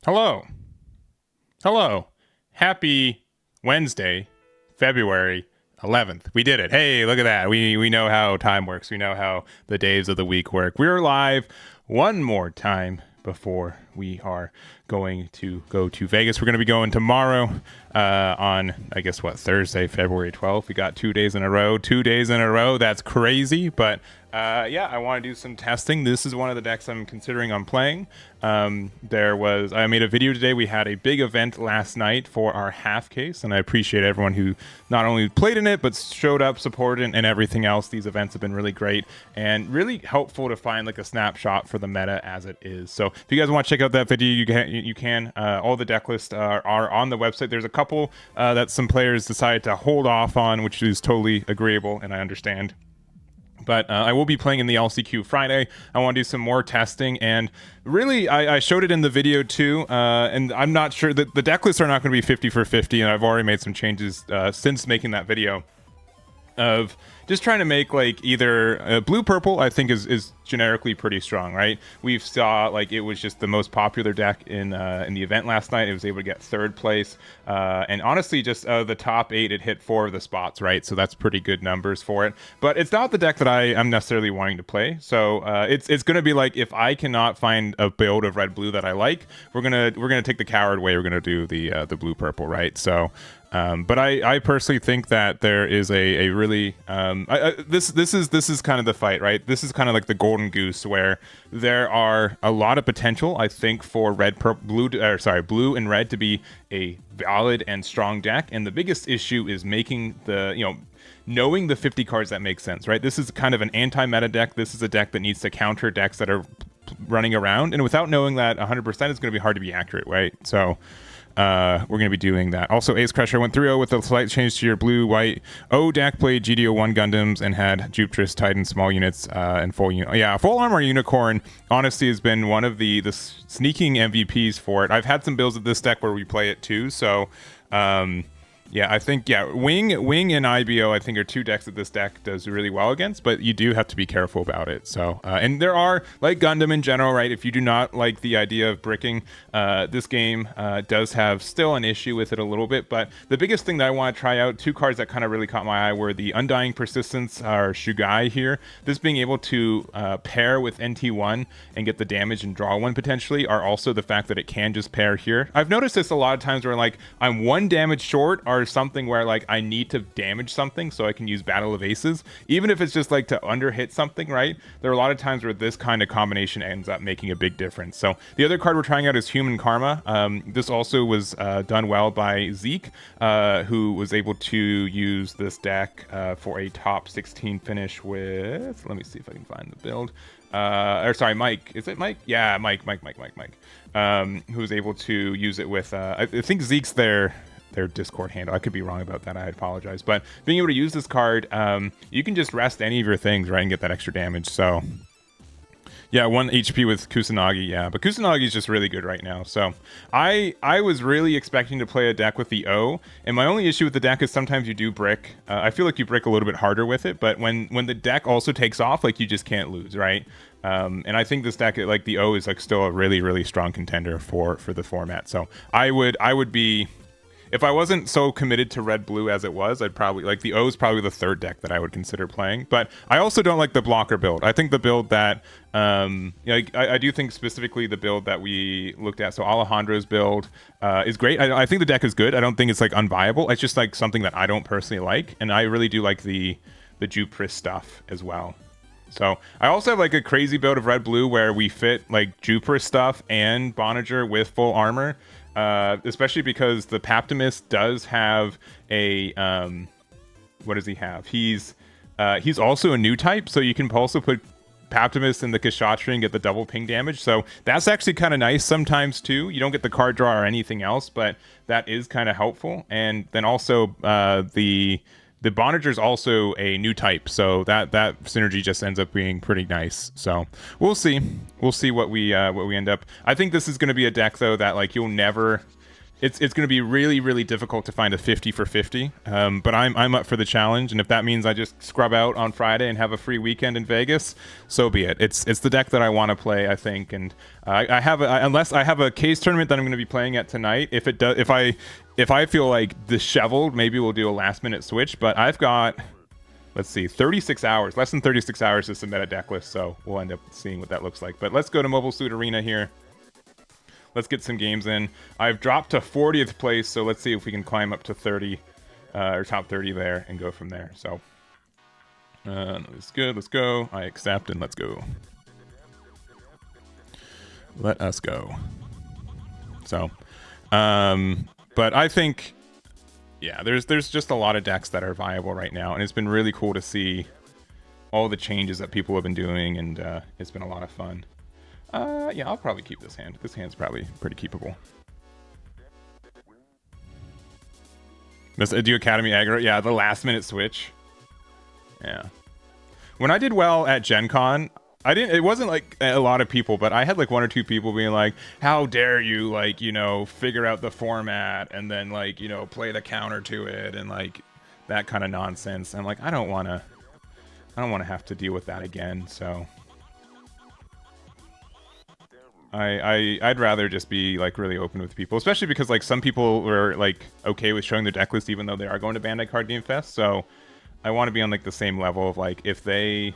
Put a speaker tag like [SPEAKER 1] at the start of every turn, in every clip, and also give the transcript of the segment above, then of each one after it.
[SPEAKER 1] Hello. Hello. Happy Wednesday, February 11th. We did it. Hey, look at that. We know how time works. We know how the days of the week work. We're live one more time before we are going to go to Vegas. We're going to be going tomorrow on, I guess, Thursday, February 12th. We got 2 days in a row. 2 days in a row. That's crazy. But yeah, I want to do some testing. This is one of the decks I'm considering on playing. I made a video today. We had a big event last night for our half case, and I appreciate everyone who not only played in it, but showed up, supported, and everything else. These events have been really great and really helpful to find like a snapshot for the meta as it is. So if you guys want to check out that video, you can. All the deck lists are on the website. There's a couple that some players decided to hold off on, which is totally agreeable, and I understand. But I will be playing in the LCQ Friday. I want to do some more testing, and really, I showed it in the video too. And I'm not sure that the deck lists are not going to be 50 for 50, and I've already made some changes since making that video of just trying to make like either blue purple. I think is generically pretty strong, right? We've saw like it was just the most popular deck in the event last night. It was able to get third place, and honestly, just the top 8, it hit 4 of the spots, right? So that's pretty good numbers for it. But it's not the deck that I am necessarily wanting to play. So it's going to be like, if I cannot find a build of red blue that I like, we're gonna take the coward way. We're gonna do the blue purple, right? So. But I personally think that there is a really this is kind of the fight, right? This is kind of like the golden goose, where there are a lot of potential, I think, for blue and red to be a valid and strong deck. And the biggest issue is making knowing the 50 cards that make sense, right? This is kind of an anti-meta deck. This is a deck that needs to counter decks that are running around, and without knowing that 100%, it's going to be hard to be accurate, right? So. We're going to be doing that. Also, Ace Crusher went 3-0 with a slight change to your blue-white O deck. Played GDO1 Gundams and had Jupiter's Titan small units and full armor unicorn. Honestly, has been one of the sneaking MVPs for it. I've had some builds of this deck where we play it too. So, yeah, I think Wing and IBO I think are 2 decks that this deck does really well against, but you do have to be careful about it. So and there are, like Gundam in general, right? If you do not like the idea of bricking, this game does have still an issue with it a little bit. But the biggest thing that I want to try out, 2 cards that kind of really caught my eye, were the Undying Persistence or Shugai here. This being able to pair with NT1 and get the damage and draw 1 potentially, are also the fact that it can just pair here. I've noticed this a lot of times where like I'm 1 damage short, or something where like I need to damage something so I can use Battle of Aces, even if it's just like to under hit something, right? There are a lot of times where this kind of combination ends up making a big difference. So the other card we're trying out is Human Karma. This also was done well by Zeke, who was able to use this deck for a top 16 finish with, let me see if I can find the build. Mike. Is it Mike? Yeah, Mike. Who's able to use it with, I think Zeke's their Discord handle. I could be wrong about that. I apologize. But being able to use this card, you can just rest any of your things, right, and get that extra damage. So, yeah, 1 HP with Kusanagi, yeah. But Kusanagi is just really good right now. So, I was really expecting to play a deck with the O, and my only issue with the deck is sometimes you do brick. I feel like you brick a little bit harder with it, but when the deck also takes off, like, you just can't lose, right? And I think this deck, like the O, is like still a really, really strong contender for the format. So, I would be... If I wasn't so committed to red-blue as it was, I'd probably, like, the O is probably the 3rd deck that I would consider playing. But I also don't like the blocker build. I think the build that, I do think specifically the build that we looked at, so Alejandro's build is great. I think the deck is good. I don't think it's, like, unviable. It's just, like, something that I don't personally like. And I really do like the Jupris stuff as well. So I also have, like, a crazy build of red-blue where we fit, like, Jupris stuff and Bonager with full armor. Especially because the Paptimus does have a what does he have? He's also a new type, so you can also put Paptimus in the Kshatriya and get the double ping damage. So that's actually kind of nice sometimes too. You don't get the card draw or anything else, but that is kind of helpful. And then also the Bonager is also a new type, so that synergy just ends up being pretty nice. So we'll see what we end up. I think this is going to be a deck though that, like, you'll never. it's going to be really, really difficult to find a 50 for 50. But I'm up for the challenge, and if that means I just scrub out on Friday and have a free weekend in Vegas, so be it. It's the deck that I want to play, I think, and I have unless I have a case tournament that I'm going to be playing at tonight. If I feel like disheveled, maybe we'll do a last minute switch. But I've got, let's see, 36 hours, less than 36 hours to submit a deck list, so we'll end up seeing what that looks like. But let's go to Mobile Suit Arena here. Let's get some games in. I've dropped to 40th place, so let's see if we can climb up to 30, or top 30 there, and go from there. So, that's good. Let's go. I accept, and let's go. Let us go. So, but I think, yeah, there's just a lot of decks that are viable right now, and it's been really cool to see all the changes that people have been doing, and it's been a lot of fun. Yeah, I'll probably keep this hand. This hand's probably pretty keepable. Do Academy aggro? Yeah, the last minute switch. Yeah. When I did well at Gen Con, it wasn't like a lot of people, but I had like 1 or 2 people being like, how dare you, like, you know, figure out the format and then, like, you know, play the counter to it and like that kind of nonsense. I'm like, I don't want to have to deal with that again. So I'd rather just be like really open with people, especially because like some people were like okay with showing their deck list even though they are going to Bandai Card Game Fest. So I want to be on like the same level of like if they're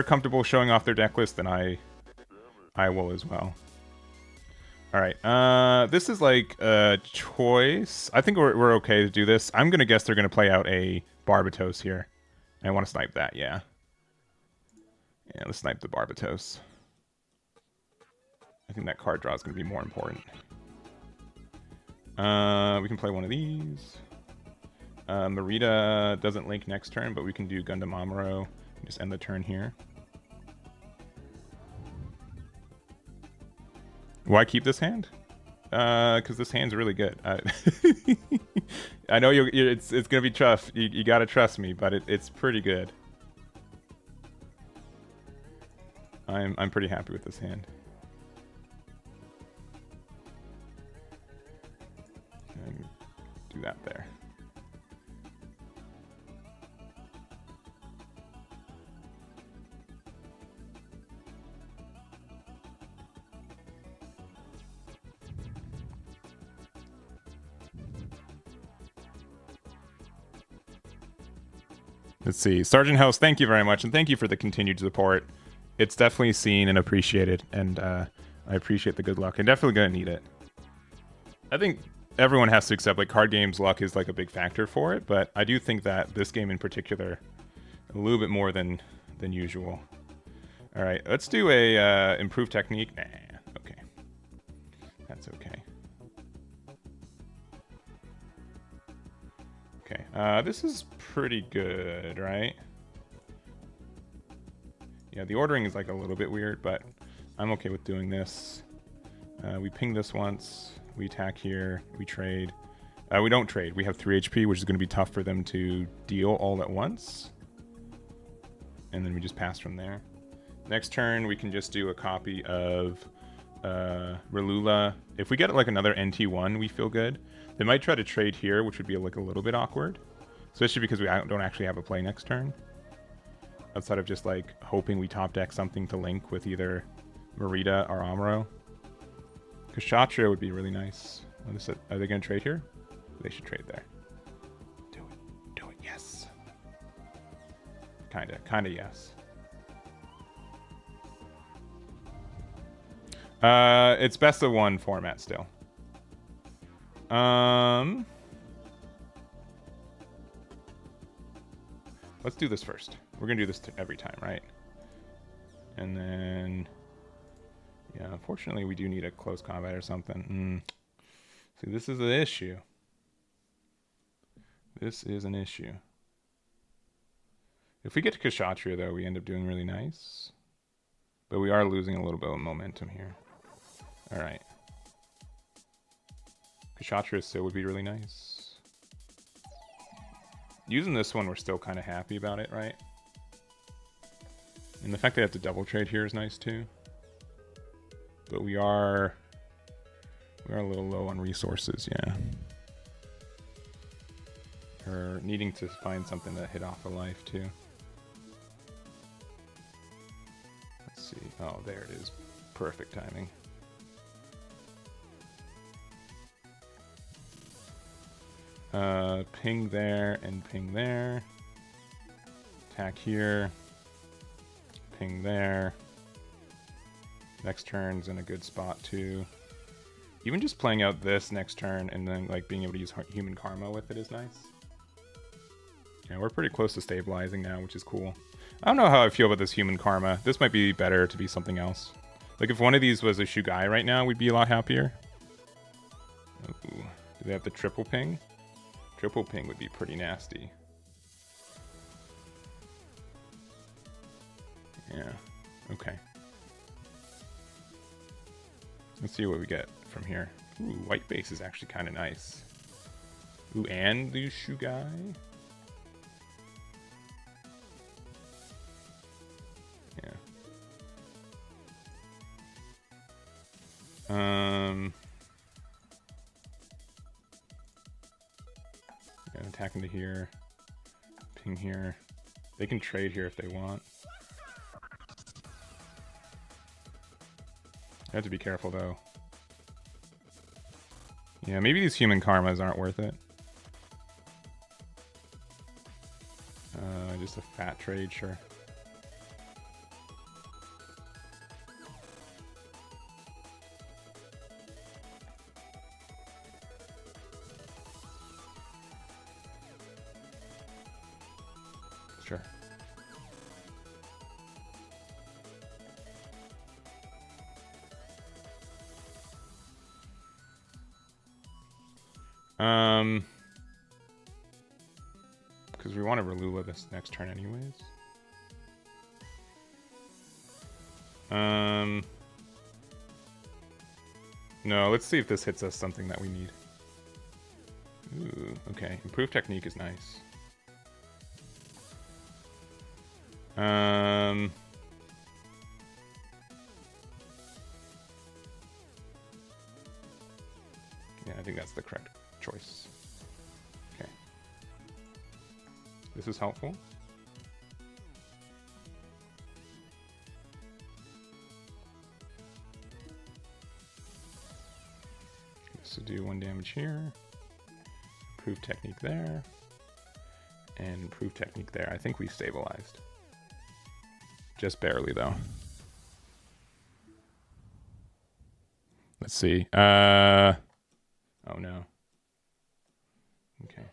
[SPEAKER 1] comfortable showing off their deck list, then I will as well. All right, this is like a choice. I think we're okay to do this. I'm gonna guess they're gonna play out a Barbatos here. I want to snipe that. Yeah, let's snipe the Barbatos. I think that card draw is going to be more important. We can play one of these. Merida doesn't link next turn, but we can do Gundam Amuro. Just end the turn here. Why keep this hand? Because this hand's really good. I know it's going to be tough. You got to trust me, but it's pretty good. I'm pretty happy with this hand. Do that there. Let's see. Sergeant House, thank you very much, and thank you for the continued support. It's definitely seen and appreciated, and I appreciate the good luck. I'm definitely going to need it. I think everyone has to accept like card games luck is like a big factor for it, but I do think that this game in particular a little bit more than usual. All right, let's do a improved technique. Nah, okay, that's okay. Okay, this is pretty good, right? Yeah, the ordering is like a little bit weird, but I'm okay with doing this. We ping this once. We attack here, we trade. We don't trade, we have 3 HP, which is going to be tough for them to deal all at once. And then we just pass from there. Next turn, we can just do a copy of Relula. If we get like another NT1, we feel good. They might try to trade here, which would be like a little bit awkward. Especially because we don't actually have a play next turn. Outside of just like hoping we top deck something to link with either Merida or Amuro. Kshatriya would be really nice. What is it? Are they going to trade here? They should trade there. Do it. Do it. Yes. Kinda yes. It's best of 1 format still. Let's do this first. We're going to do this every time, right? And then... yeah, unfortunately, we do need a close combat or something. See, this is an issue. This is an issue. If we get to Kshatriya, though, we end up doing really nice. But we are losing a little bit of momentum here. All right. Kshatriya still would be really nice. Using this one, we're still kind of happy about it, right? And the fact that I have to double trade here is nice, too. But we are We're a little low on resources, yeah. Or needing to find something to hit off a life, too. Let's see. Oh, there it is. Perfect timing. Ping there and ping there. Attack here. Ping there. Next turn's in a good spot too. Even just playing out this next turn and then like being able to use human karma with it is nice. Yeah, we're pretty close to stabilizing now, which is cool. I don't know how I feel about this human karma. This might be better to be something else. Like if one of these was a Shugai right now, we'd be a lot happier. Ooh. Do they have the triple ping? Triple ping would be pretty nasty. Yeah, okay. Let's see what we get from here. Ooh, white base is actually kind of nice. Ooh, and the Shugai? Yeah. Yeah, attack into here. Ping here. They can trade here if they want. I have to be careful though. Yeah, maybe these human karmas aren't worth it. Just a fat trade, sure. Sure. Because we want to Relula this next turn anyways. No, let's see if this hits us something that we need. Ooh, okay. Improved technique is nice. Yeah, I think that's the correct choice. Okay. This is helpful. This will do 1 damage here. Improved technique there. And improved technique there. I think we stabilized. Just barely, though. Let's see. Oh, no. Okay.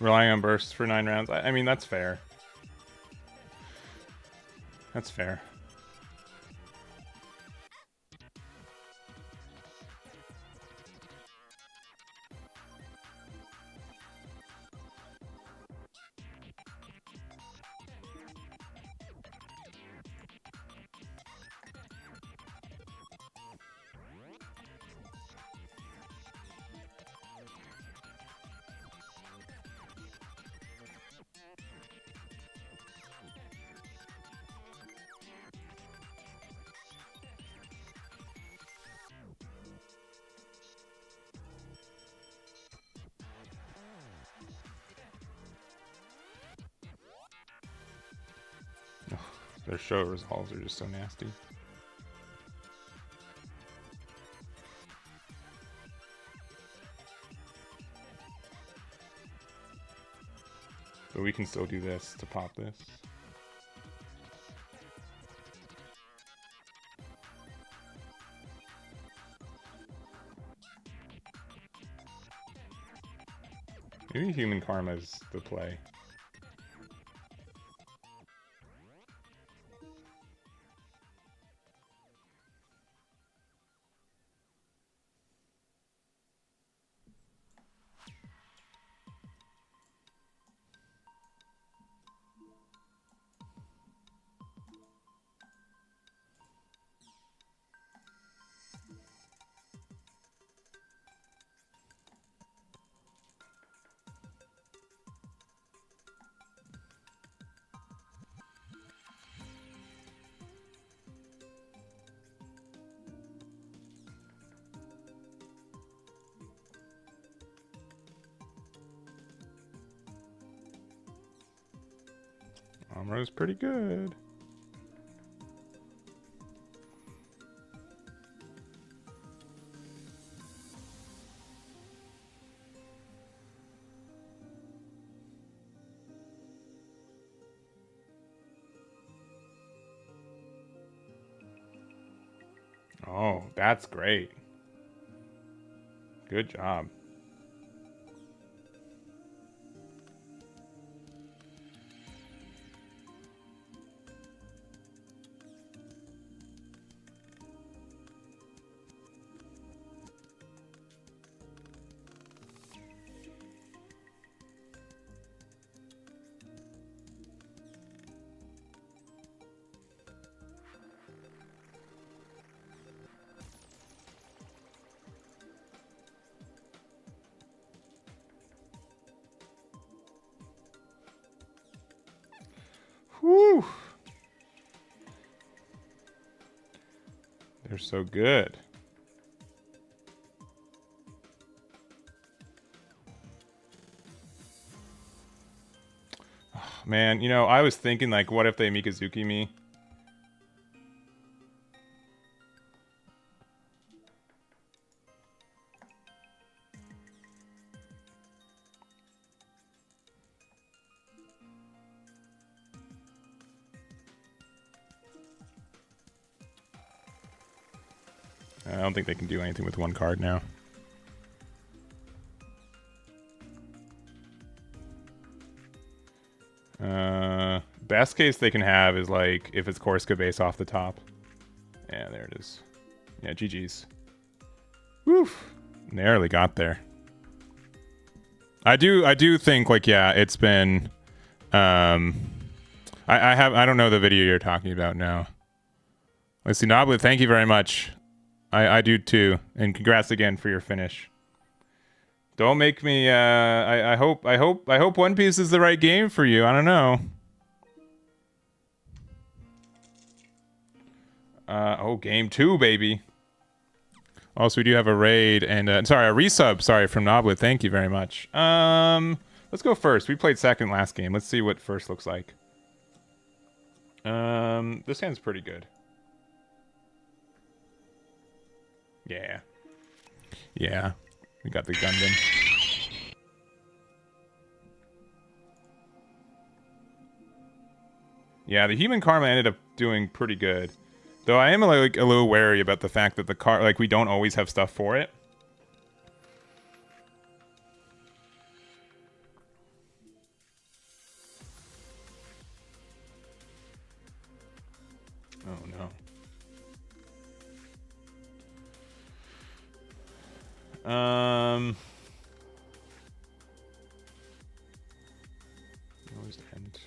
[SPEAKER 1] Relying on bursts for 9 rounds. I mean, that's fair. That's fair. Their show resolves are just so nasty. But we can still do this to pop this. Maybe human karma is the play. Amro's pretty good. Oh, that's great. Good job. Whew. They're so good. Oh, man, you know, I was thinking, like, what if they Mikazuki me? I don't think they can do anything with one card now. Best case they can have is, like, if it's Korska base off the top. Yeah, there it is. Yeah, GG's. Woof. Narrowly got there. I do think, like, yeah, it's been I don't know the video you're talking about now. Let's see, Noblet, thank you very much. I do too, and congrats again for your finish. Don't make me. I hope One Piece is the right game for you. I don't know. Oh, game 2, baby. Also, we do have a raid and sorry, a resub. Sorry from Noblet. Thank you very much. Let's go first. We played second last game. Let's see what first looks like. This hand's pretty good. Yeah. Yeah. We got the Gundam. Yeah, the human karma ended up doing pretty good. Though I am like a little wary about the fact that the car, like, we don't always have stuff for it. Oh no. Always end.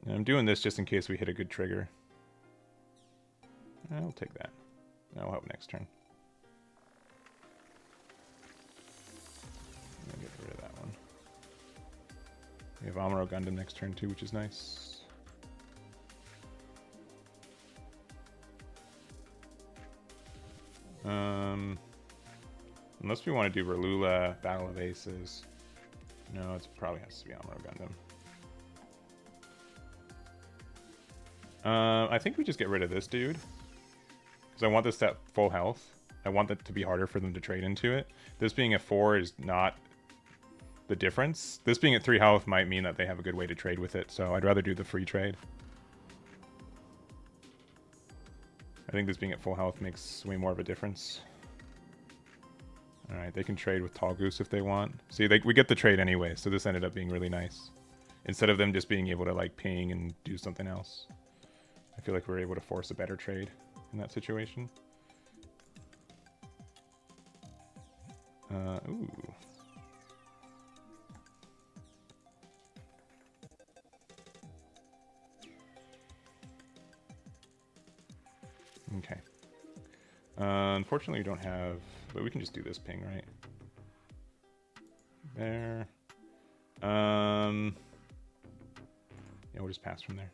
[SPEAKER 1] And I'm doing this just in case we hit a good trigger. I'll take that. That'll help next turn. I'll get rid of that one. We have Amuro Gundam next turn too, which is nice. Unless we want to do Ralula, Battle of Aces. No, it probably has to be Amuro Gundam. I think we just get rid of this dude. Because I want this at full health. I want that to be harder for them to trade into it. This being a 4 is not the difference. This being at 3 health might mean that they have a good way to trade with it, so I'd rather do the free trade. I think this being at full health makes way more of a difference. Alright, they can trade with Tall Goose if they want. See, we get the trade anyway, so this ended up being really nice. Instead of them just being able to like ping and do something else. I feel like we're able to force a better trade in that situation. Ooh. Okay. Unfortunately, we don't have... But we can just do this ping, right? There. Yeah, we'll just pass from there.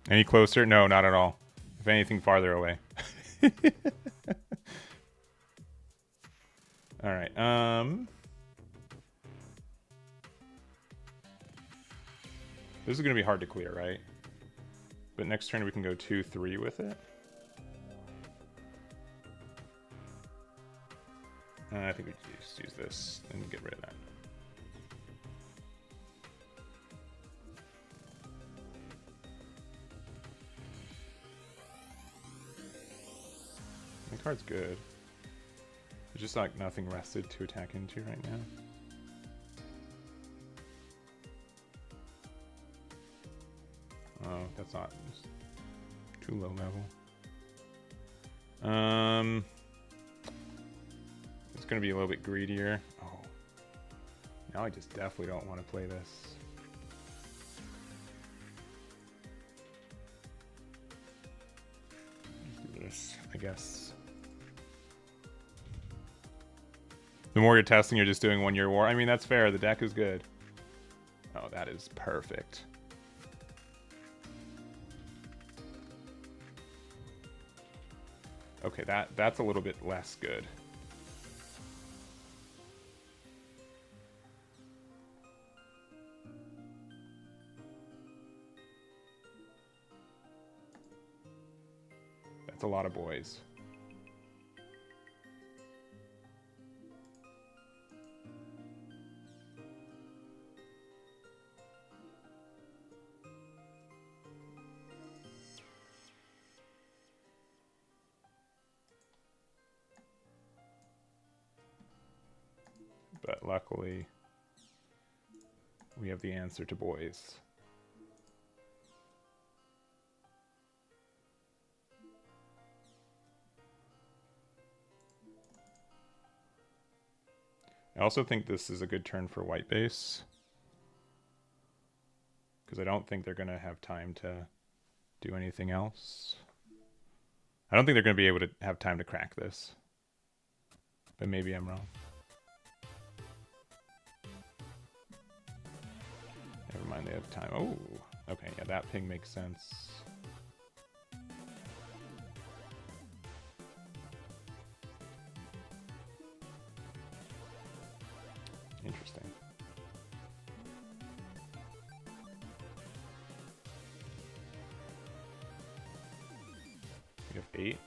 [SPEAKER 1] Any closer? No, not at all. If anything, farther away. All right. This is going to be hard to clear, right? But next turn we can go 2-3 with it. I think we just use this and get rid of that. The card's good. There's just like nothing rested to attack into right now. Oh, that's not too low level. It's gonna be a little bit greedier. Oh, now I just definitely don't want to play this. Let's do this, I guess. The more you're testing, you're just doing 1 year war. I mean, that's fair. The deck is good. Oh, that is perfect. Okay, that's a little bit less good. That's a lot of boys. But luckily, we have the answer to boys. I also think this is a good turn for white base, because I don't think they're going to have time to do anything else. I don't think they're going to be able to have time to crack this, but maybe I'm wrong. Never mind, they have time. Oh, okay, yeah, that ping makes sense. Interesting. We have 8.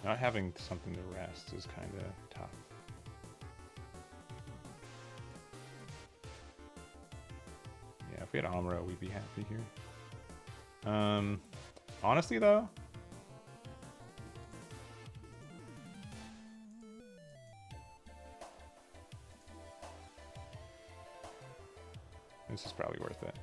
[SPEAKER 1] Not having something to rest is kind of tough. Yeah, if we had Amuro, we'd be happy here. Honestly, though, this is probably worth it.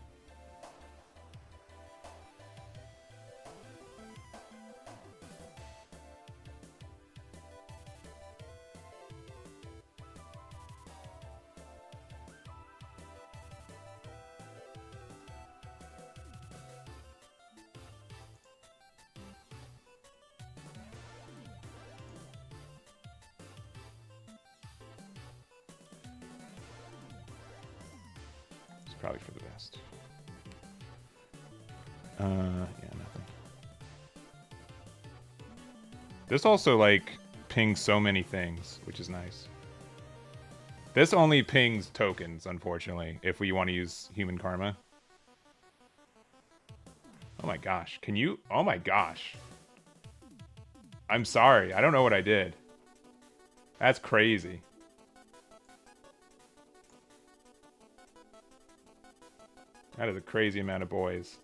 [SPEAKER 1] Probably for the best. Yeah, nothing. This also, like, ping so many things, which is nice. This only pings tokens, unfortunately, if we want to use human karma. Oh my gosh. Can you? Oh my gosh. I'm sorry. I don't know what I did. That's crazy. That is a crazy amount of boys.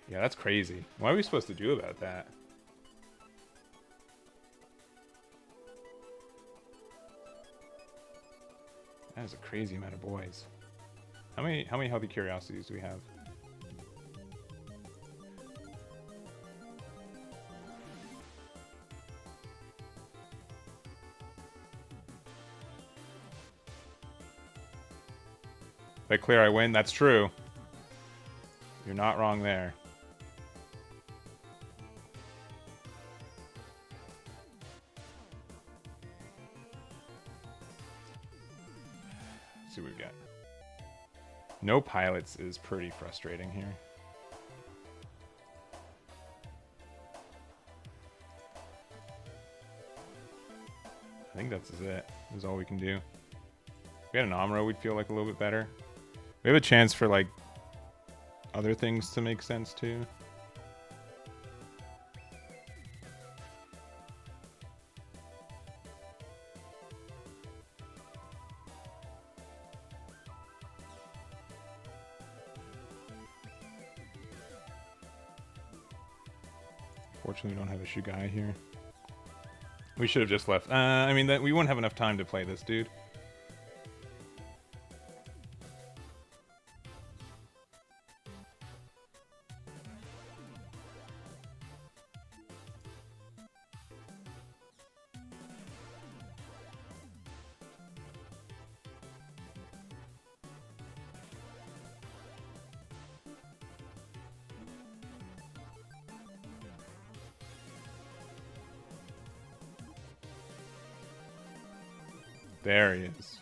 [SPEAKER 1] Yeah, that's crazy. What are we supposed to do about that? That is a crazy amount of boys. How many healthy curiosities do we have? If I clear, I win. That's true. You're not wrong there. Let's see what we've got. No pilots is pretty frustrating here. I think that's it. This is all we can do. If we had an Amuro, we'd feel like a little bit better. We have a chance for like other things to make sense too. Fortunately, we don't have a Shugai here. We should have just left. I mean, we wouldn't have enough time to play this, dude. There he is.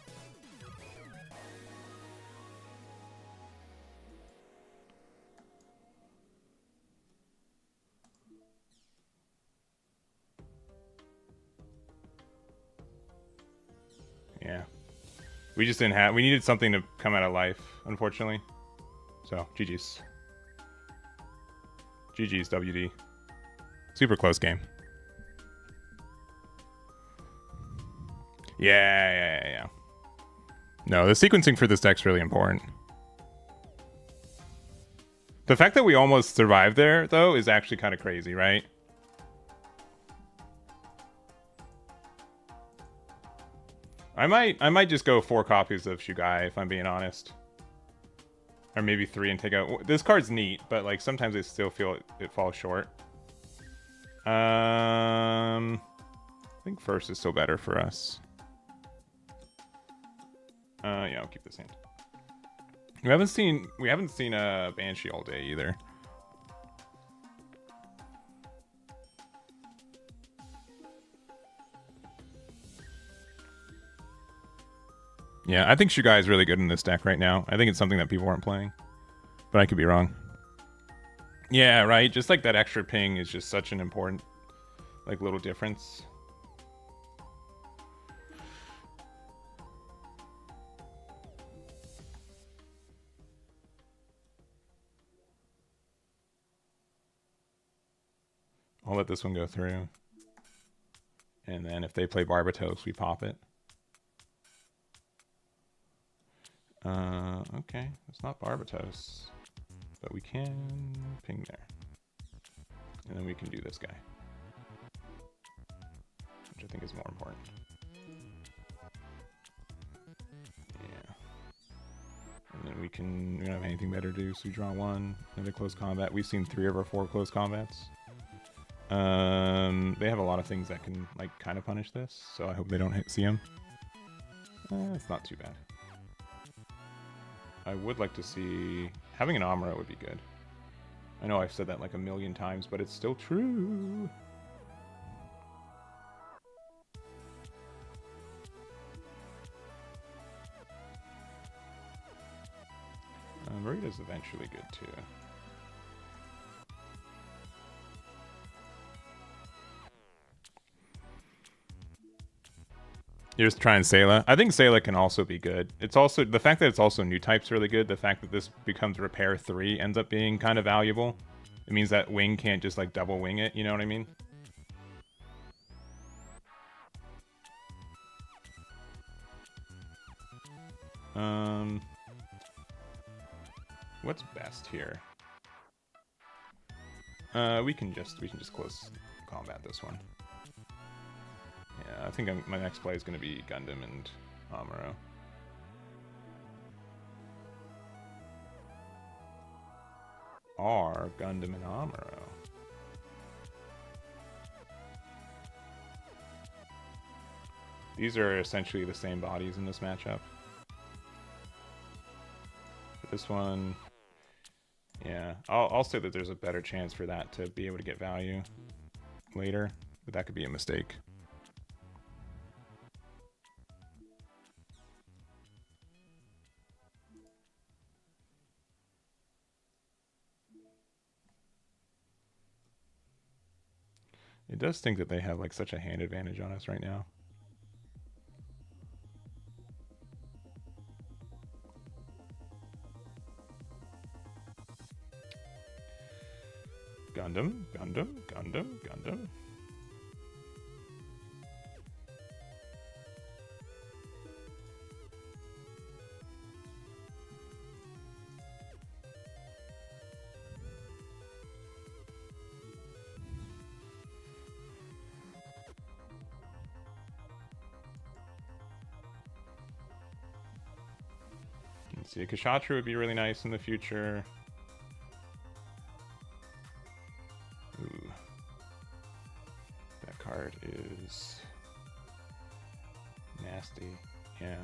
[SPEAKER 1] Yeah. We just didn't have... We needed something to come out of life, unfortunately. So, GG's. GG's, WD. Super close game. Yeah. No, the sequencing for this deck's really important. The fact that we almost survived there, though, is actually kind of crazy, right? I might just go 4 copies of Shugai, if I'm being honest. Or maybe 3 and take out... This card's neat, but like sometimes I still feel it falls short. I think first is still better for us. Yeah, I'll keep this hand. We haven't seen a Banshee all day either. Yeah, I think Shugai is really good in this deck right now. I think it's something that people aren't playing, but I could be wrong. Yeah, right. Just like that extra ping is just such an important, like, little difference. I'll let this one go through. And then if they play Barbatos, we pop it. Okay, it's not Barbatos. But we can ping there. And then we can do this guy. Which I think is more important. Yeah. And then we don't have anything better to do, so we draw 1. Another close combat. We've seen 3 of our 4 close combats. They have a lot of things that can, like, kind of punish this, so I hope they don't see him. It's not too bad. I would like to see... Having an Amuro would be good. I know I've said that like a million times, but it's still true. Marita's eventually good too. You're just trying Sayla. I think Sayla can also be good. It's also the fact that it's also new type's really good. The fact that this becomes repair 3 ends up being kind of valuable. It means that wing can't just like double wing it, you know what I mean? What's best here? We can just close combat this one. Yeah, I think my next play is going to be Gundam and Amuro. Or Gundam and Amuro. These are essentially the same bodies in this matchup. But this one, yeah, I'll say that there's a better chance for that to be able to get value later, but that could be a mistake. It does think that they have like such a hand advantage on us right now. Gundam, Gundam, Gundam, Gundam. Let's see, a Kshatriya would be really nice in the future. Ooh. That card is nasty. Yeah.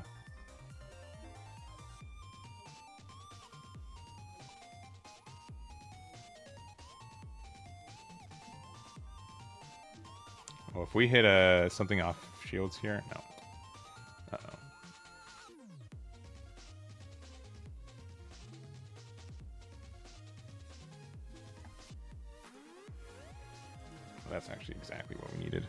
[SPEAKER 1] Well, if we hit something off shields here, no. Uh-oh. Well, that's actually exactly what we needed.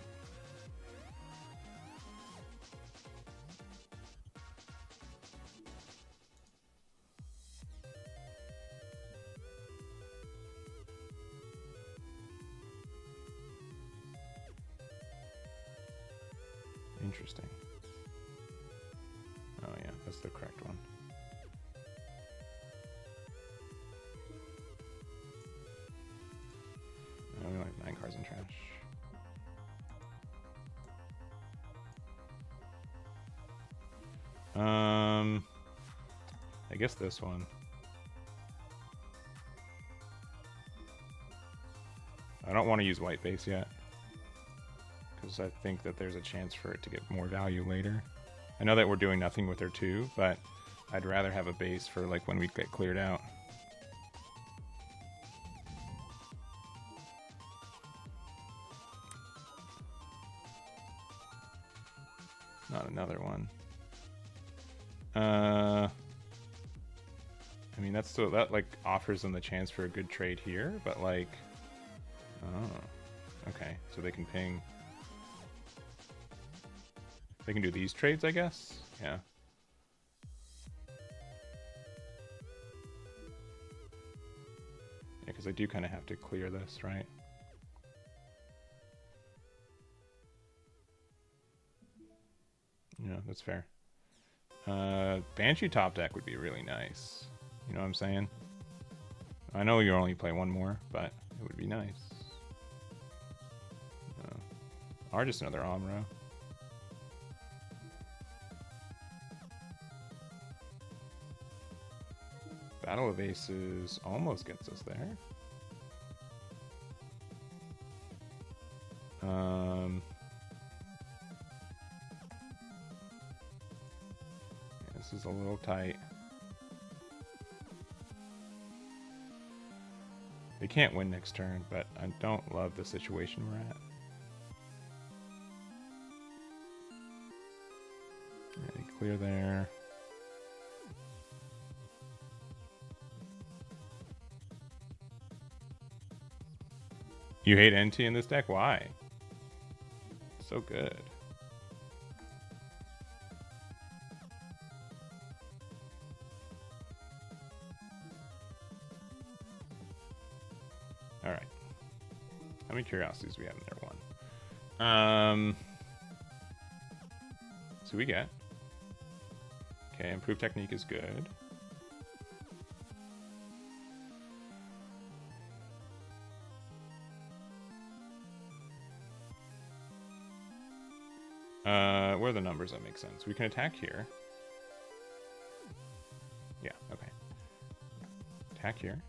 [SPEAKER 1] Interesting. Oh yeah, that's the correct one. I only like 9 cards in trash. I guess this one. I don't want to use white base yet, because I think that there's a chance for it to get more value later. I know that we're doing nothing with her too, but I'd rather have a base for like when we get cleared out. Not another one. I mean, that's still, that like offers them the chance for a good trade here, but like, oh, okay, so they can ping. They can do these trades, I guess. Yeah. Yeah, because I do kind of have to clear this, right? Yeah, that's fair. Banshee top deck would be really nice. You know what I'm saying? I know you only play one more, but it would be nice. Or just another Amuro. Battle of Aces almost gets us there. This is a little tight. They can't win next turn, but I don't love the situation we're at. Yeah, clear there. You hate NT in this deck? Why? So good. curiosities we have in there? 1. So we get. Okay, improved technique is good. Where are the numbers that make sense? We can attack here. Yeah, okay. Attack here.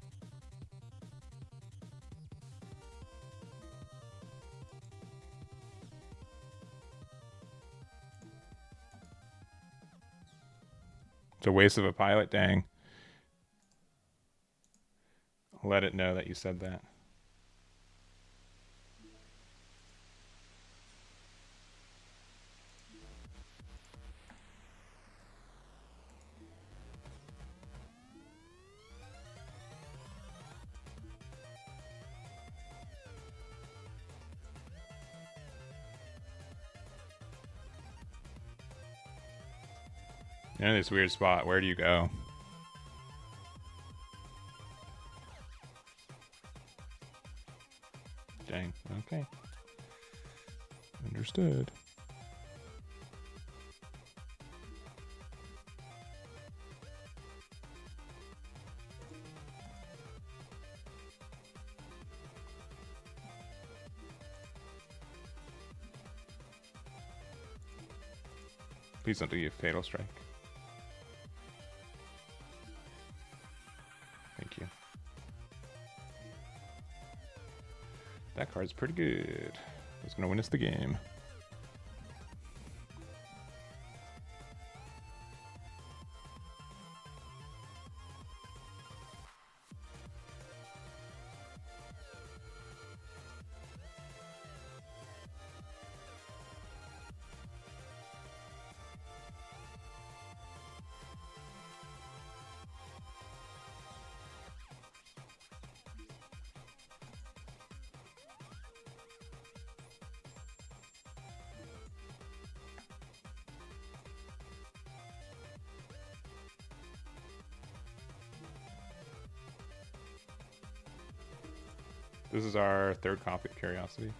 [SPEAKER 1] It's a waste of a pilot, dang. I'll let it know that you said that. You're in this weird spot. Where do you go? Dang. Okay. Understood. Please don't do a fatal strike. Thank you. That card's pretty good. It's gonna win us the game. This is our 3rd copy of Curiosity.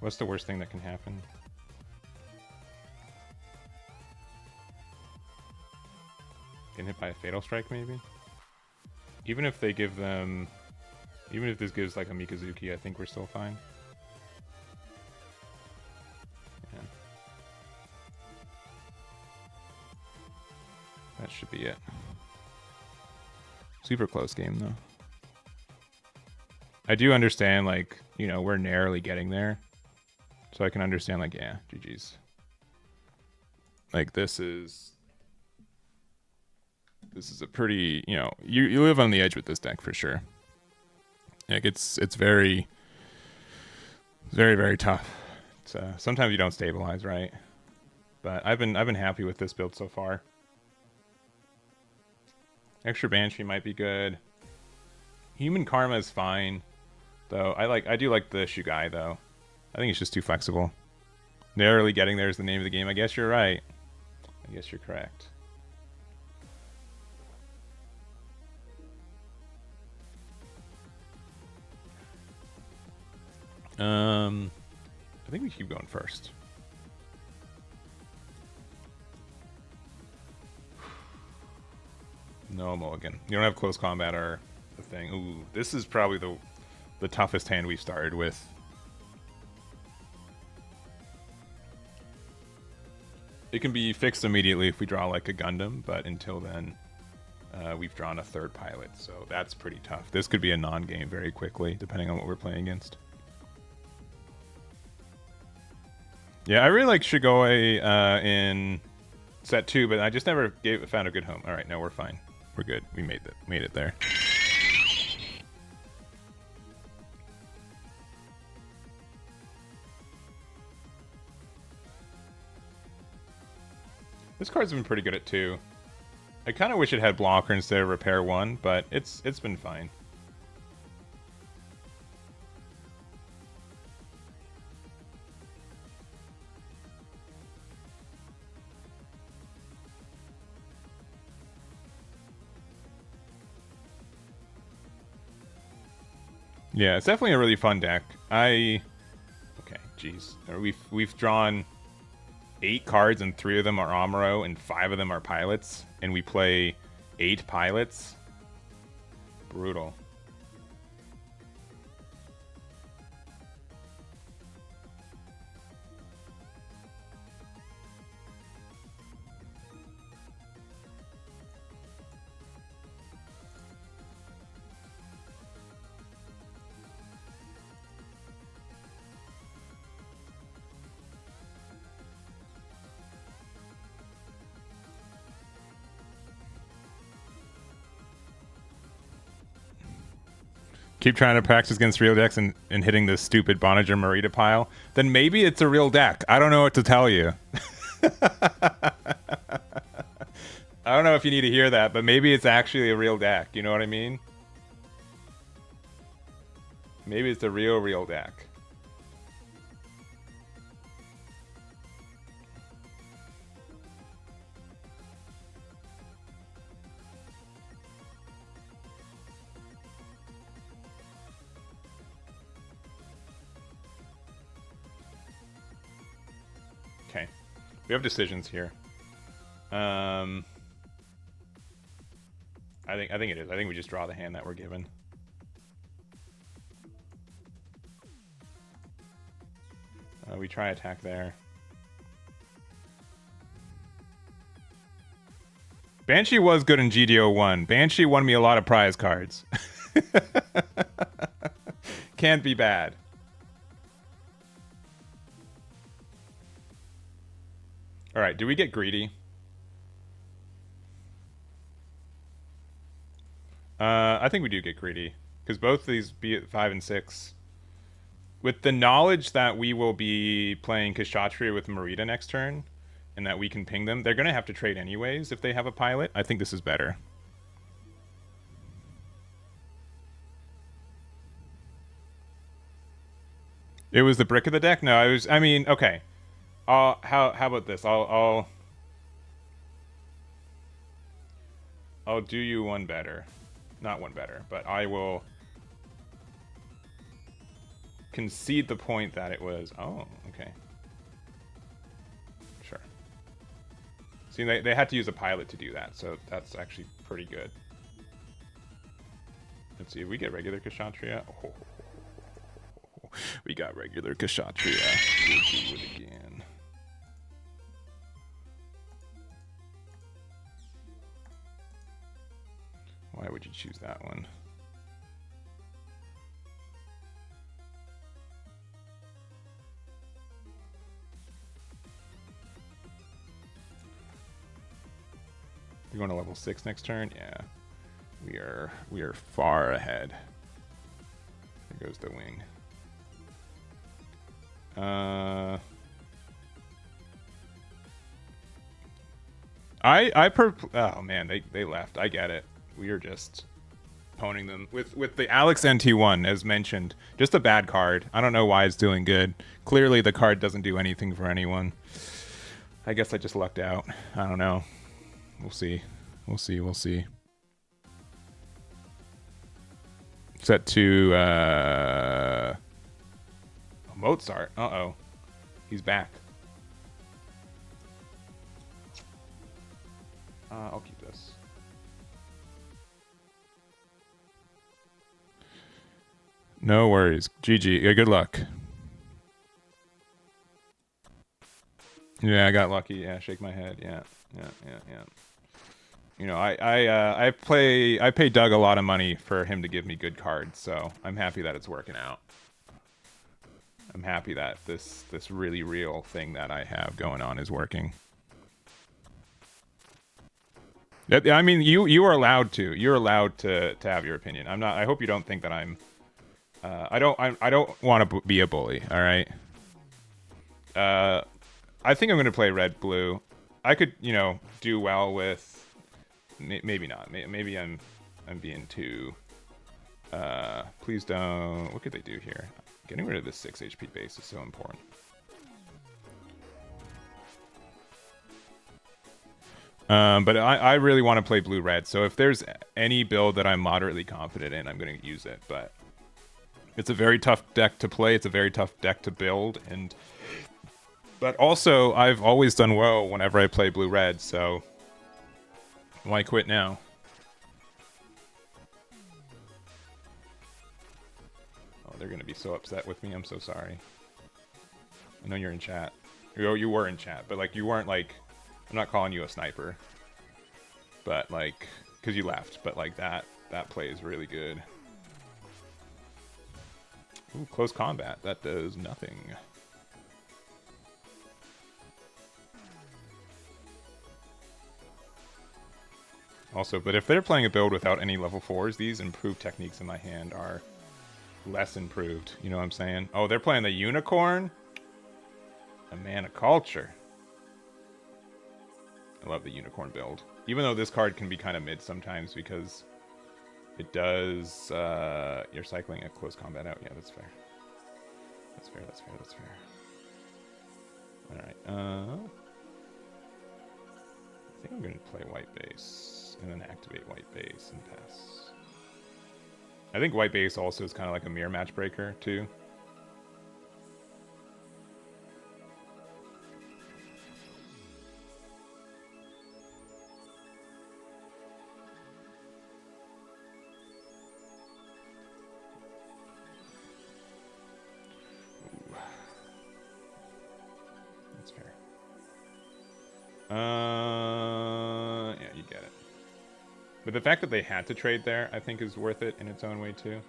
[SPEAKER 1] What's the worst thing that can happen? Getting hit by a fatal strike, maybe? Even if they give them... Even if this gives like a Mikazuki, I think we're still fine. Yeah. That should be it. Super close game, though. I do understand, like, you know, we're narrowly getting there. So I can understand, like, yeah, GG's. Like, this is a pretty, you know, you live on the edge with this deck for sure. Like, it's very, very, very tough. It's, sometimes you don't stabilize, right? But I've been happy with this build so far. Extra Banshee might be good. Human Karma is fine, though. I do like the Shugai, though. I think it's just too flexible. Narrowly getting there is the name of the game. I guess you're right. I guess you're correct. I think we keep going first. No mulligan. You don't have close combat or the thing. Ooh, this is probably the toughest hand we've started with. It can be fixed immediately if we draw like a Gundam, but until then, we've drawn a 3rd pilot, so that's pretty tough. This could be a non-game very quickly, depending on what we're playing against. Yeah, I really like Shigoi in set 2, but I just never found a good home. All right, no, we're fine. We're good. We made it there. This card's been pretty good at 2. I kind of wish it had blocker instead of repair 1, but it's been fine. Yeah, it's definitely a really fun deck. Okay, jeez. We've drawn 8 cards and 3 of them are Amuro and 5 of them are pilots, and we play 8 pilots. Brutal. Keep trying to practice against real decks and hitting this stupid Bonager Marita pile, then maybe it's a real deck. I don't know what to tell you. I don't know if you need to hear that, but maybe it's actually a real deck. You know what I mean? Maybe it's a real deck. Okay, we have decisions here. I think it is. I think we just draw the hand that we're given. We try attack there. Banshee was good in GDO1. Banshee won me a lot of prize cards. Can't be bad. All right, do we get greedy? I think we do get greedy, because both of these, be it 5 and 6, with the knowledge that we will be playing Kshatriya with Marita next turn, and that we can ping them, they're going to have to trade anyways if they have a pilot. I think this is better. It was the brick of the deck? No, I mean, okay. How about this? I'll do you one better. Not one better, but I will concede the point that it was... Oh, okay. Sure. See, they had to use a pilot to do that, so that's actually pretty good. Let's see, if we get regular Kshatriya... Oh, we got regular Kshatriya. We'll do it again. Why would you choose that one? We're going to level 6 next turn? Yeah. We are far ahead. There goes the wing. Oh man, they left. I get it. We are just poning them with the Alex NT1 as mentioned. Just a bad card. I don't know why it's doing good. Clearly the card doesn't do anything for anyone. I guess I just lucked out. I don't know. We'll see. We'll see. Set to Mozart. Uh-oh. He's back. I'll keep this. No worries. GG. Yeah, good luck. Yeah, I got lucky. Yeah, shake my head. Yeah. You know, I pay Doug a lot of money for him to give me good cards, so I'm happy that it's working out. I'm happy that this really real thing that I have going on is working. I mean, you are allowed to. You're allowed to have your opinion. I'm not. I hope you don't think that I'm. I don't want to be a bully. All right. I think I'm going to play red blue. I could, you know, do well with. Maybe not. Maybe I'm being too. Please don't. What could they do here? Getting rid of this 6 HP base is so important. But I really want to play blue-red, so if there's any build that I'm moderately confident in, I'm going to use it, but It's a very tough deck to play. It's a very tough deck to build, but also I've always done well whenever I play blue-red. So why quit now? Oh, they're gonna be so upset with me. I'm so sorry. I know you're in chat. You were in chat, but like you weren't like. I'm not calling you a sniper, but like because you left. But like that play is really good. Ooh, close combat. That does nothing. Also, but if they're playing a build without any level 4s, these improved techniques in my hand are less improved. You know what I'm saying? Oh, they're playing the unicorn? A man of culture. I love the unicorn build. Even though this card can be kind of mid sometimes because it does... you're cycling a close combat out. Yeah, that's fair. That's fair, that's fair, that's fair. Alright, I think I'm going to play white base and then activate white base and pass. I think white base also is kind of like a mirror match breaker too. Yeah, you get it. But the fact that they had to trade there, I think, is worth it in its own way, too.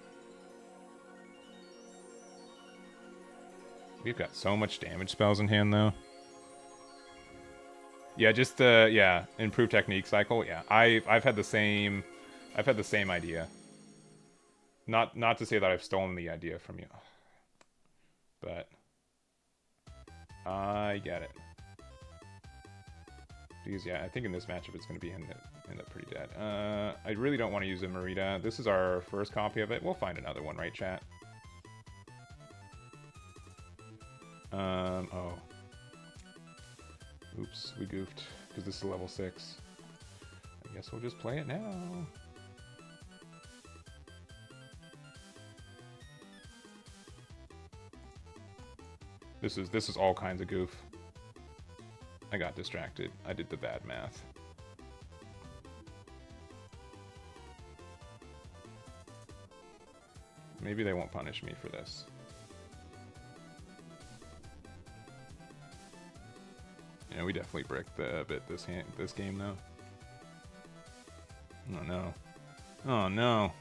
[SPEAKER 1] We've got so much damage spells in hand, though. Yeah, just, yeah, improved technique cycle. Yeah, I've had the same idea. Not to say that I've stolen the idea from you. But I get it. Because, yeah, I think in this matchup it's going to be end up pretty dead. I really don't want to use a Merida. This is our first copy of it. We'll find another one, right, chat? Oh. Oops, we goofed. Because this is level 6. I guess we'll just play it now. This is all kinds of goof. I got distracted. I did the bad math. Maybe they won't punish me for this. Yeah, we definitely bricked a bit this game though. Oh no. Oh no.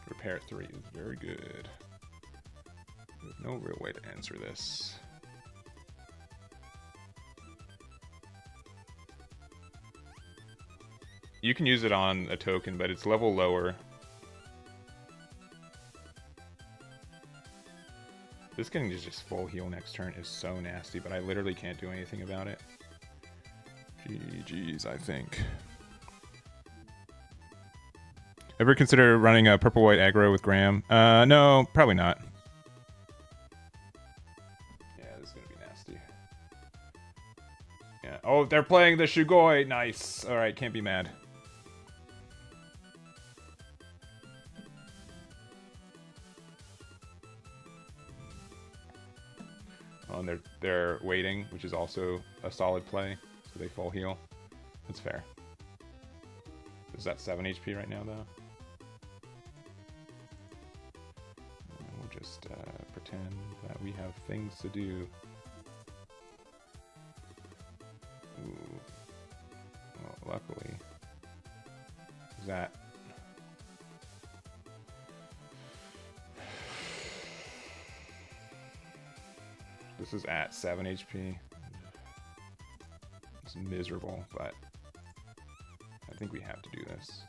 [SPEAKER 1] Repair 3 is very good. There's no real way to answer this. You can use it on a token, but it's level lower. This getting to just full heal next turn is so nasty, but I literally can't do anything about it. GG's, I think. Ever consider running a purple-white aggro with Graham? No, probably not. Yeah, this is gonna be nasty. Yeah. Oh, they're playing the Shugoi. Nice. All right, can't be mad. Oh, and they're waiting, which is also a solid play, so they full heal. That's fair. Is that 7 HP right now, though? We'll just pretend that we have things to do. Ooh. Well, luckily, that. This is at 7 HP. It's miserable, but I think we have to do this.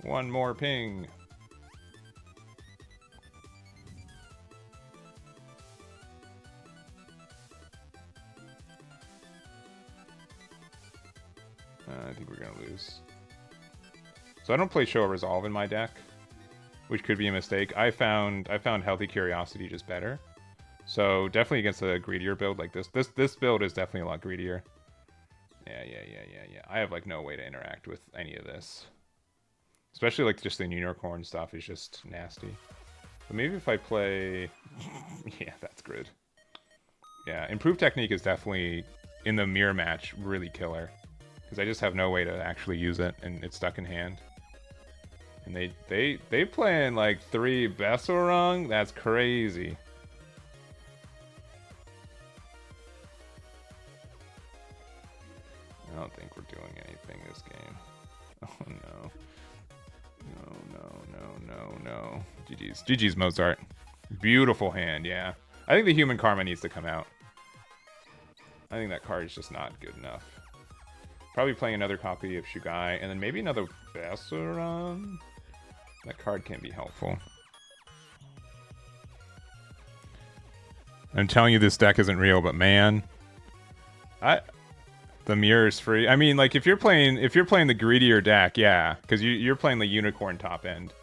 [SPEAKER 1] One more ping. I think we're gonna lose. So I don't play Show of Resolve in my deck, which could be a mistake. I found Healthy Curiosity just better. So definitely against a greedier build like this. This build is definitely a lot greedier. Yeah. I have like no way to interact with any of this. Especially like just the unicorn stuff is just nasty. But maybe if I play... yeah, that's good. Yeah, improved technique is definitely, in the mirror match, really killer. Because I just have no way to actually use it, and it's stuck in hand. And they playing like 3 Besserung? That's crazy. I don't think we're doing anything this game. Oh no. No. GG's Mozart. Beautiful hand, yeah. I think the human karma needs to come out. I think that card is just not good enough. Probably playing another copy of Shugai, and then maybe another Besseron. That card can be helpful. I'm telling you this deck isn't real, but man. The mirror's free. I mean, like, if you're playing the greedier deck, yeah. Because you're playing the unicorn top end.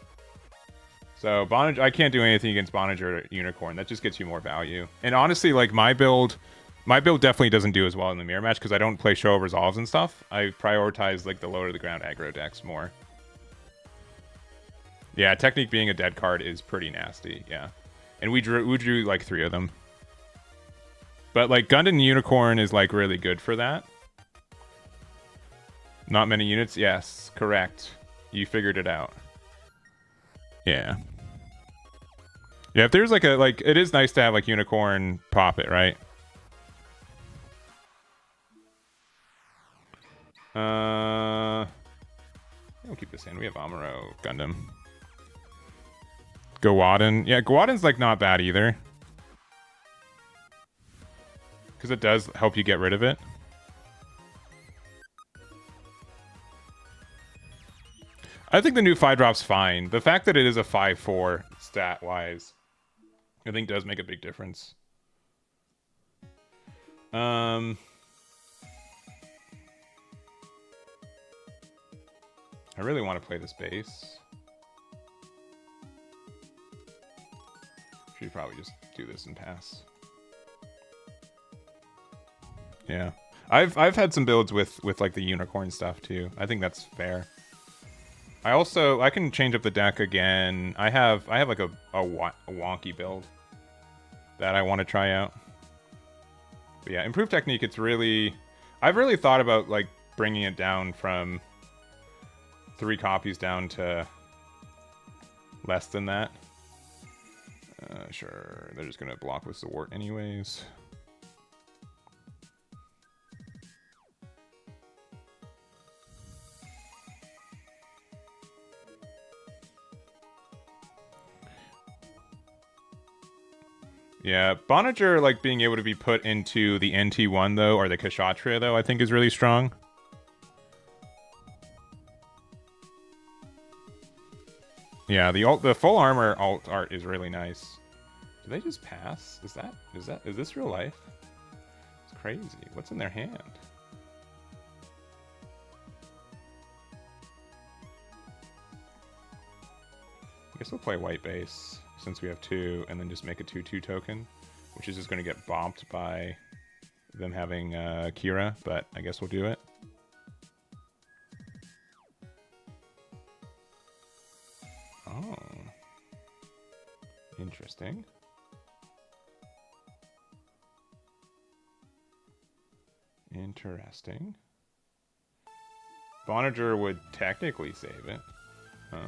[SPEAKER 1] So Bonnage, I can't do anything against Bonnage or Unicorn. That just gets you more value. And honestly, like my build definitely doesn't do as well in the mirror match because I don't play show of resolves and stuff. I prioritize like the lower to the ground aggro decks more. Yeah, Technique being a dead card is pretty nasty. Yeah, and we drew like 3 of them. But like Gundam Unicorn is like really good for that. Not many units. Yes, correct. You figured it out. Yeah. Yeah, if there's like it is nice to have like Unicorn pop it, right? We'll keep this in. We have Amuro Gundam. Gawaden. Yeah, Gawaden's like not bad either. Because it does help you get rid of it. I think the new 5-drop's fine. The fact that it is a 5/4 stat-wise, I think does make a big difference. I really want to play this base. Should probably just do this and pass. Yeah, I've had some builds with like the unicorn stuff too. I think that's fair. I can change up the deck again. I have like a wonky build that I want to try out. But yeah, improved technique. I've really thought about like bringing it down from 3 copies down to less than that. Sure, they're just gonna block with Zawart anyways. Yeah, Bonager, like, being able to be put into the NT1, though, or the Kshatriya, though, I think is really strong. Yeah, the full armor alt art is really nice. Do they just pass? Is this real life? It's crazy. What's in their hand? I guess we'll play white base since we have 2, and then just make a 2/2 token, which is just going to get bombed by them having Kira, but I guess we'll do it. Oh. Interesting. Interesting. Bonager would technically save it. Oh.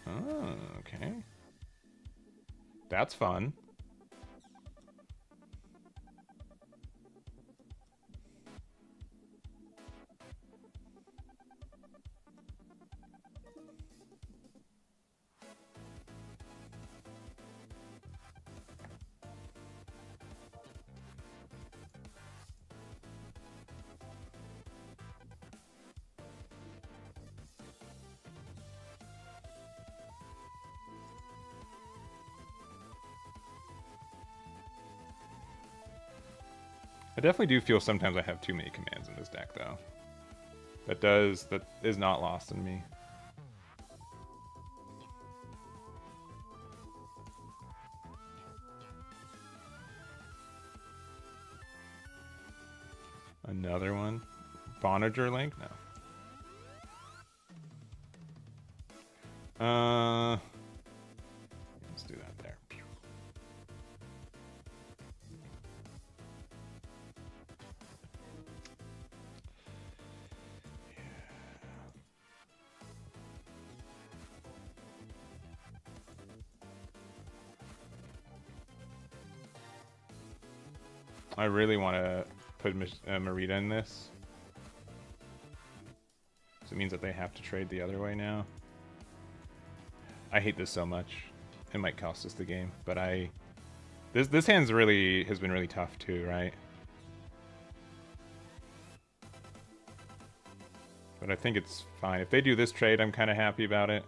[SPEAKER 1] Oh, okay. That's fun. I definitely do feel sometimes I have too many commands in this deck, though. That is not lost on me. Another one? Bonager link? No. Let's do that there. I really want to put Marita in this. So it means that they have to trade the other way now. I hate this so much. It might cost us the game, but this hand's really has been really tough too, right? But I think it's fine. If they do this trade, I'm kind of happy about it.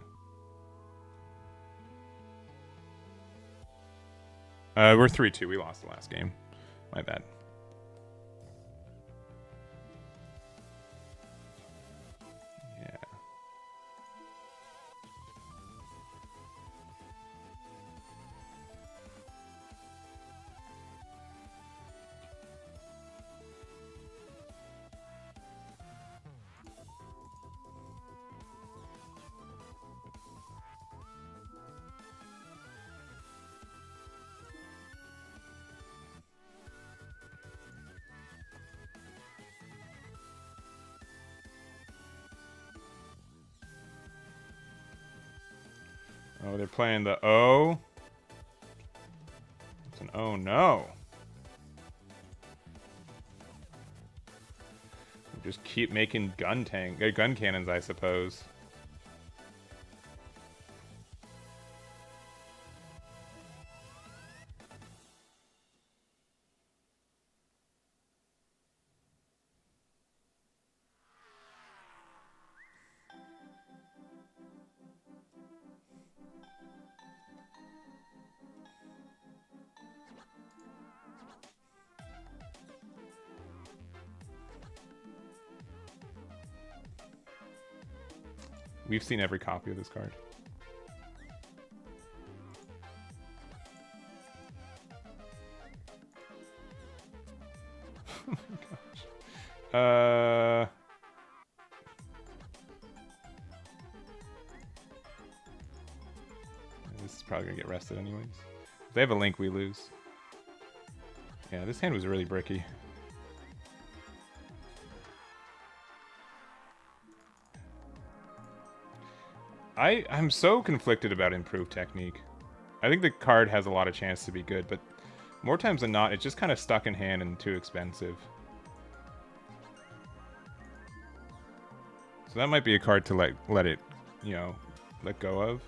[SPEAKER 1] We're 3-2. We lost the last game. My bad. Yeah. Oh, they're playing the O. It's an oh no. Just keep making gun cannons, I suppose. We've seen every copy of this card. Oh my gosh. This is probably gonna get rested anyways. If they have a link, we lose. Yeah, this hand was really bricky. I'm so conflicted about improved technique. I think the card has a lot of chance to be good, but more times than not, it's just kind of stuck in hand and too expensive. So that might be a card to let it, you know, let go of.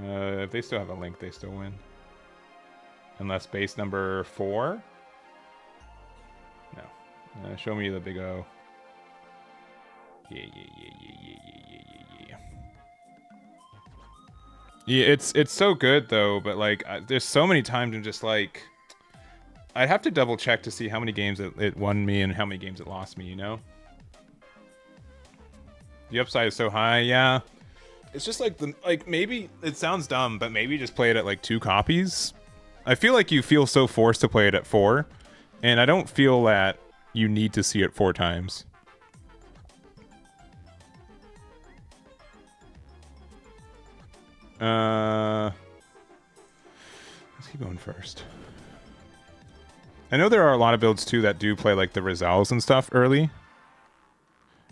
[SPEAKER 1] If they still have a link, they still win. Unless base number 4? No. Show me the big O. Yeah. Yeah, it's so good though, but like, there's so many times I'm just like, I'd have to double check to see how many games it won me and how many games it lost me, you know? The upside is so high, yeah. It's just like maybe it sounds dumb, but maybe just play it at like 2 copies. I feel like you feel so forced to play it at 4, and I don't feel that you need to see it 4 times. Let's keep going first. I know there are a lot of builds too that do play like the Rizals and stuff early.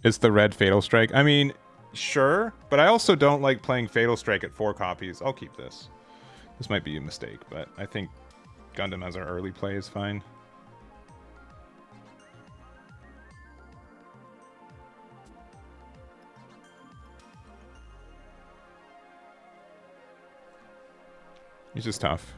[SPEAKER 1] It's the red Fatal Strike. I mean, sure, but I also don't like playing Fatal Strike at 4 copies. I'll keep this. This might be a mistake, but I think Gundam as our early play is fine. It's just tough.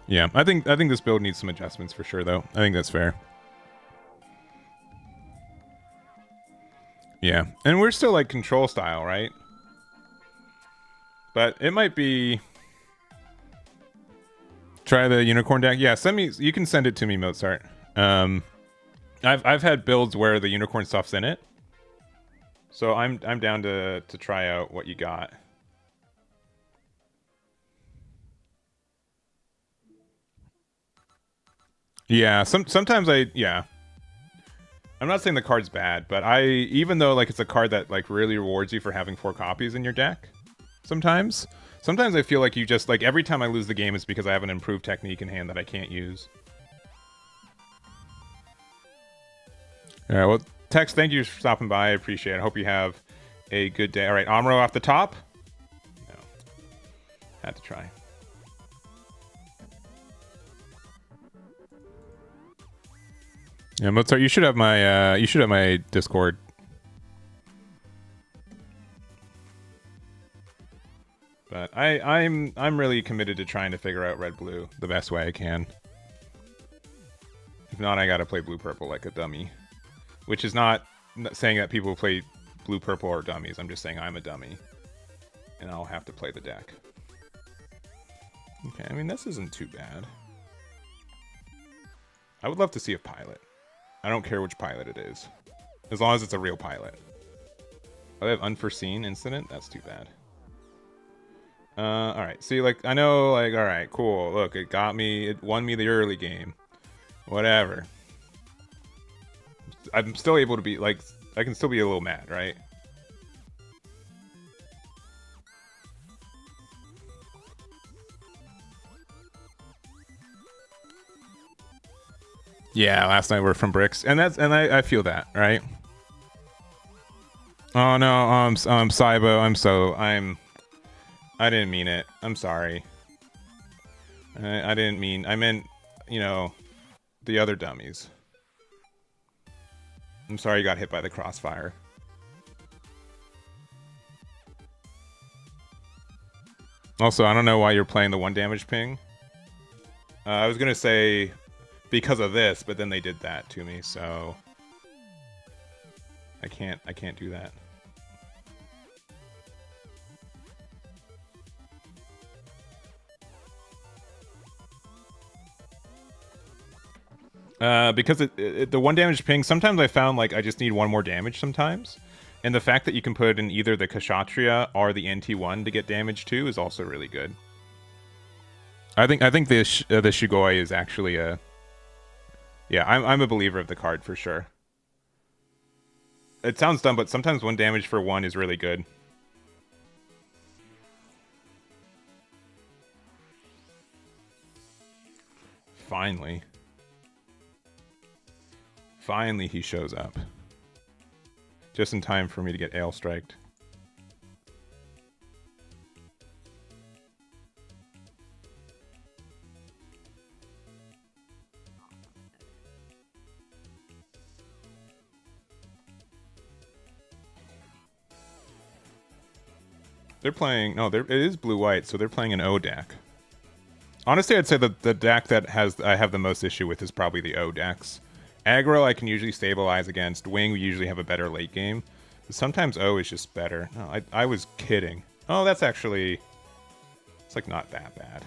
[SPEAKER 1] Yeah, I think this build needs some adjustments for sure, though. I think that's fair. Yeah, and we're still like control style, right? But it might be. Try the unicorn deck. Yeah, send me. You can send it to me, Mozart. I've had builds where the unicorn stuff's in it, so I'm down to try out what you got. Yeah, sometimes I'm not saying the card's bad, but even though like it's a card that like really rewards you for having 4 copies in your deck, sometimes I feel like you just like every time I lose the game it's because I have an improved technique in hand that I can't use. All right, well, Tex, thank you for stopping by. I appreciate it. I hope you have a good day. All right, Amro off the top. No, had to try. Yeah, Mozart, you should have my Discord. But I'm really committed to trying to figure out red blue the best way I can. If not, I gotta play blue purple like a dummy, which is not saying that people who play blue purple are dummies. I'm just saying I'm a dummy, and I'll have to play the deck. Okay, I mean this isn't too bad. I would love to see a pilot. I don't care which pilot it is, as long as it's a real pilot. Oh, they have unforeseen incident? That's too bad. Alright, see, like, I know, like, alright, cool. Look, it won me the early game. Whatever. I'm still able to be, like, I can still be a little mad, right? Yeah, last night we're from bricks, and I feel that, right? Oh no, Saibo, I didn't mean it. I'm sorry. I didn't mean, I meant, you know, the other dummies. I'm sorry you got hit by the crossfire. Also, I don't know why you're playing the 1 damage ping. I was gonna say because of this, but then they did that to me, so I can't do that. Because the 1 damage ping, sometimes I found like I just need 1 more damage sometimes. And the fact that you can put in either the Kshatriya or the NT1 to get damage too is also really good. I think the Shigoi is actually a... Yeah, I'm a believer of the card for sure. It sounds dumb, but sometimes 1 damage for 1 is really good. Finally. Finally he shows up. Just in time for me to get Ale Striked. They're playing... No, it is blue-white, so they're playing an O deck. Honestly, I'd say that the deck that I have the most issue with is probably the O decks. Aggro I can usually stabilize against. Wing we usually have a better late game. But sometimes O is just better. No, I was kidding. Oh, that's actually... It's like not that bad.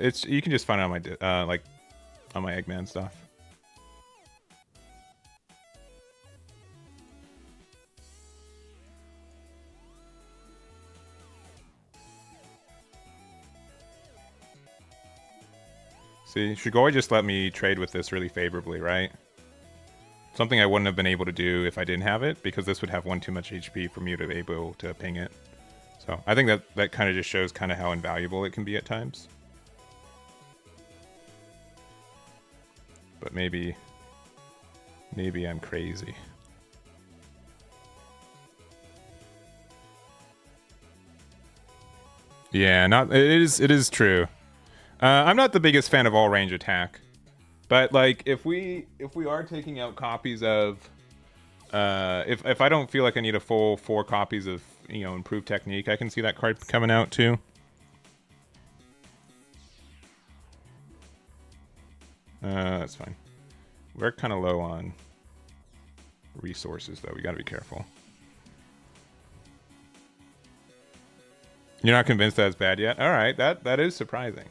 [SPEAKER 1] It's you can just find it on my like on my Eggman stuff. See, Shigoi just let me trade with this really favorably, right? Something I wouldn't have been able to do if I didn't have it, because this would have 1 too much HP for me to be able to ping it. So I think that kind of just shows kind of how invaluable it can be at times. But maybe I'm crazy. Yeah, it is true. I'm not the biggest fan of all range attack, but like if we are taking out copies of, if I don't feel like I need a full 4 copies of improved technique, I can see that card coming out too. That's fine. We're kind of low on resources though. We got to be careful. You're not convinced that's bad yet? All right, that is surprising.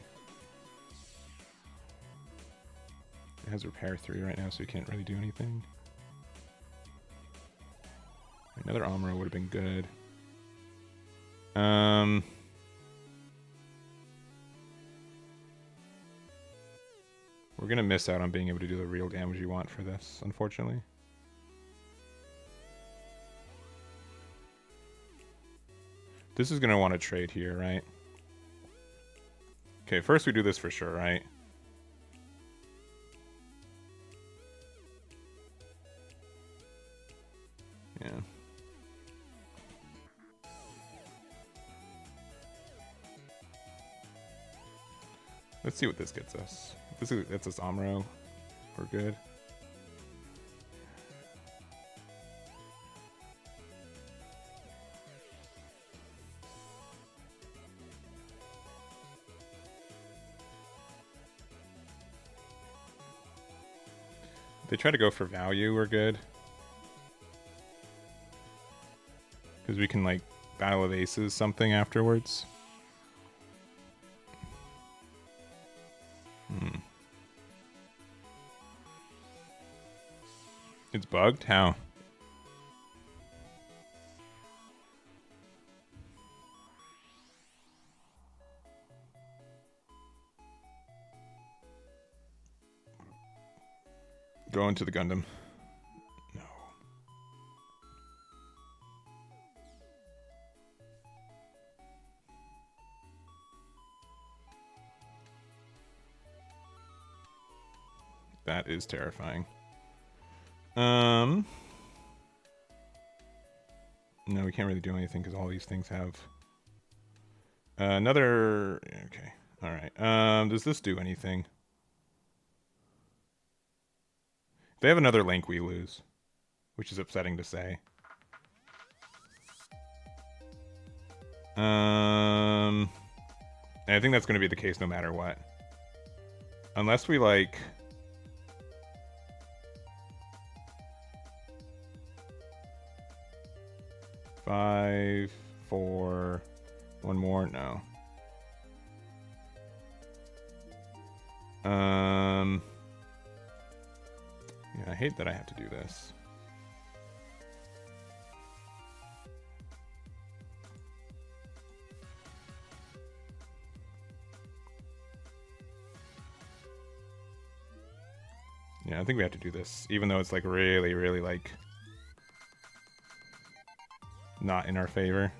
[SPEAKER 1] It has repair 3 right now, so we can't really do anything. Another Amuro would have been good. We're gonna miss out on being able to do the real damage you want for this, unfortunately. This is gonna want to trade here, right? Okay, first we do this for sure, right? Yeah. Let's see what this gets us. If this gets us Amuro, we're good. They try to go for value, we're good. Because we can, like, Battle of Aces something afterwards. It's bugged? How? Go into the Gundam. No. That is terrifying. No, we can't really do anything because all these things have another. Okay, all right. Does this do anything? They have another link, we lose, which is upsetting to say. And I think that's going to be the case no matter what, unless we like. 5, 4, 1 more, no. Yeah, I hate that I have to do this. Yeah, I think we have to do this, even though it's like really, really like not in our favor.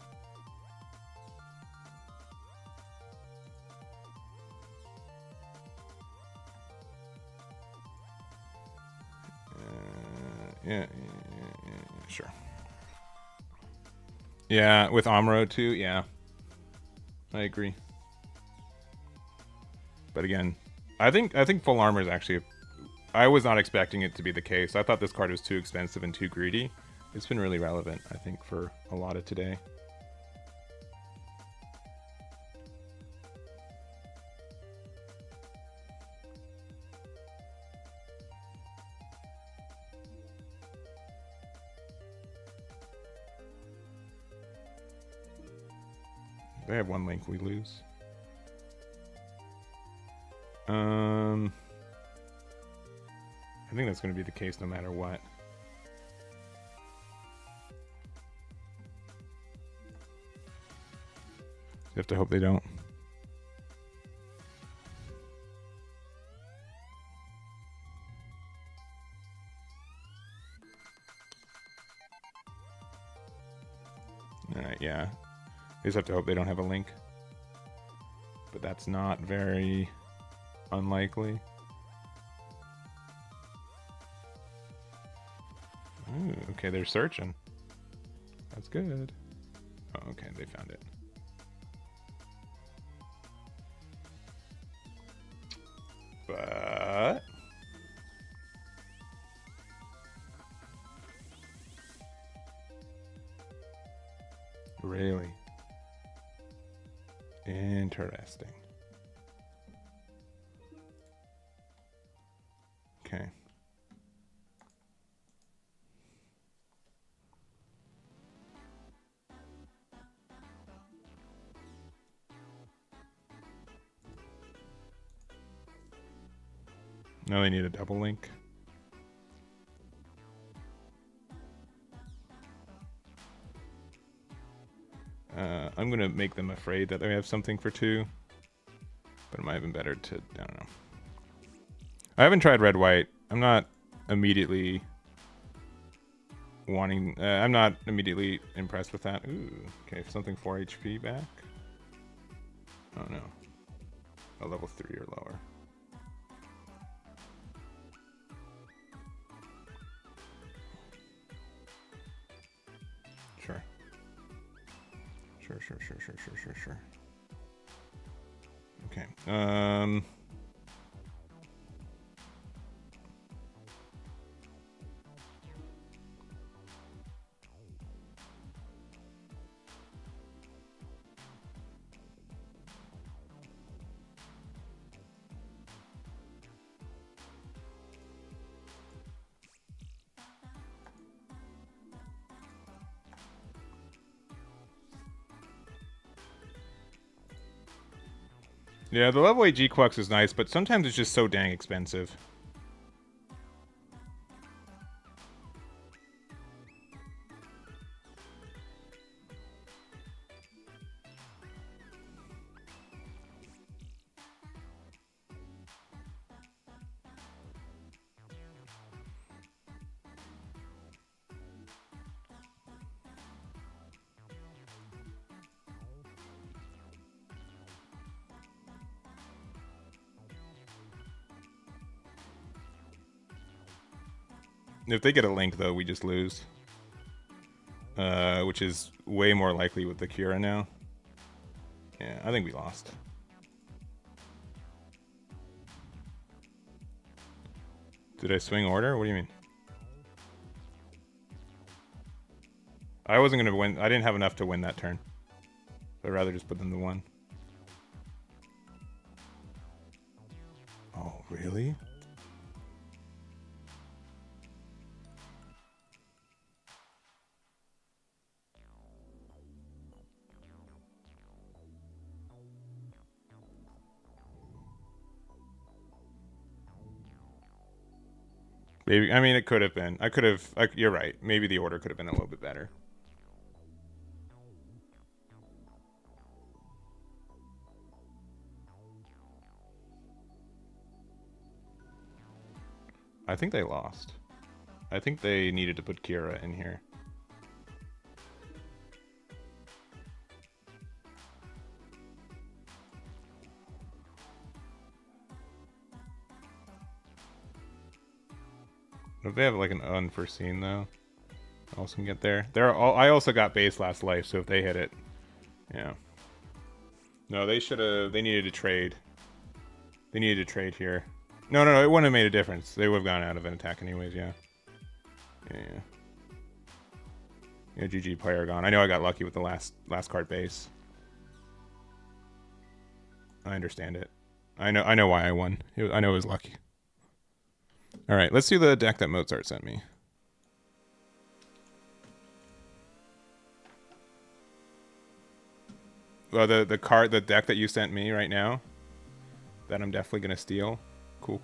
[SPEAKER 1] Yeah, sure. Yeah, with Amuro too, yeah. I agree. But again, I think full armor is actually I was not expecting it to be the case. I thought this card was too expensive and too greedy. It's been really relevant, I think, for a lot of today. They have one link, we lose. I think that's going to be the case no matter what. You have to hope they don't. Alright, yeah. You just have to hope they don't have a link. But that's not very unlikely. Ooh, okay, they're searching. That's good. Oh, okay, they found it. But really interesting. Okay. Now they need a double link. I'm gonna make them afraid that they have something for 2, but it might have been better to, I don't know. I haven't tried red white. I'm not immediately wanting. I'm not immediately impressed with that. Ooh, okay, something 4 HP back. Oh no, a level 3 or lower. Sure. Sure. Okay. Yeah, the level 8 G-Quux is nice, but sometimes it's just so dang expensive. If they get a link, though, we just lose. Which is way more likely with the Kira now. Yeah, I think we lost. Did I swing order? What do you mean? I wasn't going to win. I didn't have enough to win that turn. So I'd rather just put them to 1. Oh, really? Maybe. I mean, it could have been. I could have. You're right. Maybe the order could have been a little bit better. I think they lost. I think they needed to put Kira in here. If they have like an unforeseen though, also can get there. I also got base last life, so if they hit it, yeah. No, they should have. They needed to trade. They needed to trade here. No, it wouldn't have made a difference. They would have gone out of an attack anyways. Yeah. Yeah. GG Paragon. I know I got lucky with the last card base. I understand it. I know why I won. I know it was lucky. All right, let's see the deck that Mozart sent me. Well, the deck that you sent me right now, that I'm definitely gonna steal. Cool.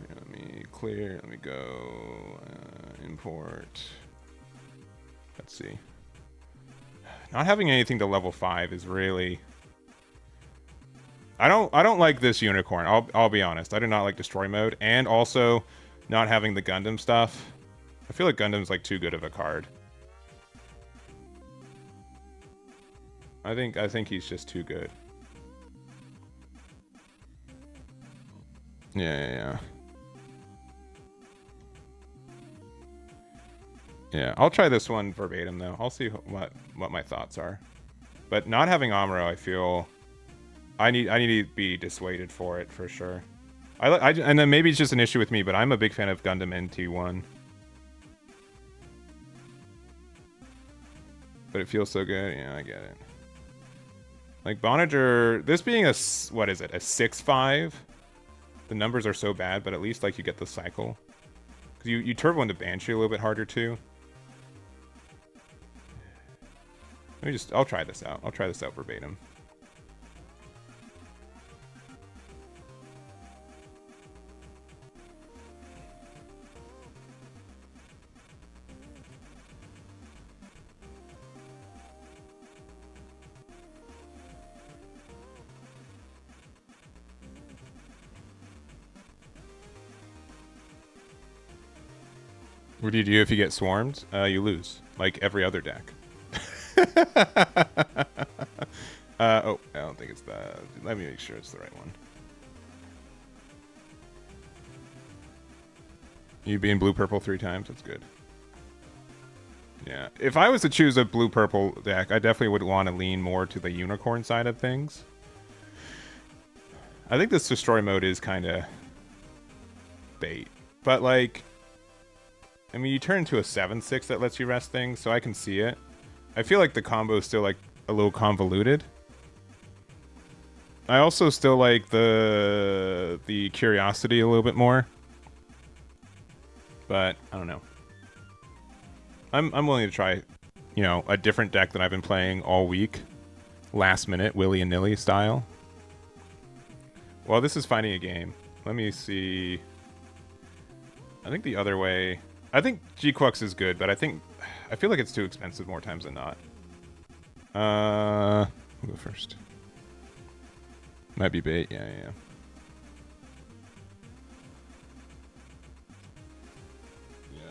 [SPEAKER 1] Let me clear. Let me go import. Let's see. Not having anything to level 5 is really. I don't like this unicorn. I'll be honest. I do not like destroy mode, and also not having the Gundam stuff. I feel like Gundam's like too good of a card. I think he's just too good. Yeah. Yeah, I'll try this one verbatim though. I'll see what my thoughts are. But not having Amuro, I feel I need to be dissuaded for it for sure. And then maybe it's just an issue with me, but I'm a big fan of Gundam NT1. But it feels so good. Yeah, I get it. Like Bonager, this being a, what is it, a 6-5? The numbers are so bad, but at least like you get the cycle. Because you turbo into Banshee a little bit harder too. I'll try this out. I'll try this out verbatim. What do you do if you get swarmed? You lose, like every other deck. Oh, I don't think it's that. Let me make sure it's the right one. You being blue-purple 3 times, that's good. Yeah, if I was to choose a blue-purple deck, I definitely would want to lean more to the unicorn side of things. I think this destroy mode is kind of bait. But, like, I mean, you turn into a 7-6 that lets you rest things, so I can see it. I feel like the combo is still, like, a little convoluted. I also still like the curiosity a little bit more. But, I don't know. I'm willing to try, you know, a different deck than I've been playing all week. Last minute, willy and nilly style. Well, this is finding a game. Let me see. I think the other way... I think G-Quux is good, but I feel like it's too expensive more times than not. I'll go first. Might be bait, yeah.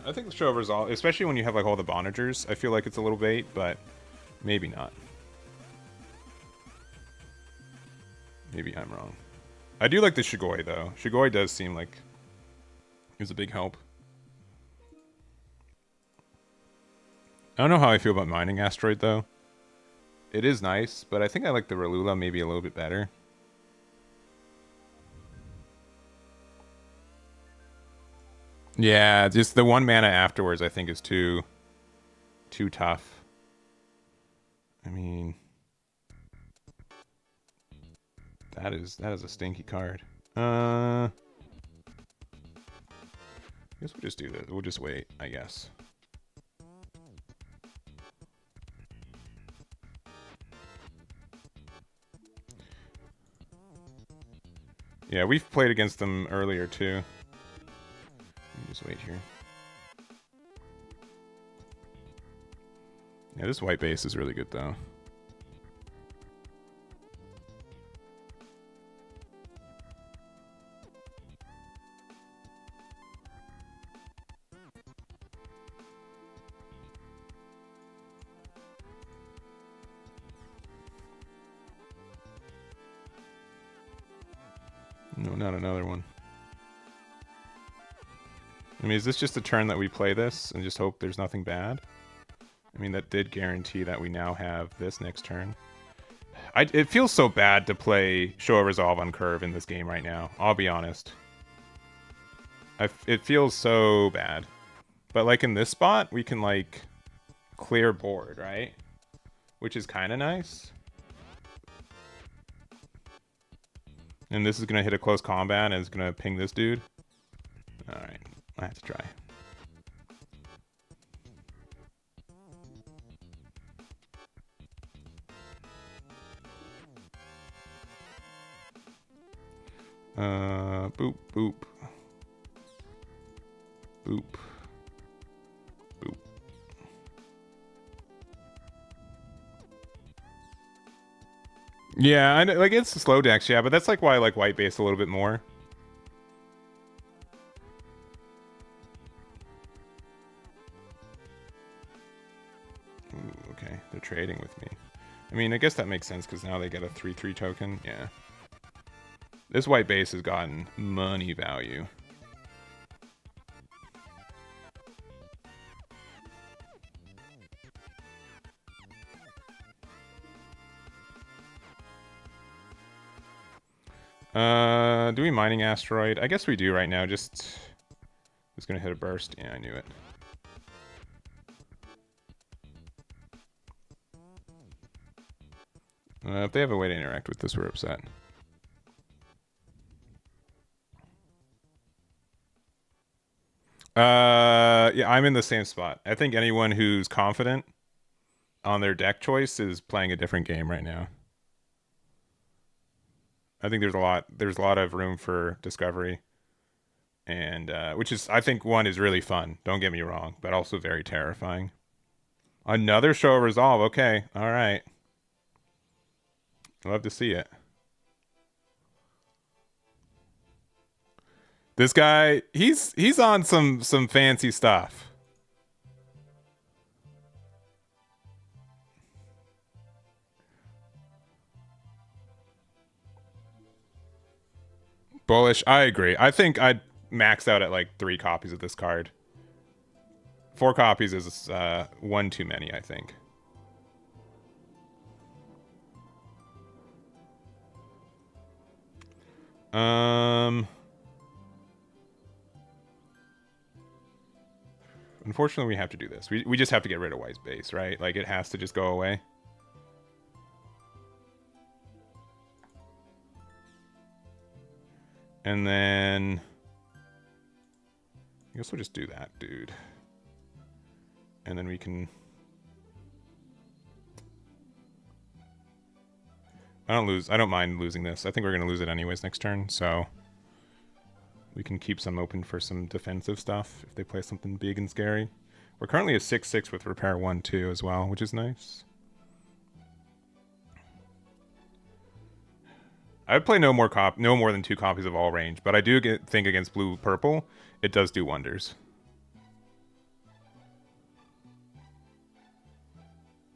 [SPEAKER 1] I think the show resolve, especially when you have like all the Bonagers, I feel like it's a little bait, but maybe not. Maybe I'm wrong. I do like the Shigoi though. Shigoi does seem like is a big help. I don't know how I feel about Mining Asteroid though. It is nice, but I think I like the Relula maybe a little bit better. Yeah, just the 1 mana afterwards I think is too tough. I mean, that is a stinky card. I guess we'll just do this. We'll just wait, I guess. Yeah, we've played against them earlier too. Just wait here. Yeah, this white base is really good though. No, not another one. I mean, is this just a turn that we play this and just hope there's nothing bad? I mean, that did guarantee that we now have this next turn. It feels so bad to play Show a Resolve on curve in this game right now. I'll be honest. It feels so bad. But like in this spot, we can like clear board, right? Which is kind of nice. And this is going to hit a close combat and it's going to ping this dude. Alright, I have to try. Boop, boop. Boop. Boop. Yeah, I know, like it's slow decks, yeah, but that's like why I like white base a little bit more. Ooh, okay, they're trading with me. I mean, I guess that makes sense because now they get a 3/3 token. Yeah. This white base has gotten money value. Do we mining asteroid? I guess we do right now. Just gonna hit a burst. Yeah, I knew it. If they have a way to interact with this, we're upset. Yeah, I'm in the same spot. I think anyone who's confident on their deck choice is playing a different game right now. I think there's a lot of room for discovery, and which is, I think, one is really fun. Don't get me wrong, but also very terrifying. Another show of resolve. Okay, all right. Love to see it. This guy, he's on some fancy stuff. Bullish. I agree. I think I'd max out at like 3 copies of this card. 4 copies is one too many, I think. Unfortunately, we have to do this. We just have to get rid of White's base, right? Like, it has to just go away. And then I guess we'll just do that, dude. And then we can... I don't mind losing this. I think we're going to lose it anyways next turn, so we can keep some open for some defensive stuff if they play something big and scary. We're currently a 6/6 with repair 1/2 as well, which is nice. I would play no more than 2 copies of all range, but I do think against blue purple, it does do wonders.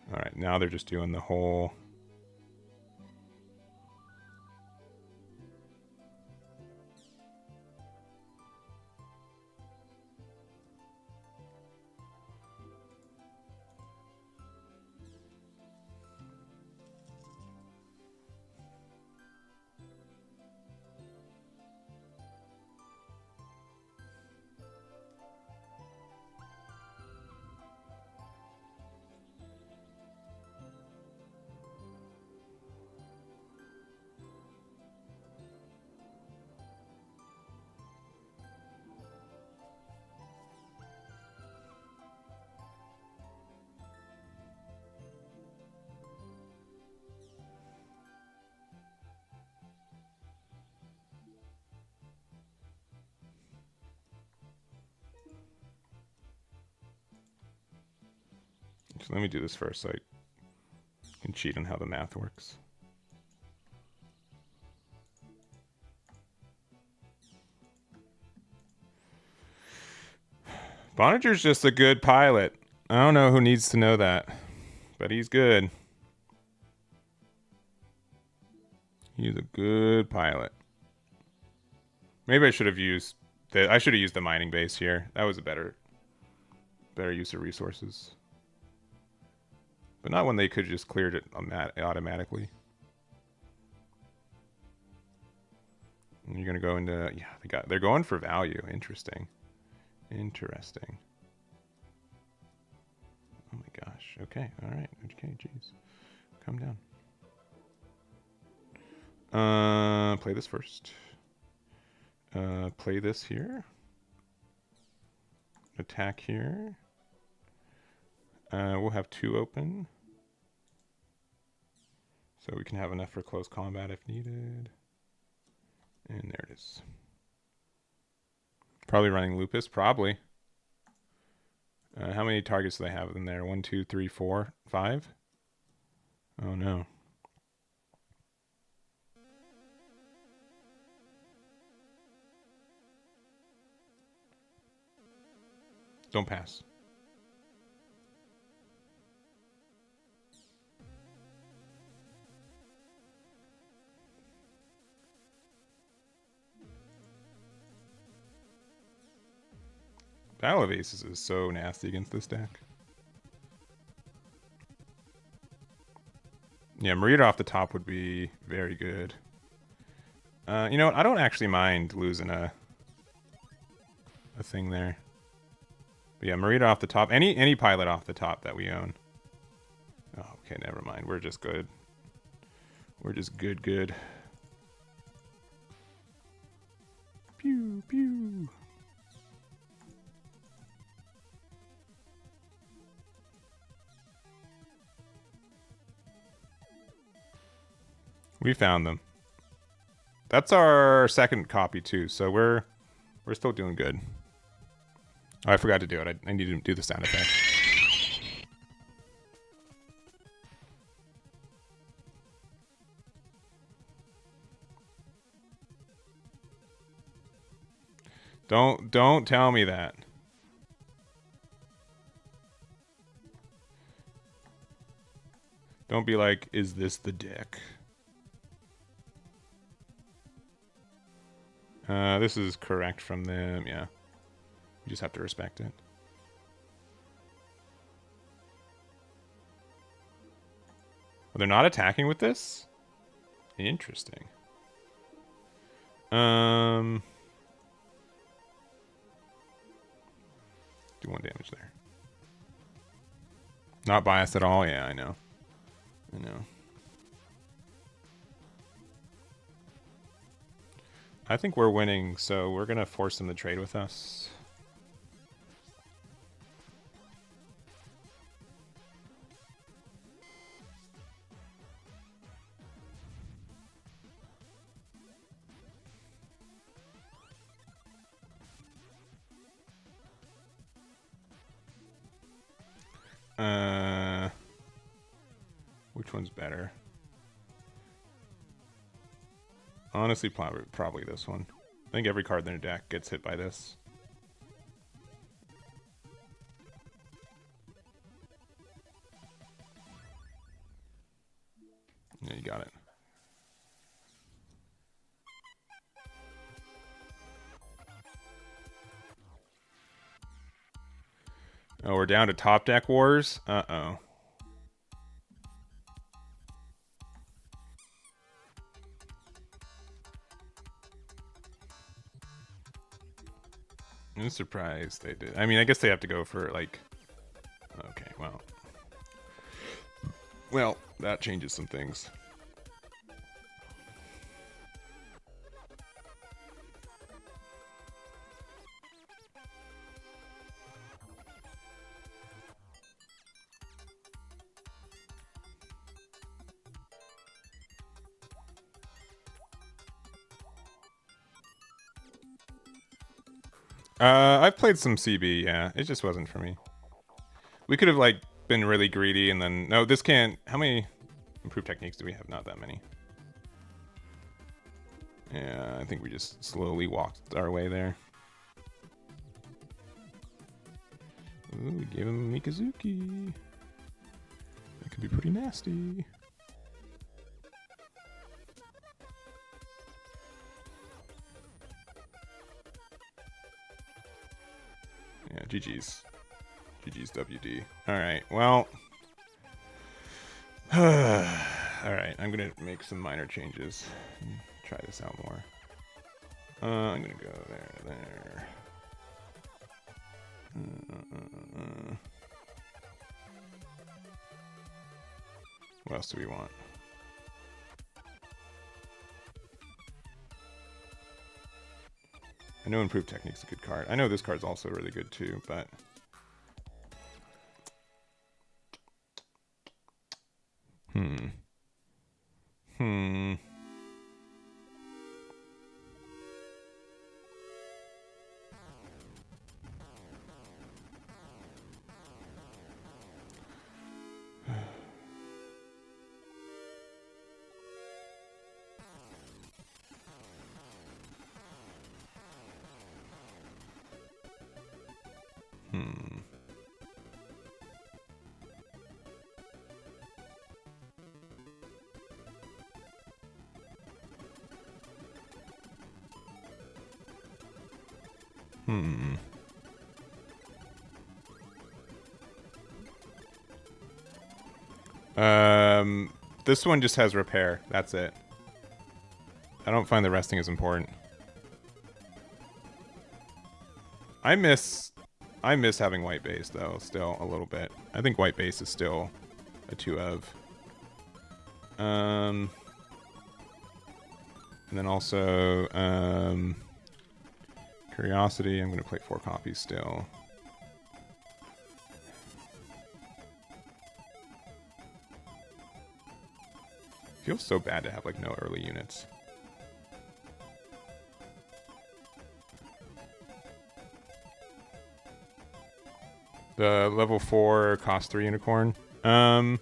[SPEAKER 1] All right, now they're just doing the whole... So let me do this first so I can cheat on how the math works. Bonnager's just a good pilot. I don't know who needs to know that, but he's good. He's a good pilot. Maybe I should have used the mining base here. That was a better use of resources. But not when they could have just cleared it automatically. And you're gonna go into, yeah, they're going for value. Interesting. Oh my gosh. Okay. All right. Okay. Jeez. Calm down. Play this first. Play this here. Attack here. We'll have 2 open. So we can have enough for close combat if needed. And there it is. Probably running Lupus. Probably. How many targets do they have in there? 1, 2, 3, 4, 5? Oh no. Don't pass. Battle of Aces is so nasty against this deck. Yeah, Marita off the top would be very good. You know what? I don't actually mind losing a thing there. But yeah, Marita off the top. Any pilot off the top that we own. Oh, okay, never mind. We're just good. We're just good. Pew, pew. We found them. That's our second copy too, so we're still doing good. Oh, I forgot to do it. I need to do the sound effect. Don't tell me that. Don't be like, is this the dick? This is correct from them, yeah. You just have to respect it. Well, they're not attacking with this? Interesting. Do 1 damage there. Not biased at all? Yeah, I know. I know. I think we're winning, so we're going to force them to trade with us. Which one's better? Honestly, probably this one. I think every card in their deck gets hit by this. Yeah, you got it. Oh, we're down to top deck wars? Uh-oh. I'm surprised they did. I mean, I guess they have to go for, like... Okay, well... Well, that changes some things. I've played some CB, yeah. It just wasn't for me. We could have, like, been really greedy and then... No, this can't... How many improved techniques do we have? Not that many. Yeah, I think we just slowly walked our way there. Ooh, we gave him Mikazuki. That could be pretty nasty. Yeah, GG's. GG's WD. Alright, well... Alright, I'm gonna make some minor changes. And try this out more. I'm gonna go there. What else do we want? I know Improved Technique's a good card. I know this card's also really good too, but... This one just has repair. That's it. I don't find the resting as important. I miss having white base though, still a little bit. I think white base is still a 2 of. And then also Curiosity, I'm gonna play 4 copies still. Feels so bad to have like no early units. The level 4 cost 3 unicorn. I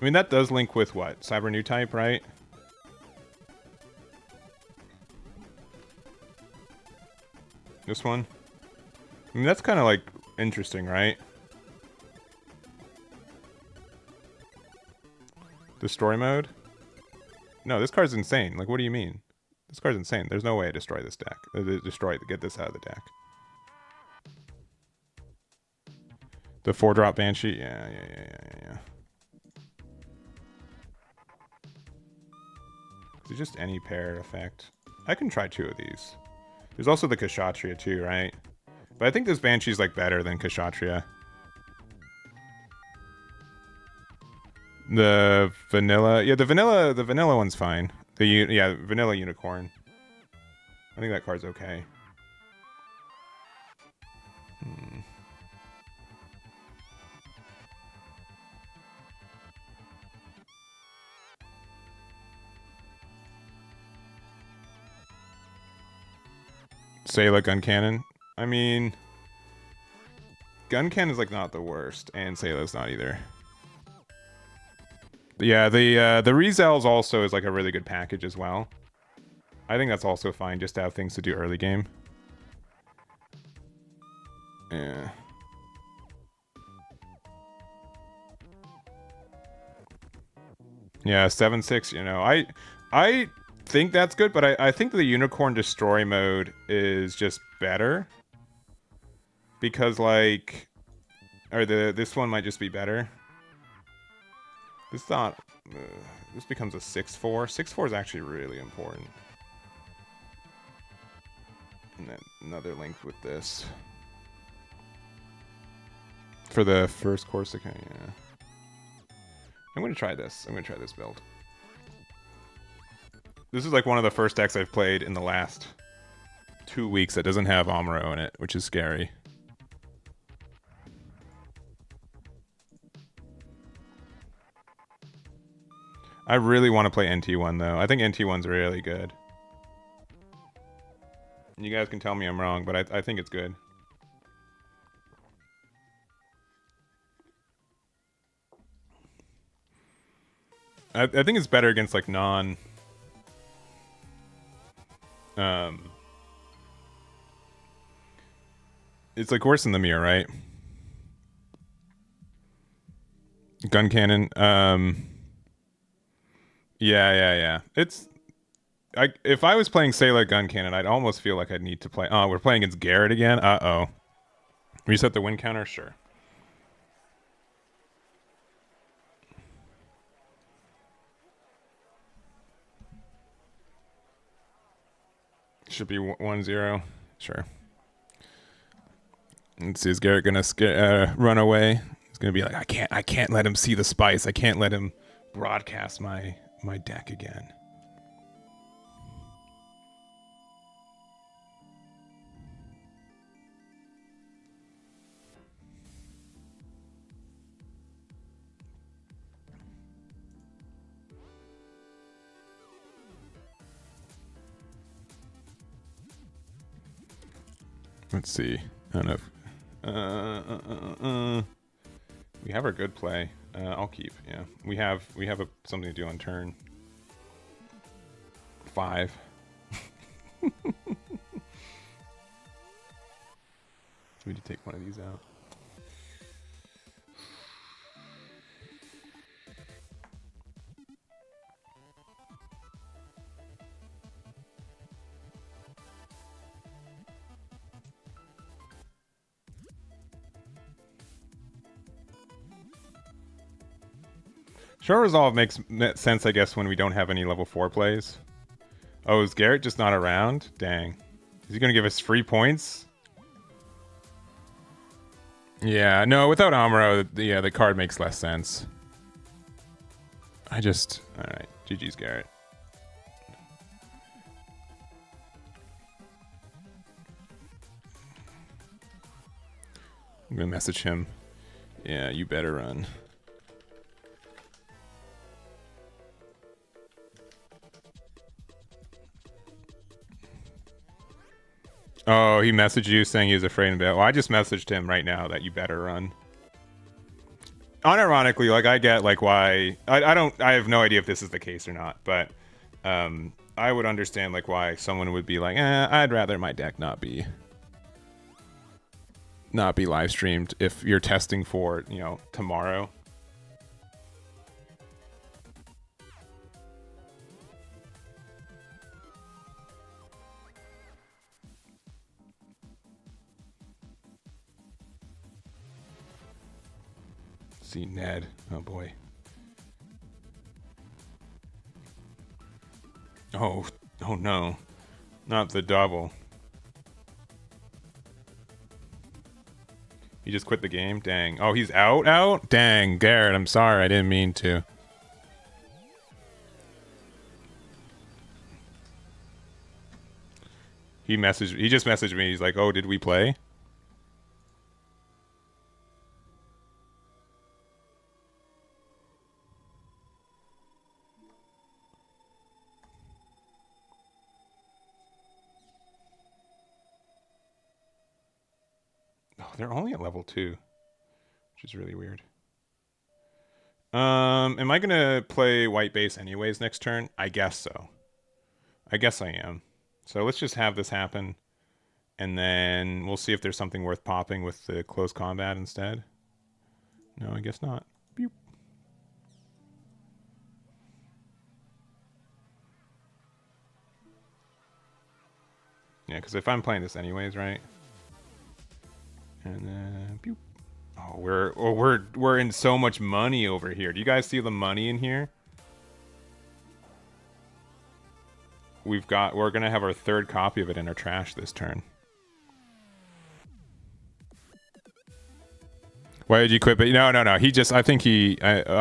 [SPEAKER 1] mean that does link with what? Cyber new type, right? This one? I mean that's kind of like interesting, right? Destroy mode? No, this card's insane. Like, what do you mean? This card's insane. There's no way I destroy this deck. Get this out of the deck. The 4-drop Banshee? Yeah. Is it just any pair effect? I can try 2 of these. There's also the Kshatriya too, right? But I think this Banshee's like better than Kshatriya. The vanilla, yeah, the vanilla one's fine. Vanilla unicorn. I think that card's okay. Sayla gun cannon. I mean, gun cannon is like not the worst, and Sayla's not either. Yeah, the Rezels also is like a really good package as well. I think that's also fine just to have things to do early game. Yeah. Yeah, 7/6, you know. I think that's good, but I think the Unicorn Destroy mode is just better. Because like this one might just be better. This thought this becomes a 6/4. 6/4 is actually really important. And then another link with this. For the first course, okay, yeah. I'm gonna try this. I'm gonna try this build. This is like one of the first decks I've played in the last 2 weeks that doesn't have Amuro in it, which is scary. I really want to play NT1 though. I think NT1's really good. You guys can tell me I'm wrong, but I think it's good. I think it's better against like non it's like worse than the mirror, right? Gun cannon. Yeah. It's if I was playing Sayla gun cannon, I'd almost feel like I'd need to play. Oh, we're playing against Garrett again. Uh-oh. Reset the win counter, sure. Should be 1-0. Sure. Let's see. Is Garrett gonna run away? He's gonna be like, I can't let him see the spice. I can't let him broadcast my deck again. Let's see. I don't know if, we have our good play. I'll keep. Yeah, we have something to do on turn 5. We need to take one of these out. Short resolve makes sense, I guess, when we don't have any level 4 plays. Oh, is Garrett just not around? Dang. Is he going to give us free points? Yeah, no, without Amuro, the card makes less sense. Alright, GG's Garrett. I'm going to message him. Yeah, you better run. Oh, he messaged you saying he was afraid of it. Well, I just messaged him right now that you better run. Unironically, like I get like why I have no idea if this is the case or not, but I would understand like why someone would be like, I'd rather my deck not be live streamed if you're testing for, tomorrow. See Ned. Oh boy. Oh no. Not the double. He just quit the game? Dang. Oh, he's out? Dang, Garrett, I'm sorry. I didn't mean to. He just messaged me. He's like, oh, did we play? They're only at level 2, which is really weird. Am I gonna play white base anyways next turn? I guess so. I guess I am. So let's just have this happen, and then we'll see if there's something worth popping with the close combat instead. No, I guess not. Beep. Yeah, because if I'm playing this anyways, right? And then, pew. Oh, we're in so much money over here. Do you guys see the money in here? We're gonna have our third copy of it in our trash this turn. Why did you quit? But no. I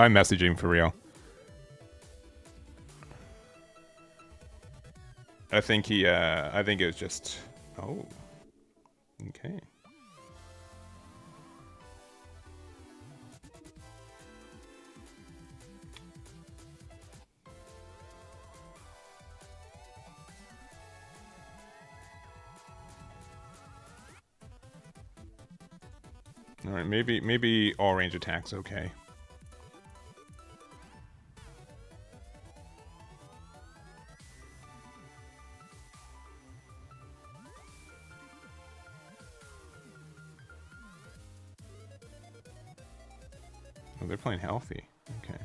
[SPEAKER 1] messaged him for real. I think it was just. Oh. Okay. All right, maybe all range attacks okay. Oh, they're playing healthy. Okay.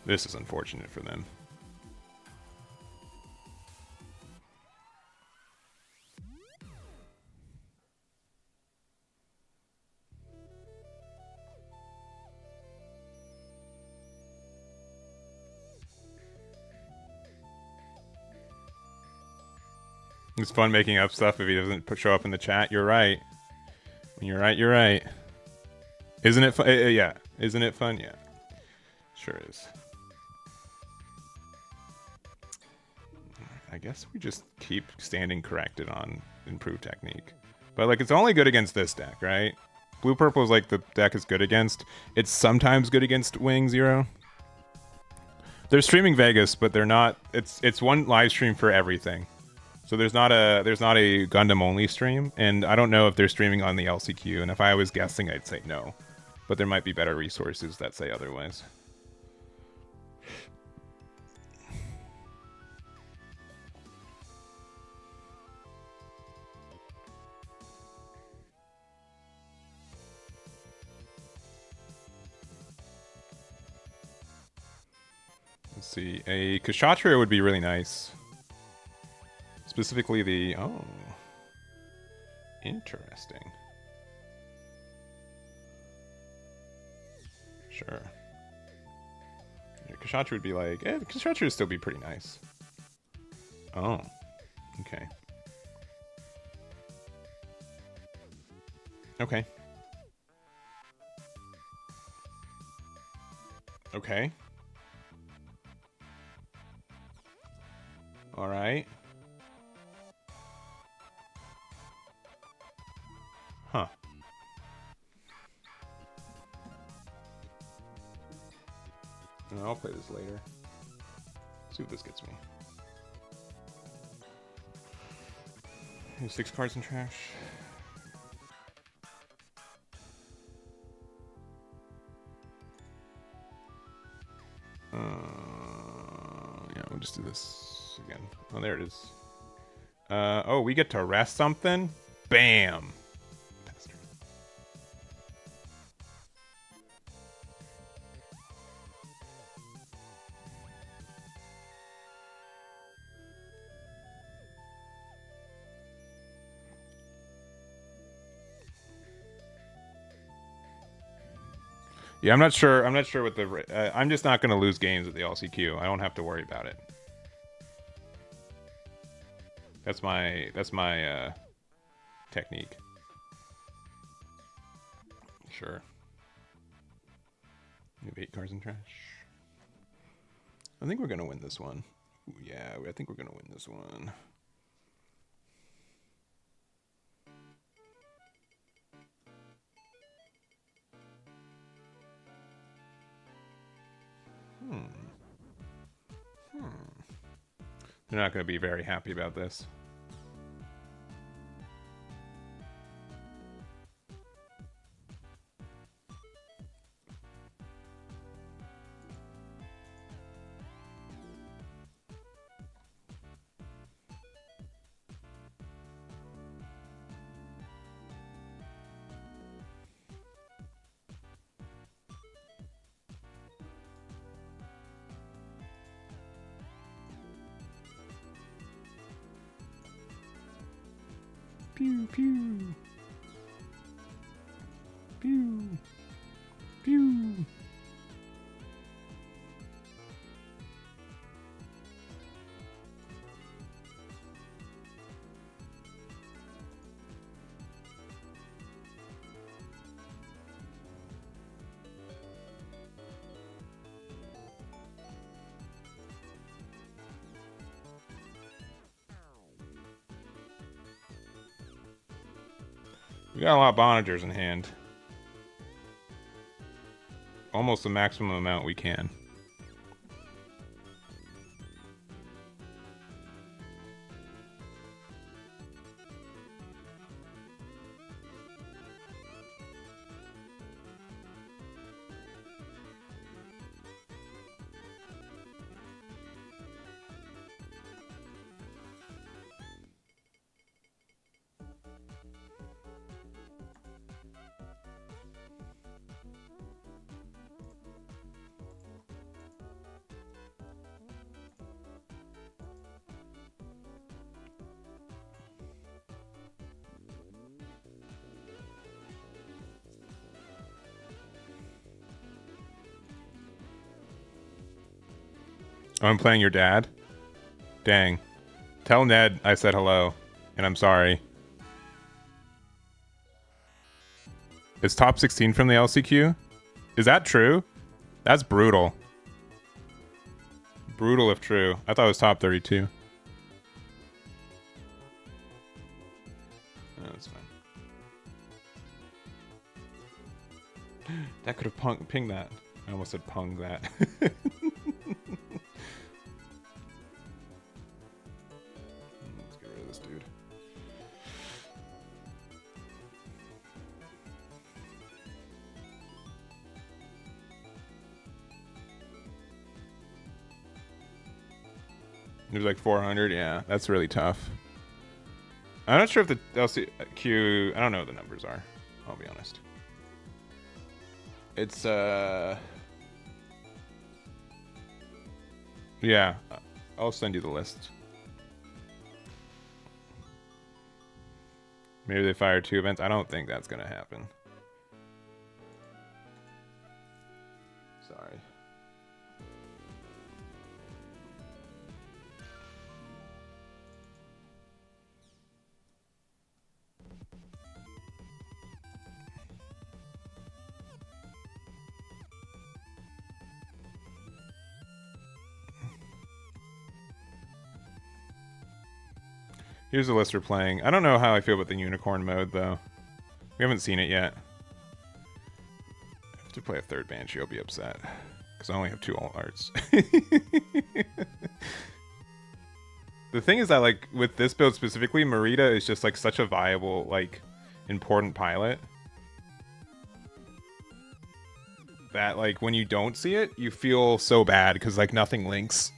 [SPEAKER 1] This is unfortunate for them. It's fun making up stuff if he doesn't show up in the chat. You're right. You're right. Isn't it fun? Yeah. Isn't it fun? Yeah. Sure is. I guess we just keep standing corrected on improved technique. But, like, it's only good against this deck, right? Blue-purple is, like, the deck is good against. It's sometimes good against Wing Zero. They're streaming Vegas, but they're not... It's one live stream for everything. So there's not a Gundam only stream, and I don't know if they're streaming on the LCQ, and if I was guessing, I'd say no. But there might be better resources that say otherwise. Let's see. A Kshatriya would be really nice. Specifically the... Oh. Interesting. Sure. Kshatriya would be like, Kshatriya would still be pretty nice. Oh, okay. Okay. Okay. All right. Huh. I'll play this later. See what this gets me. Here's 6 cards in trash. Yeah, we'll just do this again. Oh, there it is. Oh, we get to rest something? Bam! Yeah, I'm not sure. I'm not sure what the. I'm just not going to lose games at the LCQ. I don't have to worry about it. That's my technique. Sure. We have 8 cards in trash. I think we're going to win this one. Ooh, yeah, I think we're going to win this one. They're not going to be very happy about this. Pew, pew. Pew. Pew. We got a lot of Bonagers in hand. Almost the maximum amount we can. Oh, I'm playing your dad? Dang. Tell Ned I said hello, and I'm sorry. Is top 16 from the LCQ? Is that true? That's brutal. Brutal if true. I thought it was top 32. Oh, that's fine. That could have pinged that. I almost said pung that. Let's get rid of this dude. There's like 400. Yeah, that's really tough. I'm not sure if the LCQ. I don't know what the numbers are. I'll be honest. It's yeah, I'll send you the list. Maybe they fire 2 events. I don't think that's gonna happen. Sorry. Here's the list we're playing. I don't know how I feel about the unicorn mode, though. We haven't seen it yet. If to play a third Banshee, I'll be upset. Because I only have 2 alt arts. The thing is that, like, with this build specifically, Merida is just, like, such a viable, like, important pilot. That, like, when you don't see it, you feel so bad because, like, nothing links.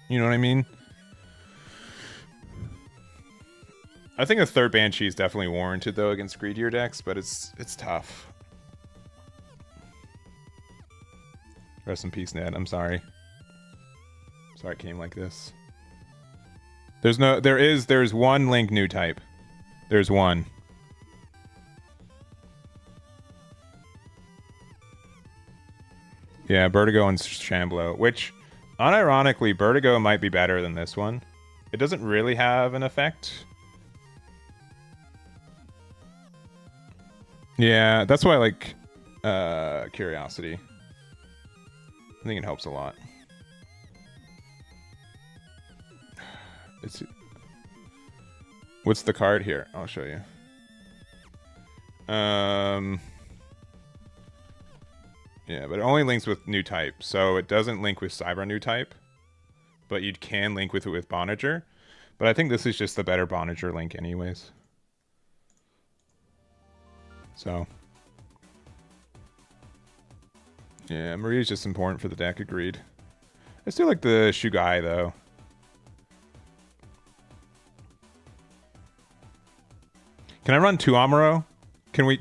[SPEAKER 1] You know what I mean? I think a third Banshee is definitely warranted, though, against greedier decks, but it's tough. Rest in peace, Ned. I'm sorry. Sorry it came like this. There's one Link new type. There's one. Yeah, Vertigo and Shamblo, which, unironically, Vertigo might be better than this one. It doesn't really have an effect. Yeah, that's why I like Curiosity. I think it helps a lot. What's the card here? I'll show you. Yeah, but it only links with new type, so it doesn't link with Cyber new type. But you can link with it with Bonager. But I think this is just the better Bonager link anyways. So. Yeah, Maria's just important for the deck, agreed. I still like the Shugai, though. Can I run 2 Amuro? Can we...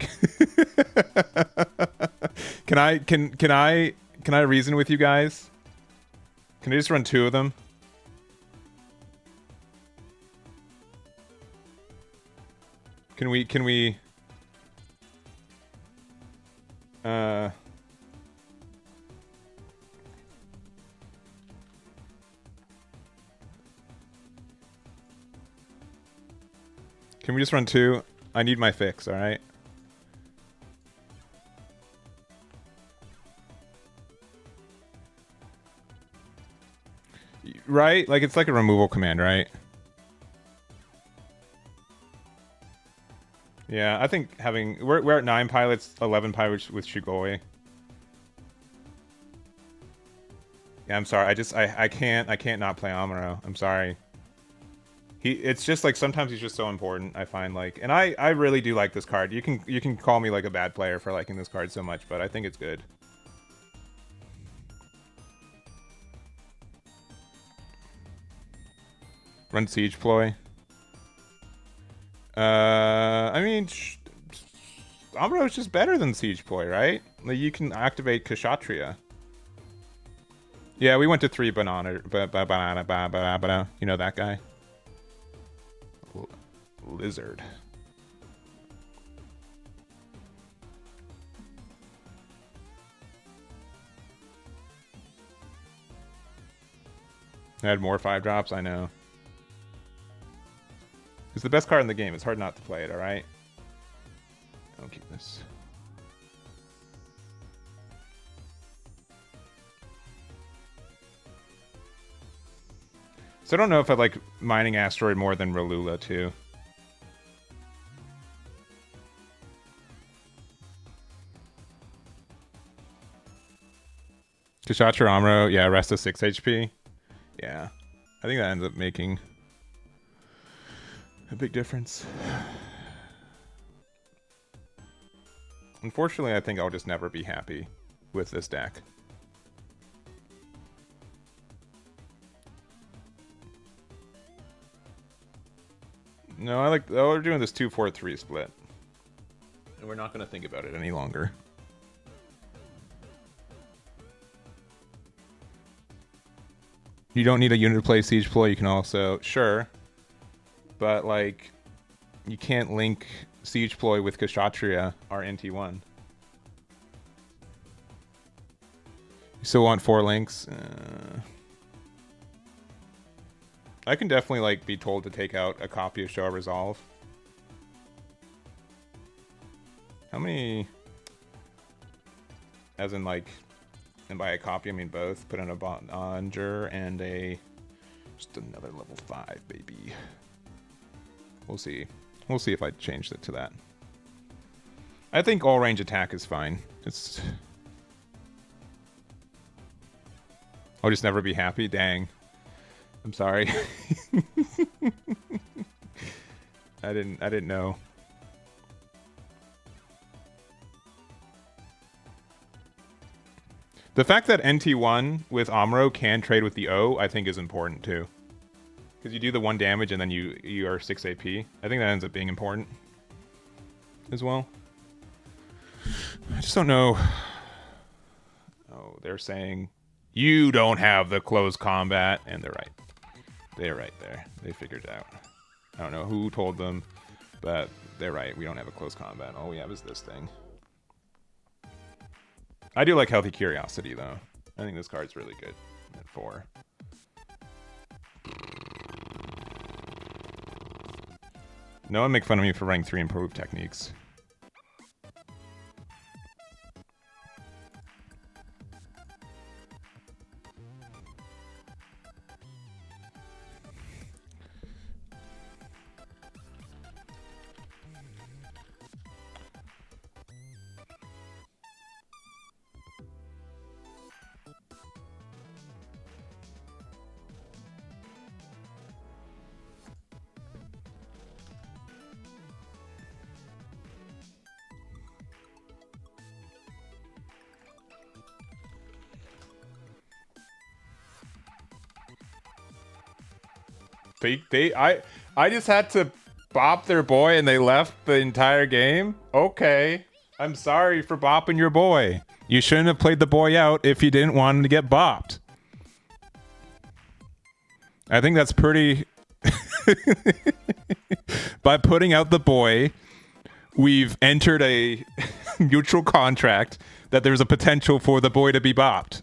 [SPEAKER 1] Can I reason with you guys? Can I just run 2 of them? Can we Can we just run 2? I need my fix, alright? Right? Like, it's like a removal command, right? Yeah, I think having... We're at 9 pilots, 11 pilots with Shugoi. Yeah, I'm sorry. I can't not play Amuro. I'm sorry. It's just like sometimes he's just so important, I find, like, and I really do like this card. You can call me like a bad player for liking this card so much, but I think it's good. Run Siege Ploy. I mean, Amuro is just better than Siege Ploy, right? Like, you can activate Kshatriya. Yeah, we went to 3 banana, you know that guy? Lizard. I had more 5 drops, I know. It's the best card in the game. It's hard not to play it, alright? I'll keep this. So I don't know if I like Mining Asteroid more than Rolula, too. Kashatra Amuro, yeah, rest of 6 HP. Yeah, I think that ends up making a big difference. Unfortunately, I think I'll just never be happy with this deck. No, I like... Oh, we're doing this 2-4-3 split. And we're not going to think about it any longer. You don't need a unit to play Siege Ploy. You can also... Sure. But, like... You can't link Siege Ploy with Kshatriya, our NT1. You still want 4 links? I can definitely, like, be told to take out a copy of Show of Resolve. How many... As in, like... And by a copy, I mean both. Put in a Bonager and a... Just another level 5, baby. We'll see. We'll see if I changed it to that. I think all range attack is fine. I'll just never be happy. Dang. I'm sorry. I didn't know. The fact that NT1 with Amuro can trade with the O, I think is important too. Because you do the 1 damage and then you are 6 AP. I think that ends up being important as well. I just don't know. Oh, they're saying you don't have the close combat, and they're right. They're right there. They figured it out. I don't know who told them, but they're right. We don't have a close combat. All we have is this thing. I do like Healthy Curiosity, though. I think this card's really good at 4. No one make fun of me for running 3 improved techniques. I just had to bop their boy and they left the entire game? Okay. I'm sorry for bopping your boy. You shouldn't have played the boy out if you didn't want him to get bopped. I think that's pretty... By putting out the boy, we've entered a mutual contract that there's a potential for the boy to be bopped.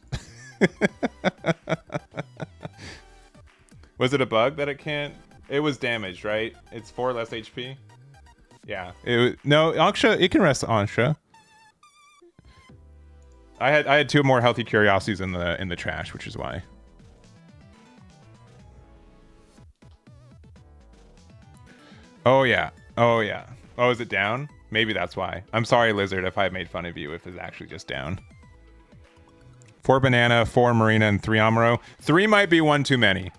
[SPEAKER 1] Was it a bug that it can't? It was damaged, right? It's 4 less HP. Yeah. No, Aksha. It can rest Ansha. I had 2 more Healthy Curiosities in the trash, which is why. Oh yeah. Oh yeah. Oh, is it down? Maybe that's why. I'm sorry, Lizard, if I made fun of you. If it's actually just down. 4 Banana, 4 Marina, and 3 Amuro. 3 might be one too many.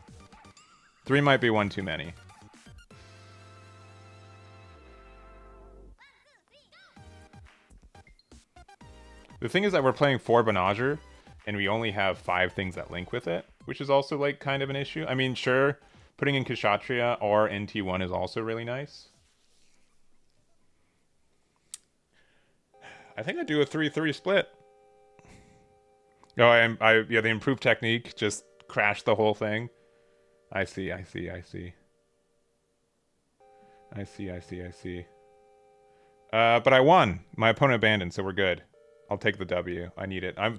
[SPEAKER 1] 3 might be one too many. The thing is that we're playing 4 Banagher, and we only have 5 things that link with it, which is also like kind of an issue. I mean, sure, putting in Kshatriya or NT1 is also really nice. I think I do a 3-3 split. Oh, yeah, the improved technique just crashed the whole thing. I see. But I won. My opponent abandoned, so we're good. I'll take the W. I need it. I'm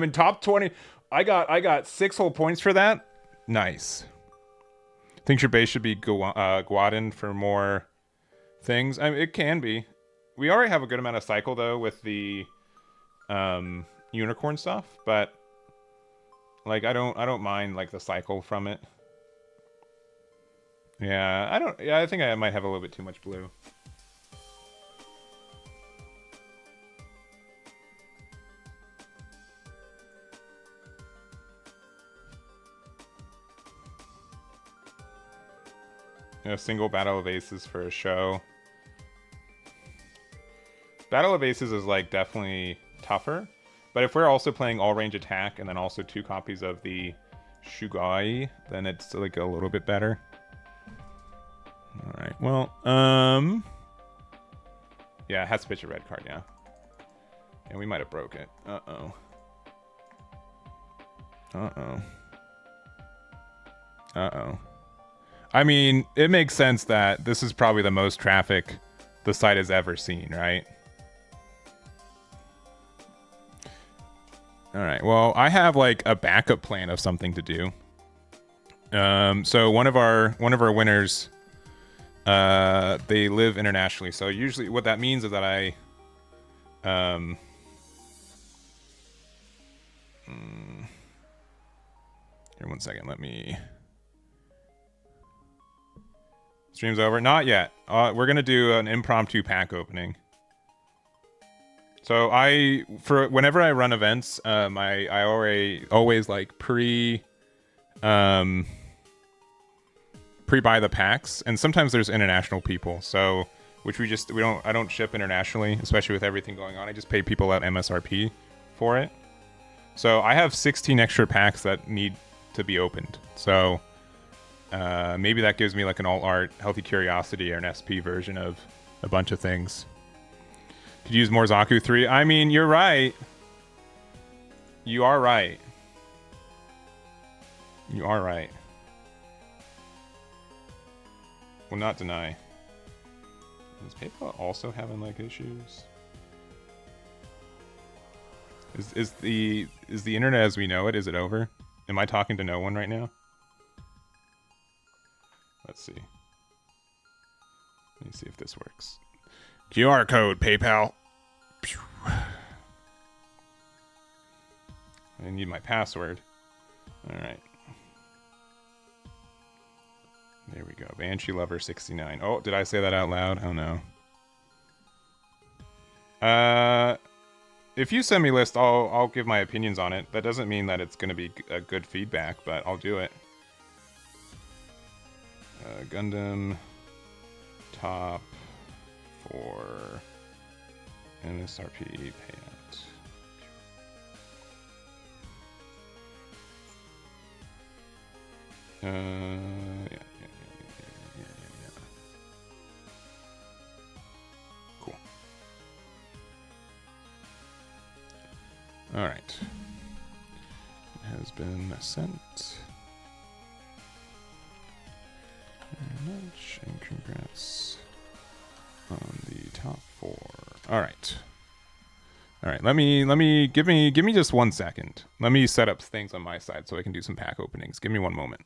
[SPEAKER 1] in top 20. I got 6 whole points for that. Nice. Think your base should be Guadin for more things. I mean, it can be. We already have a good amount of cycle though with the unicorn stuff, but like I don't mind like the cycle from it. Yeah, I think I might have a little bit too much blue. A single Battle of Aces for a show. Battle of Aces is like definitely tougher, but if we're also playing all range attack and then also 2 copies of the Shugai, then it's like a little bit better. All right. Well, yeah, it has to pitch a red card, yeah. And we might have broke it. Uh-oh. I mean, it makes sense that this is probably the most traffic the site has ever seen, right? All right. Well, I have like a backup plan of something to do. So one of our winners, they live internationally. So usually, what that means is that I, here, one second. Let's Stream's over? Not yet. We're gonna do an impromptu pack opening. So for whenever I run events, I always like pre-buy the packs, and sometimes there's international people. So I don't ship internationally, especially with everything going on. I just pay people at MSRP for it. So I have 16 extra packs that need to be opened. So maybe that gives me like an alt art, healthy curiosity, or an SP version of a bunch of things. Could use more Zaku 3. I mean, you're right. You are right. You are right. Will not deny. Is PayPal also having like issues? Is the internet as we know it, is it over? Am I talking to no one right now? Let's see. Let me see if this works. QR code, PayPal. I need my password. Alright. There we go. Banshee Lover 69. Oh, did I say that out loud? Oh no. If you send me a list, I'll give my opinions on it. That doesn't mean that it's going to be a good feedback, but I'll do it. Gundam top for MSRP payout. Yeah. Cool. All right. It has been sent. Very much, and congrats on the top 4. All right. Let me give me just 1 second. Let me set up things on my side so I can do some pack openings. Give me 1 moment.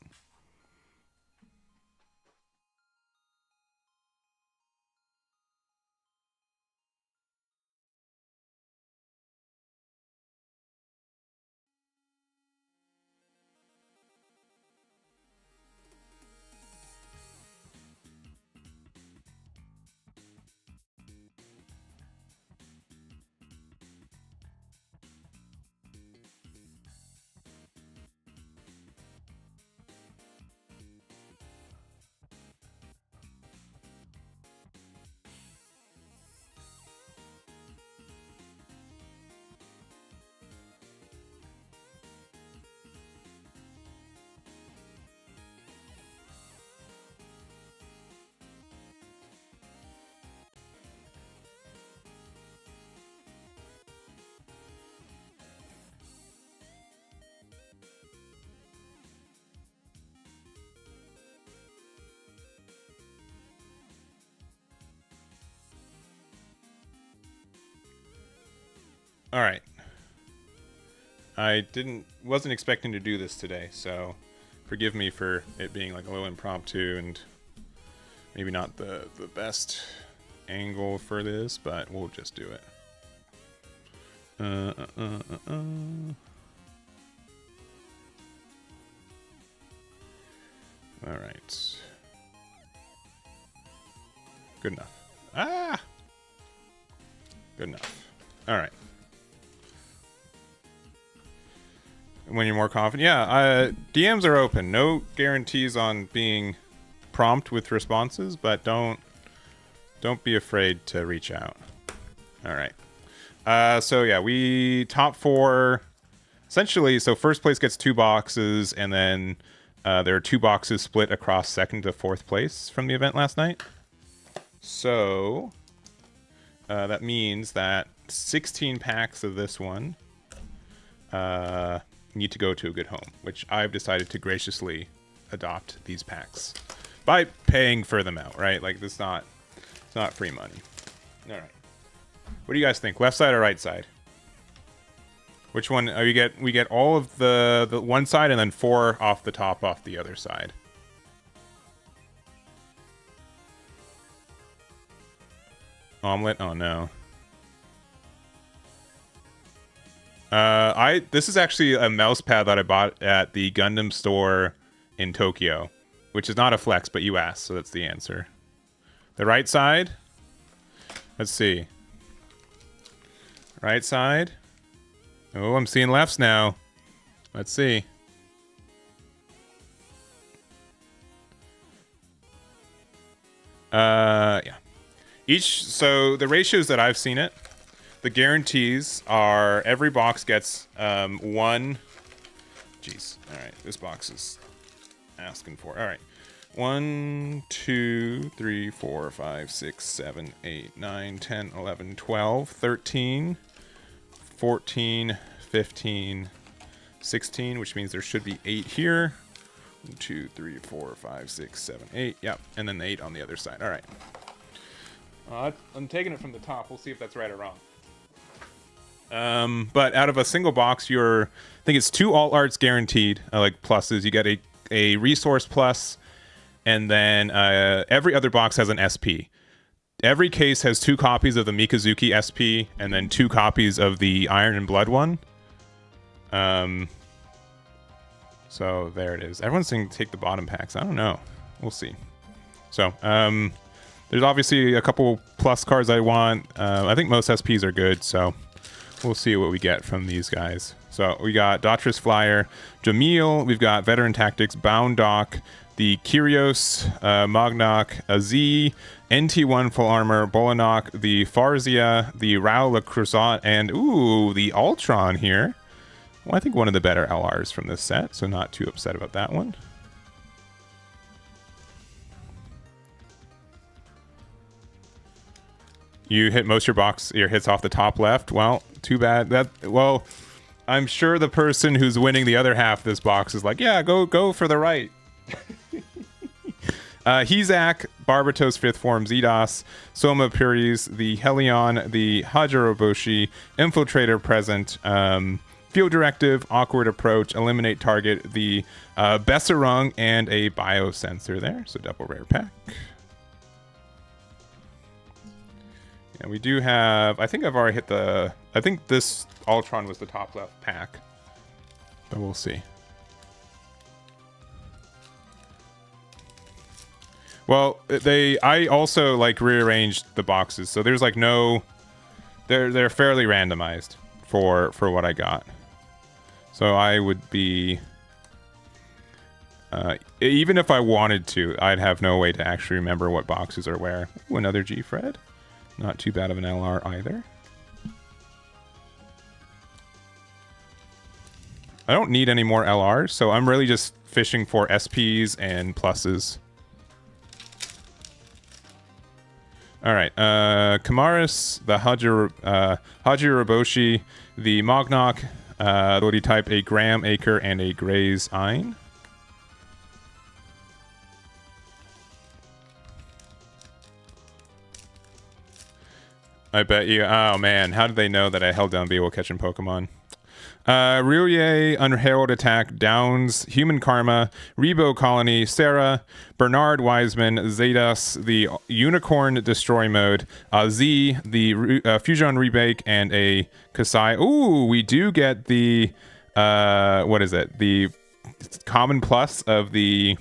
[SPEAKER 1] All right. I wasn't expecting to do this today, so forgive me for it being like a little impromptu and maybe not the best angle for this, but we'll just do it. All right. Good enough. Good enough. All right. When you're more confident, yeah. DMs are open. No guarantees on being prompt with responses, but don't be afraid to reach out. All right. So yeah, we top 4 essentially. So first place gets 2 boxes, and then there are 2 boxes split across 2nd to 4th place from the event last night. So that means that 16 packs of this one need to go to a good home, which I've decided to graciously adopt these packs by paying for them out, right? Like it's not free money. All right. What do you guys think? Left side or right side? Which one? We get all of the one side and then 4 off the top off the other side. Omelet? Oh no. This is actually a mouse pad that I bought at the Gundam store in Tokyo, which is not a flex, but you asked, so that's the answer. The right side? Let's see. Right side? Oh, I'm seeing lefts now. Let's see. Yeah. So the ratios that I've seen it, the guarantees are every box gets one. Jeez. All right, this box is asking for. All right. 1, 2, 3, 4, 5, 6, 7, 8, 9, 10, 11, 12, 13, 14, 15, 16, which means there should be 8 here. 1, 2, 3, 4, 5, 6, 7, 8. Yep, and then the 8 on the other side. All right. I'm taking it from the top. We'll see if that's right or wrong. But out of a single box, I think it's 2 alt arts guaranteed, like pluses. You get a resource plus, and then every other box has an SP. Every case has 2 copies of the Mikazuki SP, and then 2 copies of the Iron and Blood one. So there it is. Everyone's saying take the bottom packs. I don't know. We'll see. So, there's obviously a couple plus cards I want. I think most SPs are good, so we'll see what we get from these guys. So we got Dautris Flyer, Jamil, we've got Veteran Tactics, Bound Doc, the Kyrios, Mognak, Az, NT1 Full Armor, Bolanok, the Farzia, the Raul Le Cruzat, and ooh, the Ultron here. Well, I think one of the better LRs from this set, so not too upset about that one. You hit most of your hits off the top left. Well, too bad. Well, I'm sure the person who's winning the other half of this box is like, yeah, go for the right. Hezak, Barbatos 5th Form, Zedos, Soma Puris, the Helion, the Hajiroboshi, Infiltrator present, Field Directive, Awkward Approach, Eliminate Target, the Besserung, and a Biosensor there. So double rare pack. And we do have, I think I've already hit I think this Ultron was the top left pack. But we'll see. Well, I also like rearranged the boxes, so there's like no, they're fairly randomized for what I got. So I would be, even if I wanted to, I'd have no way to actually remember what boxes are where. Ooh, another G-Fred. Not too bad of an LR either. I don't need any more LRs, so I'm really just fishing for SPs and pluses. All right, Kamaris, the Hajiroboshi, the Mognak, Lodi type, a Graham Acre, and a Gray's Ein. I bet you. Oh man, how did they know that I held down B while catching Pokemon? Rillier, Unheralded Attack, Downs, Human Karma, Rebo Colony, Sarah, Bernard Wiseman, Zedas, the Unicorn Destroy Mode, Z, the Fusion Rebake, and a Kasai. Ooh, we do get the, what is it? The Common Plus of the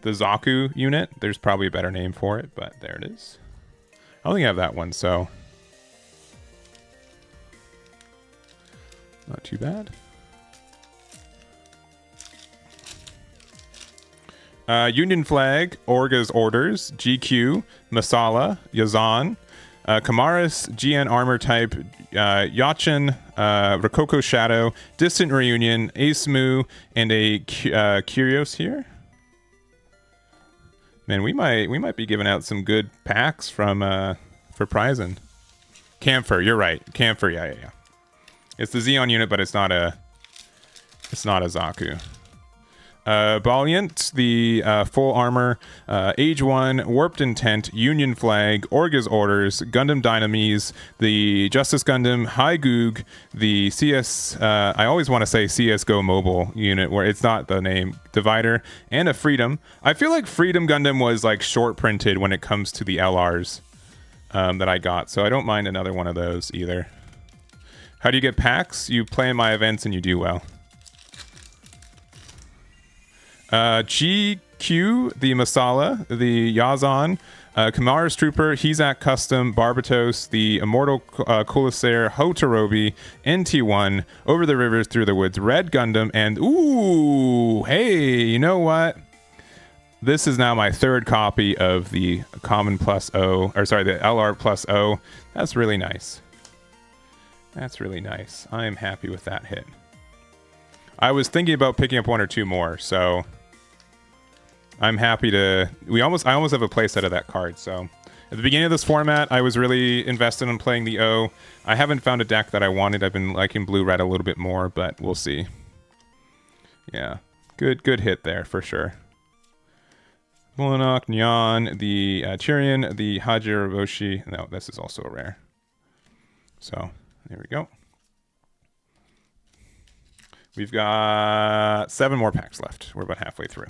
[SPEAKER 1] Zaku unit. There's probably a better name for it, but there it is. I only have that one, so not too bad. Union Flag, Orga's Orders, GQ, Masala, Yazan, Kamaris, GN Armor Type, Yachin, Rococo Shadow, Distant Reunion, Asmu, and a Kyrios here. Man, we might be giving out some good packs from for prizing. Camphor, you're right. Camphor, yeah. It's the Xeon unit, but it's not a Zaku. Valiant, the Full Armor, Age 1, Warped Intent, Union Flag, Orga's Orders, Gundam Dynamis, the Justice Gundam, High Goog, the CS, I always want to say CSGO Mobile unit, where it's not the name, Divider, and a Freedom. I feel like Freedom Gundam was like short printed when it comes to the LRs that I got, so I don't mind another one of those either. How do you get packs? You play in my events and you do well. Q, the Masala, the Yazan, Kamara's Trooper, Hizak Custom, Barbatos, the Immortal Colisaire, Hotorobi, NT1, Over the Rivers, Through the Woods, Red Gundam, and ooh, hey, you know what? This is now my third copy of the Common Plus O, or sorry, the LR Plus O. That's really nice. That's really nice. I am happy with that hit. I was thinking about picking up one or two more, so I'm happy to. I almost have a playset of that card. So at the beginning of this format, I was really invested in playing the O. I haven't found a deck that I wanted. I've been liking blue-red a little bit more, but we'll see. Yeah, good hit there for sure. Molinok, Nyan, the Tyrion, the Hajiroboshi. No, this is also a rare. So there we go. We've got 7 more packs left. We're about halfway through.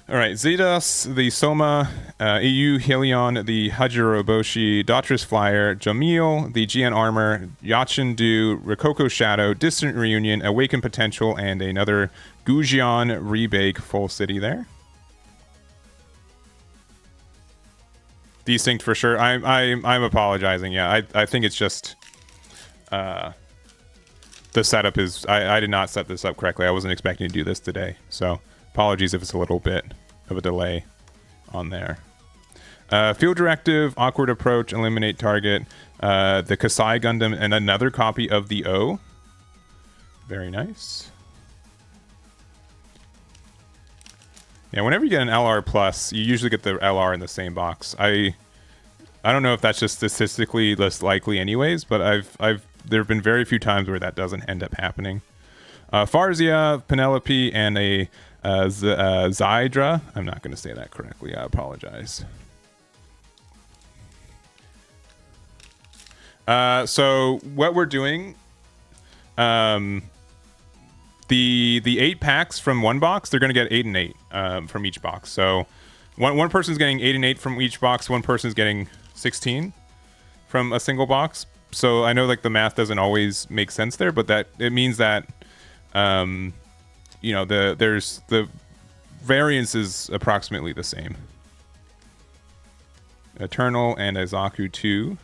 [SPEAKER 1] All right, Zedos, the Soma, EU Helion, the Hajiroboshi, Daughters Flyer, Jamil, the GN Armor, Yachin Du, Rokoko Shadow, Distant Reunion, Awaken Potential, and another Gujian Rebake Full City there. Desynced for sure. I'm apologizing. Yeah, I think it's just the setup is. I did not set this up correctly. I wasn't expecting to do this today, so apologies if it's a little bit of a delay on there. Field Directive, Awkward Approach, Eliminate Target, the Kasai Gundam, and another copy of the O. Very nice. Yeah, whenever you get an LR Plus, you usually get the LR in the same box. I don't know if that's just statistically less likely anyways, but there have been very few times where that doesn't end up happening. Farzia, Penelope, and a Zydra. I'm not going to say that correctly. I apologize. So what we're doing, the 8 packs from one box, they're going to get 8 and 8 from each box. So one person's getting 8 and 8 from each box. One person's getting 16 from a single box. So I know like the math doesn't always make sense there, but that it means that you know, there's the variance is approximately the same. Eternal and Izaku 2.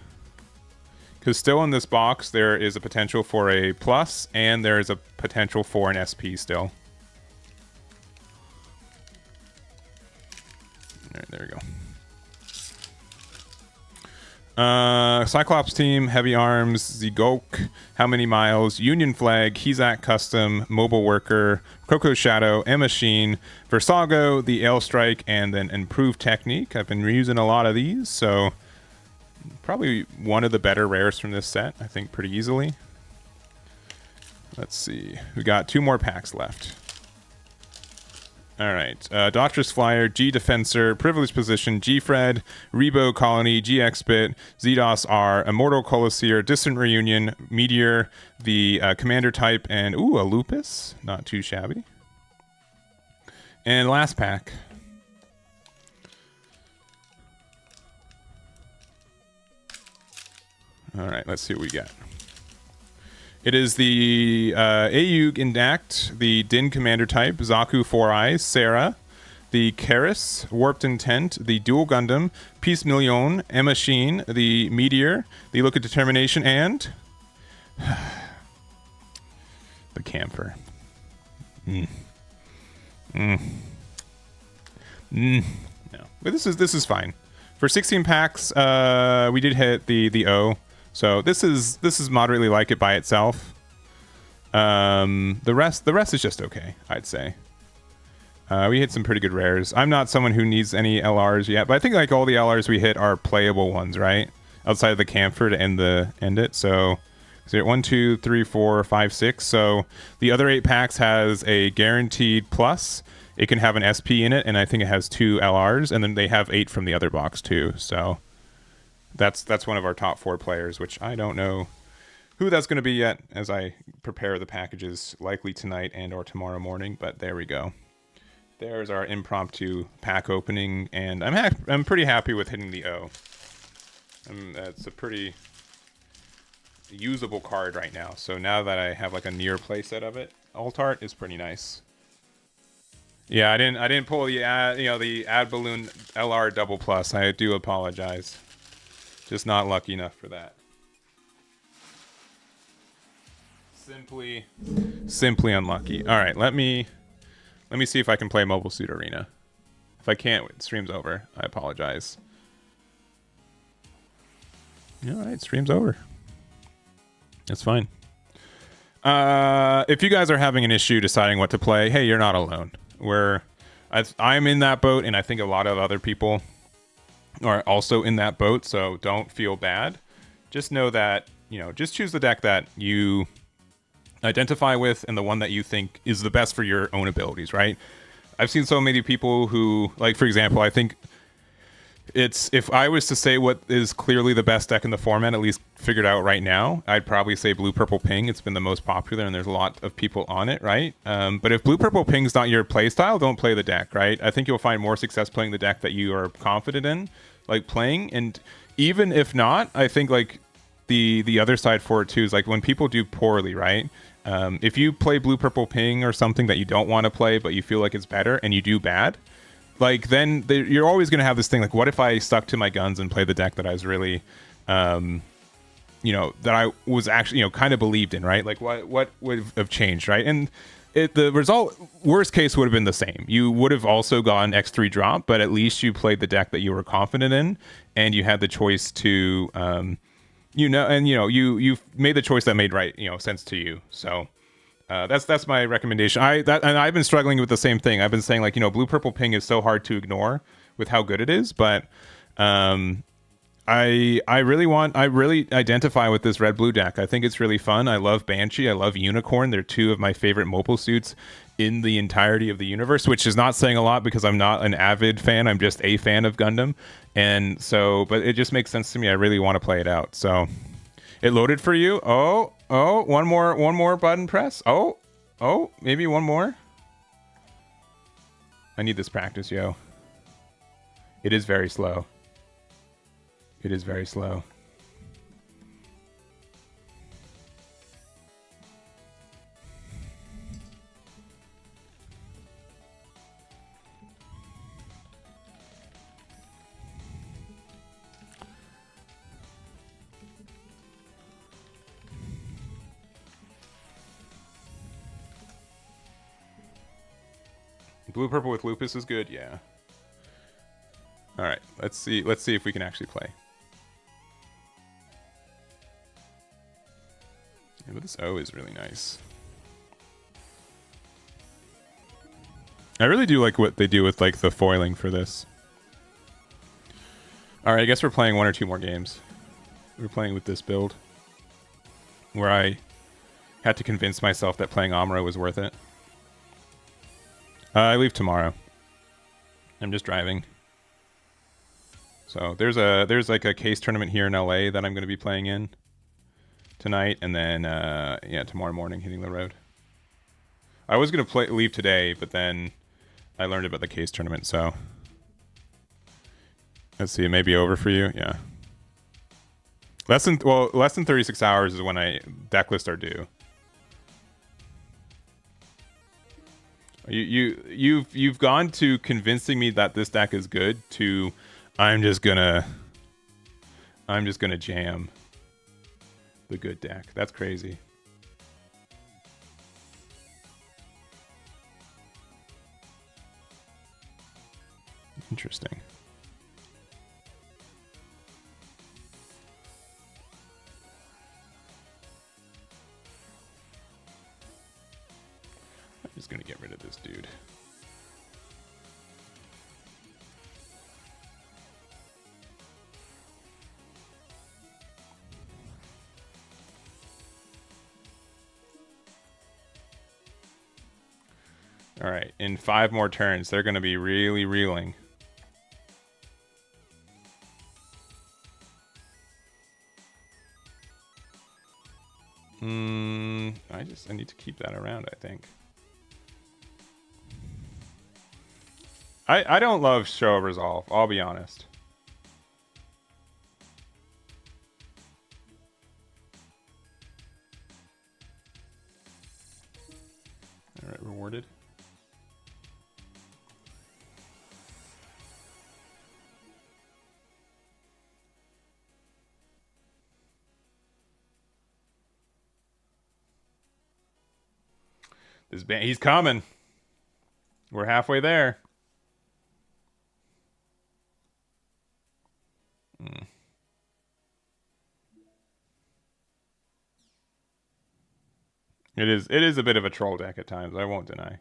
[SPEAKER 1] Because still in this box, there is a potential for a plus, and there is a potential for an SP still. All right, there we go. Cyclops Team, Heavy Arms, Zigok, How Many Miles, Union Flag, Hizak Custom, Mobile Worker, Coco Shadow, M-Machine, Versago, the Ale Strike, and then Improved Technique. I've been reusing a lot of these, so probably one of the better rares from this set, I think, pretty easily. Let's see. We got 2 more packs left. All right. Doctor's Flyer, G Defensor, Privileged Position, G Fred, Rebo Colony, G Expit, Zedos R, Immortal Coliseer, Distant Reunion, Meteor, the Commander Type, and ooh, a Lupus. Not too shabby. And last pack. All right, let's see what we got. It is the AU Indact, the Din Commander Type, Zaku 4 Eyes, Sarah, the Karis, Warped Intent, the Dual Gundam, Peace Million, M-Machine, the Meteor, the Look of Determination, and the Camphor. No, but this is fine. For 16 packs, we did hit the O. So this is moderately like it by itself. The rest is just okay, I'd say. We hit some pretty good rares. I'm not someone who needs any LRs yet, but I think like all the LRs we hit are playable ones, right? Outside of the Camphor to end it. So you're at 1, 2, 3, 4, 5, 6. So the other 8 packs has a guaranteed plus. It can have an SP in it, and I think it has 2 LRs, and then they have 8 from the other box too. So that's one of our top 4 players, which I don't know who that's going to be yet as I prepare the packages, likely tonight and or tomorrow morning. But there we go. There's our impromptu pack opening, and I'm pretty happy with hitting the O. That's a pretty usable card right now. So now that I have like a near playset of it, Alt Art is pretty nice. Yeah, I didn't pull the the ad balloon LR double plus. I do apologize. Just not lucky enough for that. Simply unlucky. All right, let me see if I can play Mobile Suit Arena. If I can't, stream's over. I apologize. All right, stream's over. It's fine. If you guys are having an issue deciding what to play, hey, you're not alone. I'm in that boat, and I think a lot of other people are also in that boat. So don't feel bad. Just know that just choose the deck that you identify with and the one that you think is the best for your own abilities, right? I've seen so many people who, like, for example, I think if I was to say what is clearly the best deck in the format, at least figured out right now, I'd probably say Blue Purple Ping. It's been the most popular and there's a lot of people on it, right? But if Blue Purple Ping's not your playstyle, don't play the deck, right? I think you'll find more success playing the deck that you are confident in, like playing. And even if not, I think like the other side for it too is like when people do poorly, right? If you play Blue Purple Ping or something that you don't want to play but you feel like it's better and you do bad, like then you're always going to have this thing like, what if I stuck to my guns and played the deck that I was really that I was actually kind of believed in, right? Like what would have changed, right? And the result, worst case, would have been the same. You would have also gone X3 drop, but at least you played the deck that you were confident in and you had the choice to you made the choice that made sense to you. So that's my recommendation. And I've been struggling with the same thing. I've been saying like Blue Purple Ping is so hard to ignore with how good it is, but I really identify with this red blue deck. I think it's really fun. I love Banshee. I love Unicorn. They're two of my favorite mobile suits in the entirety of the universe, which is not saying a lot because I'm not an avid fan. I'm just a fan of Gundam. And so, but it just makes sense to me. I really want to play it out. So it loaded for you. Oh, one more button press. Oh, maybe one more. I need this practice, yo. It is very slow. It is very slow. Blue purple with Lupus is good, yeah. All right, let's see if we can actually play. Yeah, but this O is really nice. I really do like what they do with like the foiling for this. All right, I guess we're playing one or two more games. We're playing with this build where I had to convince myself that playing Amuro was worth it. I leave tomorrow. I'm just driving. So there's like a case tournament here in LA that I'm going to be playing in tonight, and then tomorrow morning hitting the road. I was going to leave today, but then I learned about the case tournament, so let's see, it may be over for you. Yeah. Less than 36 hours is when deck lists are due. You've gone to convincing me that this deck is good to I'm just gonna jam the good deck. That's crazy. Interesting. I'm just gonna get rid of this dude. All right, in 5 more turns, they're gonna be really reeling. I need to keep that around, I think. I don't love Show of Resolve, I'll be honest. rewarded. This band, he's coming. We're halfway there. It is a bit of a troll deck at times, I won't deny.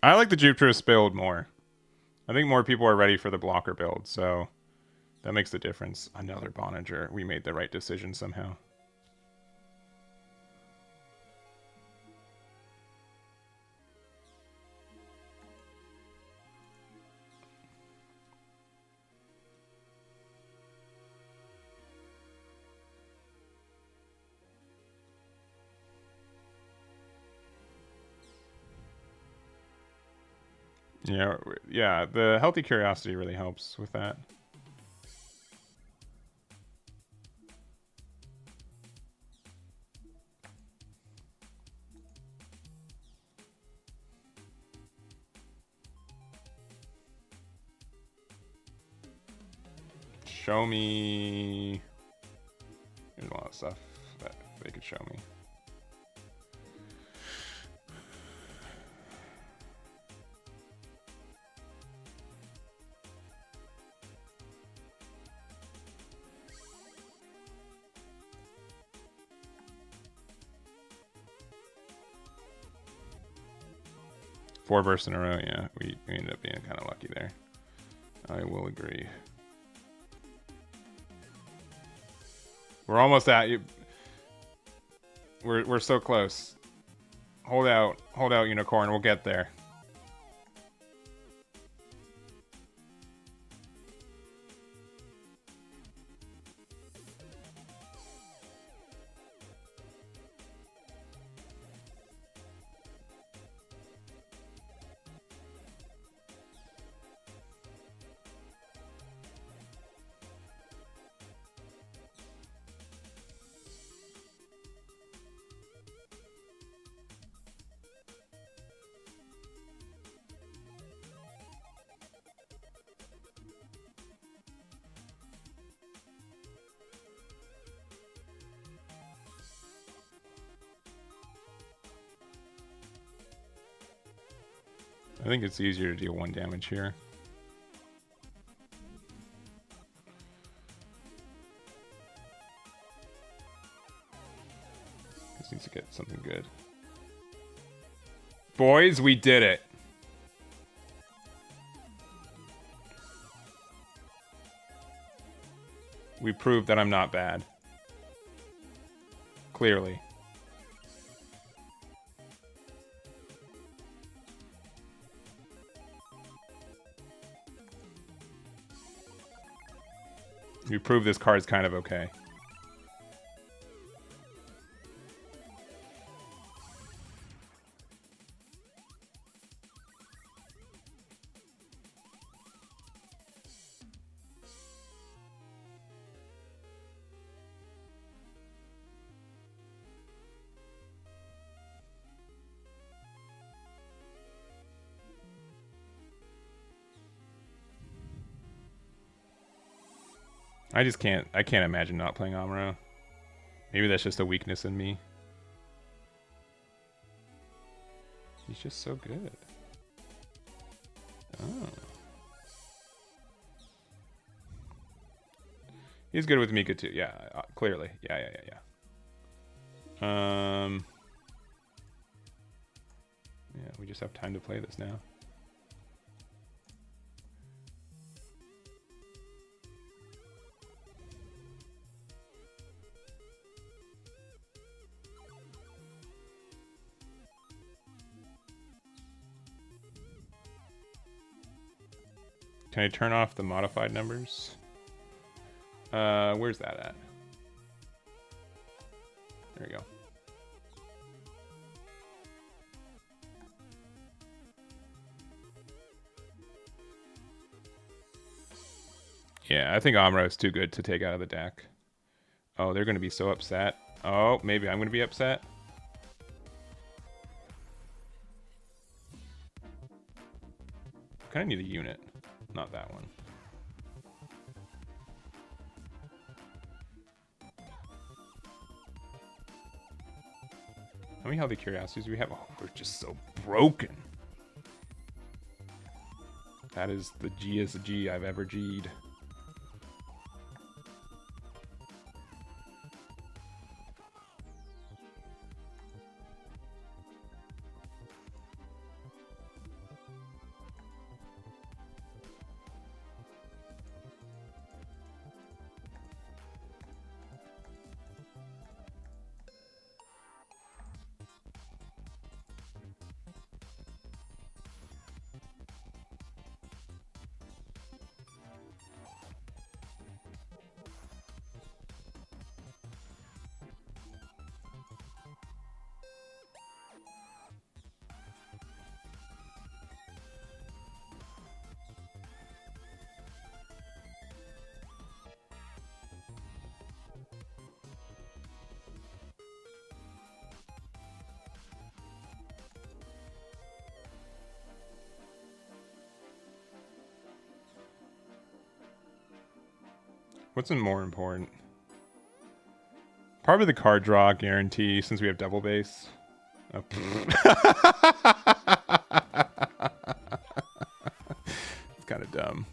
[SPEAKER 1] I like the Jupiter's build more. I think more people are ready for the blocker build, so that makes the difference. Another Boninger. We made the right decision somehow. Yeah, the healthy curiosity really helps with that. Show me. There's a lot of stuff that they could show me. Four bursts in a row, yeah. We ended up being kind of lucky there. I will agree. We're almost at you. We're so close. Hold out, unicorn. We'll get there. I think it's easier to deal 1 damage here. Just needs to get something good. Boys, we did it. We proved that I'm not bad. Clearly. We proved this card's kind of okay. I can't imagine not playing Amuro. Maybe that's just a weakness in me. He's just so good. Oh. He's good with Mika too. Yeah, clearly. Yeah. Yeah, we just have time to play this now. Can I turn off the modified numbers? Where's that at? There we go. Yeah, I think Amuro is too good to take out of the deck. Oh, they're going to be so upset. Oh, maybe I'm going to be upset. Kind of need a unit, not that one. How many healthy curiosities do we have? Oh, we're just so broken. That is the G'est G I've ever G'd. What's more important? Probably the card draw guarantee since we have double base. Oh, it's kind of dumb.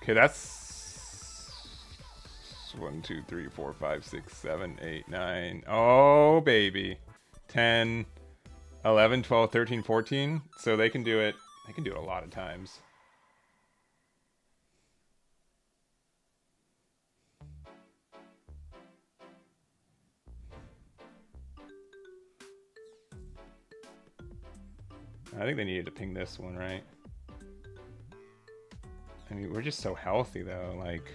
[SPEAKER 1] Okay, that's 1, 2, 3, 4, 5, 6, 7, 8, 9. Oh, baby. 10, 11, 12, 13, 14. So they can do it. They can do it a lot of times. I think they needed to ping this one, right? I mean, we're just so healthy, though. Like,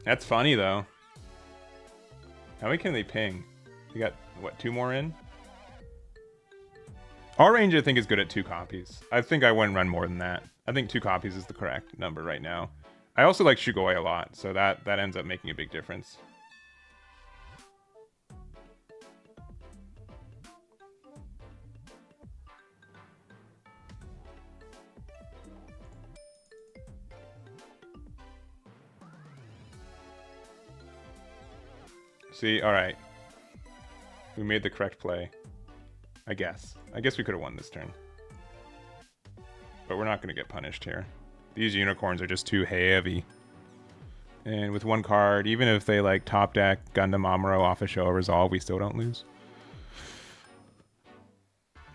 [SPEAKER 1] that's funny, though. How many can they ping? We got, what, 2 more in? Our range, I think, is good at 2 copies. I think I wouldn't run more than that. I think 2 copies is the correct number right now. I also like Shugoi a lot, so that ends up making a big difference. See, alright. We made the correct play. I guess. I guess we could have won this turn. But we're not going to get punished here. These unicorns are just too heavy. And with 1 card, even if they like top deck Gundam Amuro off a show resolve, we still don't lose.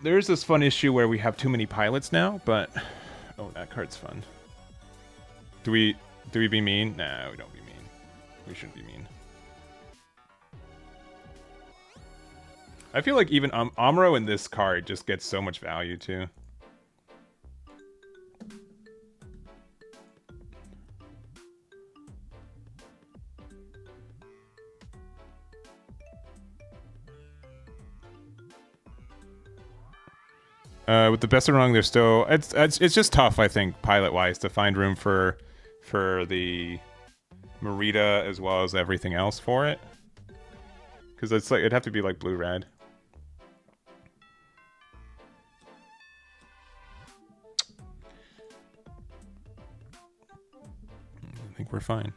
[SPEAKER 1] There's this fun issue where we have too many pilots now, but... Oh, that card's fun. Do we be mean? No, we don't be mean. We shouldn't be mean. I feel like even Amuro in this card just gets so much value too. With the best of wrong, there's still it's just tough. I think pilot wise to find room for the Merida as well as everything else for it, because it's like it'd have to be like blue red. I think we're fine.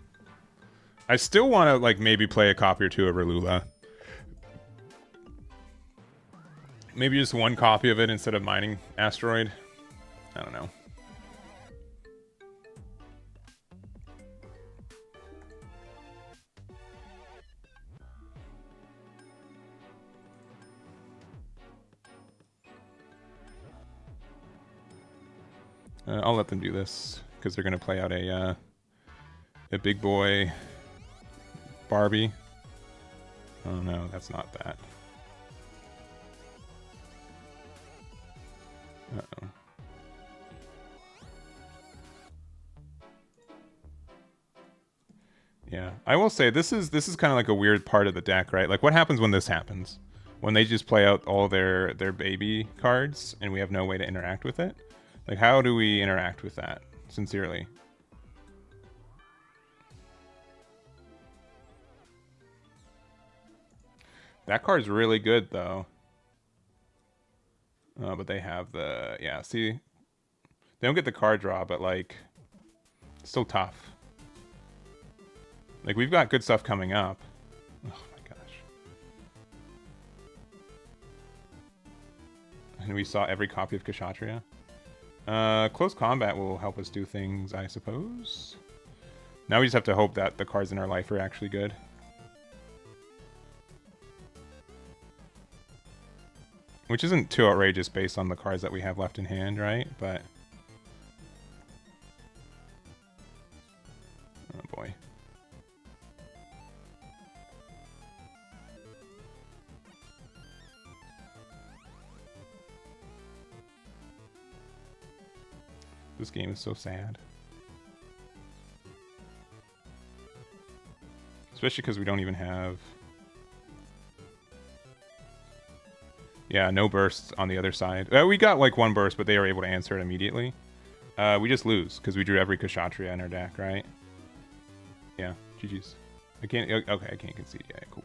[SPEAKER 1] I still want to like maybe play a copy or two of Relula. Maybe just one copy of it instead of mining Asteroid. I don't know. I'll let them do this because they're gonna play out a big boy Barbie. Oh no, that's not that. Uh-oh. Yeah, I will say this is kind of like a weird part of the deck, right? Like, what happens when this happens? When they just play out all their baby cards and we have no way to interact with it? Like, how do we interact with that? Sincerely. That card's really good, though. But they have the... Yeah, see? They don't get the card draw, but, like... It's still tough. Like, we've got good stuff coming up. Oh, my gosh. And we saw every copy of Kshatriya. Close combat will help us do things, I suppose. Now we just have to hope that the cards in our life are actually good. Which isn't too outrageous based on the cards that we have left in hand, right? But... Oh boy. This game is so sad. Especially because we don't even have... Yeah, no bursts on the other side. We got like one burst, but they were able to answer it immediately. We just lose because we drew every Kshatriya in our deck, right? Yeah, GG's. I can't... Okay, I can't concede. Yeah, cool.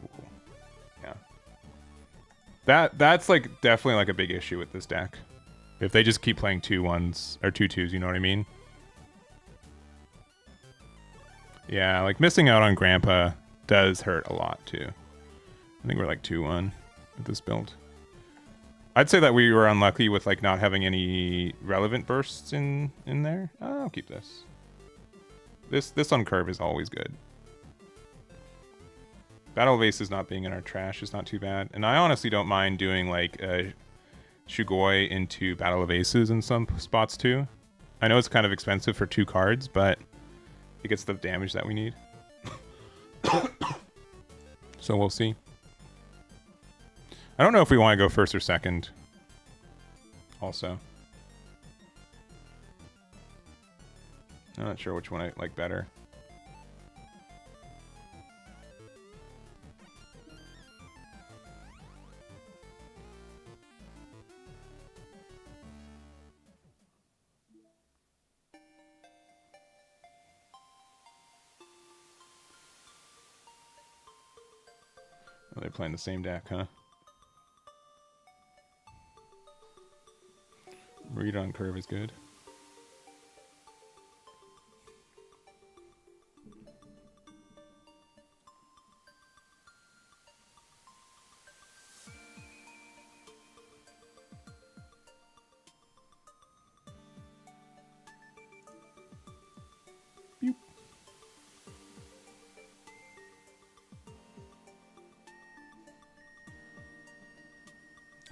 [SPEAKER 1] Yeah. That's like definitely like a big issue with this deck. If they just keep playing 2-1s or 2-2s, you know what I mean? Yeah, like missing out on Grandpa does hurt a lot too. I think we're like 2-1 with this build. I'd say that we were unlucky with like not having any relevant bursts in there. I'll keep this. This on curve is always good. Battle of Aces not being in our trash is not too bad. And I honestly don't mind doing like a Shugoi into Battle of Aces in some spots too. I know it's kind of expensive for 2 cards, but it gets the damage that we need. So we'll see. I don't know if we want to go first or second. Also. I'm not sure which one I like better. Oh, they're playing the same deck, huh? Read on curve is good. Beep.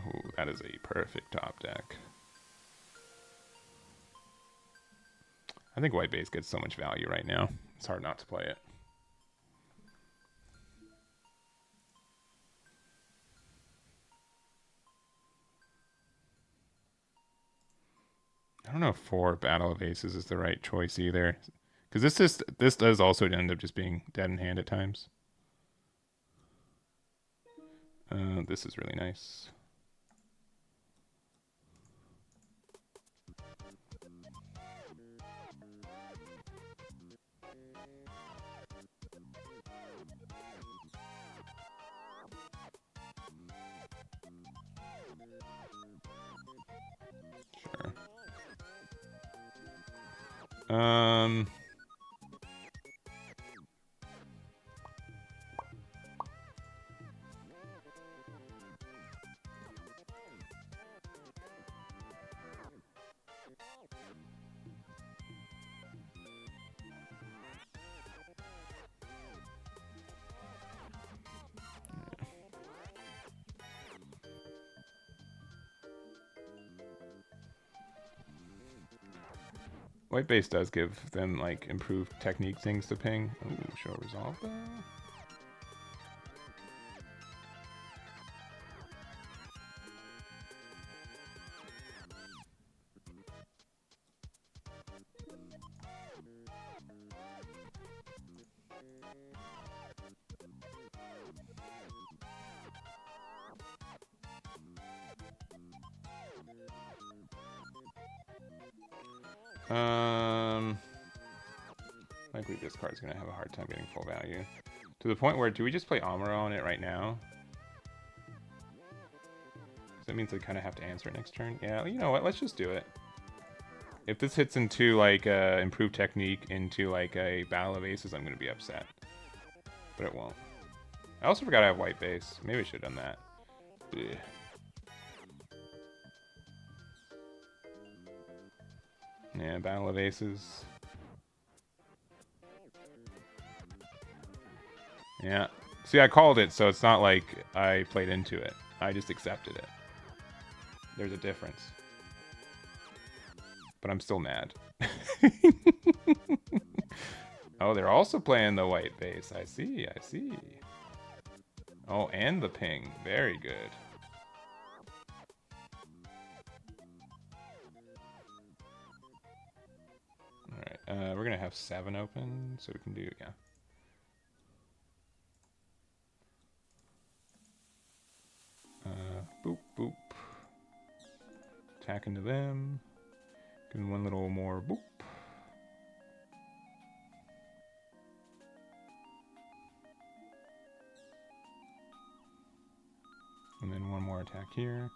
[SPEAKER 1] Oh, that is a perfect top deck. I think white base gets so much value right now. It's hard not to play it. I don't know if 4 Battle of Aces is the right choice either. Because this does also end up just being dead in hand at times. This is really nice. White base does give them like improved technique things to ping. Ooh, show resolve though. I believe this card's gonna have a hard time getting full value. To the point where, do we just play Amuro on it right now? That means I kind of have to answer it next turn. Yeah, you know what? Let's just do it. If this hits into like improved technique into like a Battle of Aces, I'm gonna be upset. But it won't. I also forgot I have white base. Maybe I should have done that. Ugh. Yeah, Battle of Aces. Yeah. See, I called it, so it's not like I played into it. I just accepted it. There's a difference. But I'm still mad. Oh, they're also playing the white base. I see, I see. Oh, and the ping. Very good. Alright, we're gonna have 7 open, so we can do, yeah. Boop, boop. Attack into them. Give them one little more boop. And then one more attack here.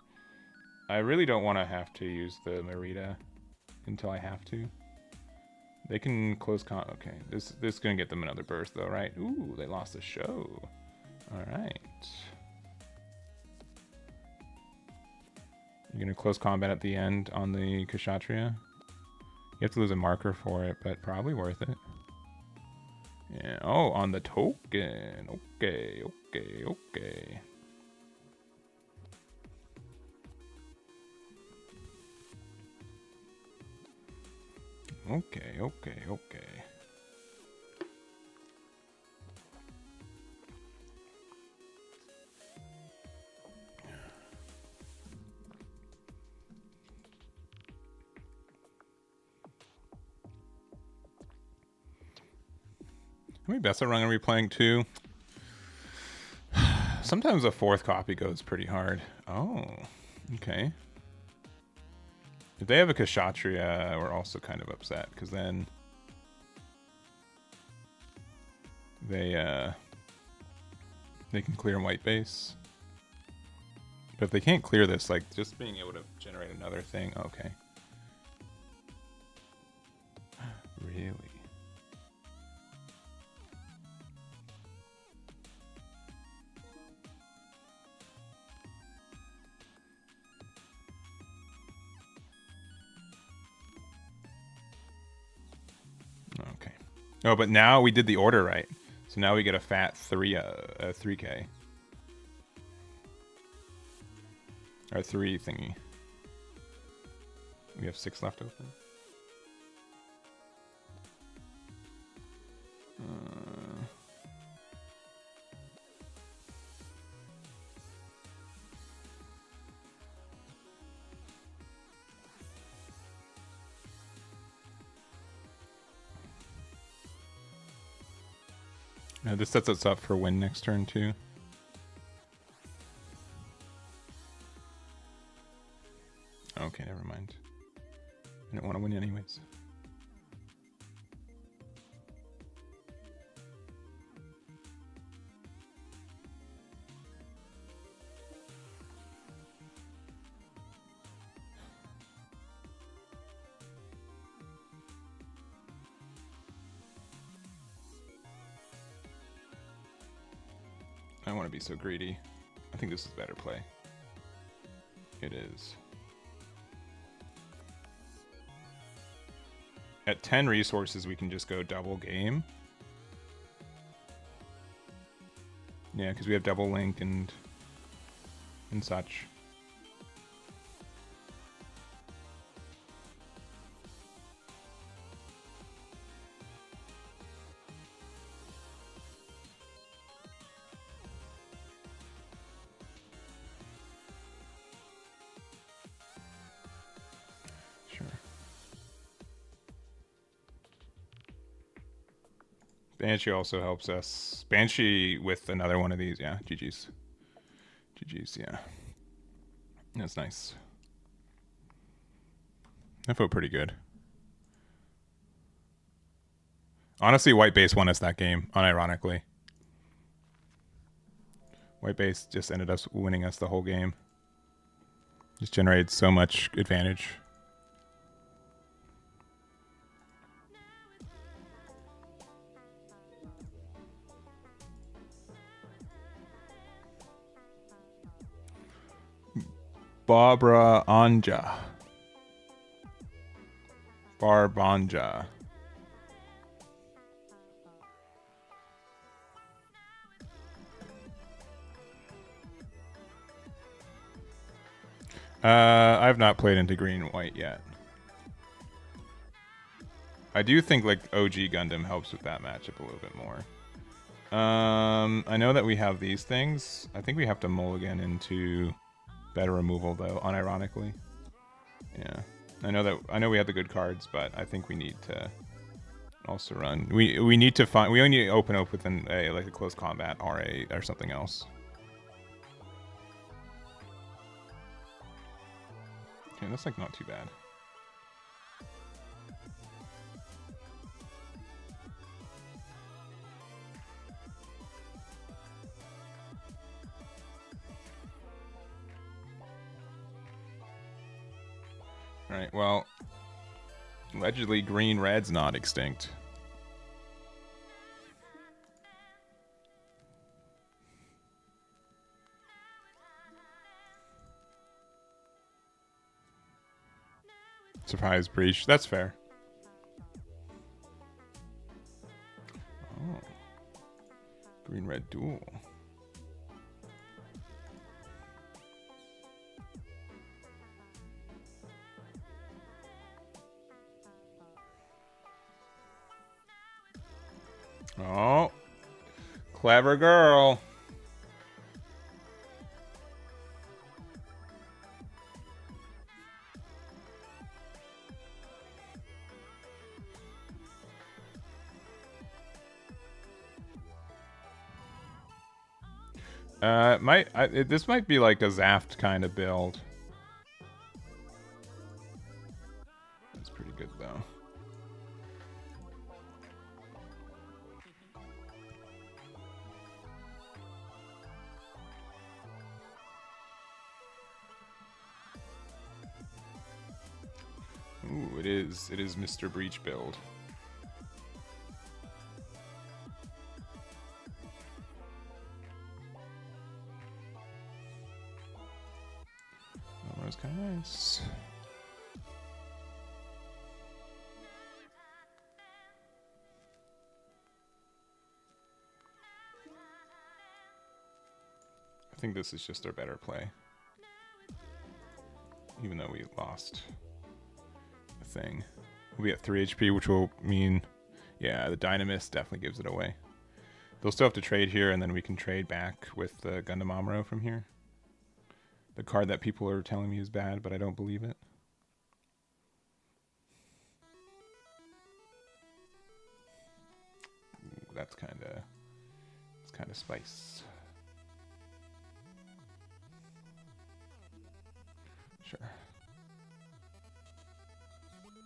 [SPEAKER 1] I really don't want to have to use the Merida until I have to. They can close con. Okay, this is gonna get them another burst though, right? Ooh, they lost the show. All right. You're gonna close combat at the end on the Kshatriya. You have to lose a marker for it, but probably worth it. Yeah. Oh, on the token. Okay, okay, okay. Okay, okay, okay. How many best of run are we playing too? Sometimes a 4th copy goes pretty hard. Oh, okay. If they have a Kshatriya, we're also kind of upset because then they can clear white base. But if they can't clear this, like just being able to generate another thing, okay. Really? Okay. Oh, but now we did the order right. So now we get a fat 3K. Or 3 thingy. We have 6 left open. This sets us up for win next turn too. Okay, never mind. I didn't want to win anyways. I want to be so greedy. I think this is better play. It is. At 10 resources, we can just go double game. Yeah, because we have double link and such. Banshee also helps us. Banshee with another one of these, yeah. GG's. GG's, yeah. That's nice. That felt pretty good. Honestly, white base won us that game, unironically. White base just ended up winning us the whole game. Just generated so much advantage. Barbara Anja. Barbanja. I've not played into green and white yet. I do think like OG Gundam helps with that matchup a little bit more. I know that we have these things. I think we have to mulligan into better removal though, unironically. Yeah. I know we have the good cards, but I think we need to also run. We need to find, we only need to open up with like a close combat or something else. Okay, that's like not too bad. Alright, well, allegedly green-red's not extinct. Surprise breach, that's fair. Oh. Green-red duel. Oh, clever girl. This might be like a Zaft kind of build. That's pretty good though. Ooh, it is Mr. Breach build. That was kind of nice. I think this is just our better play. Even though we lost a thing. We'll be at 3 HP, which will mean, yeah, the Dynamist definitely gives it away. They'll still have to trade here, and then we can trade back with the Gundam Amuro from here. The card that people are telling me is bad, but I don't believe it. Ooh, that's kind of spice. Sure.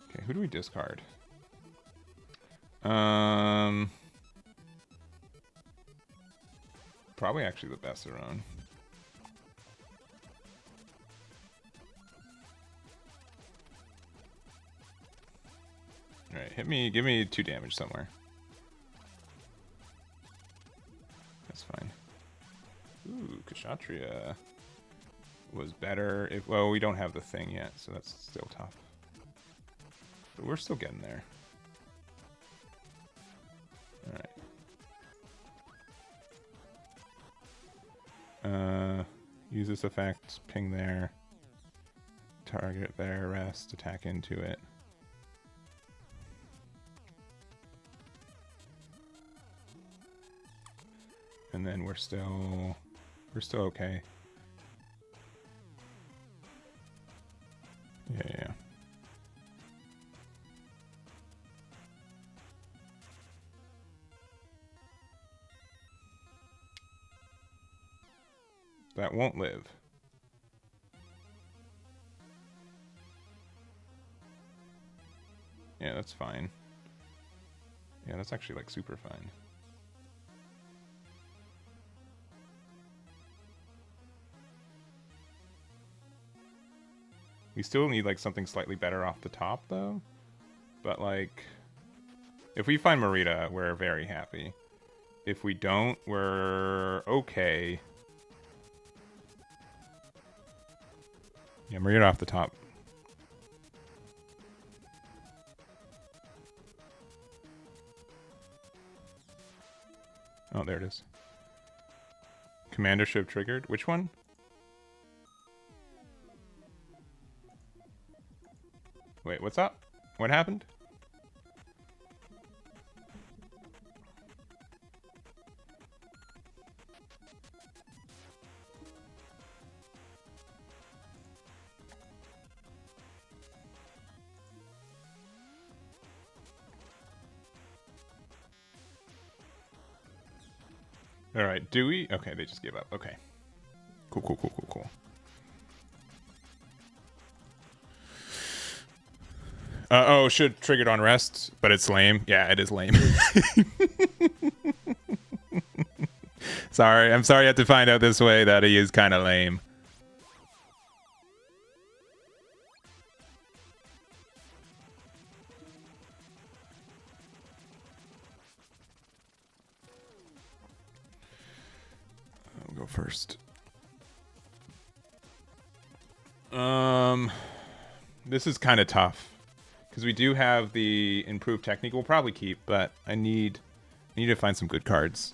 [SPEAKER 1] Okay, who do we discard? Probably actually the Besseron. Alright, give me 2 damage somewhere. That's fine. Ooh, Kshatriya was better if, well, we don't have the thing yet, so that's still tough. But we're still getting there. Alright. Use this effect, ping there, target there, rest, attack into it. And then we're still okay. Yeah. that won't live. Yeah, that's fine. Yeah, that's actually like super fine. We still need like something slightly better off the top though. But like, if we find Marita, we're very happy. If we don't, we're okay. Yeah, Marita off the top. Oh, there it is. Commander ship triggered. Which one? Wait, what's up? What happened? All right, do we? Okay, they just gave up. Okay. Cool, cool, cool, cool, cool. Oh, should triggered on rest, but it's lame. Yeah, it is lame. Sorry, I'm sorry you have to find out this way that he is kind of lame. I'll go first. This is kind of tough because we do have the improved technique. We'll probably keep, but I need to find some good cards.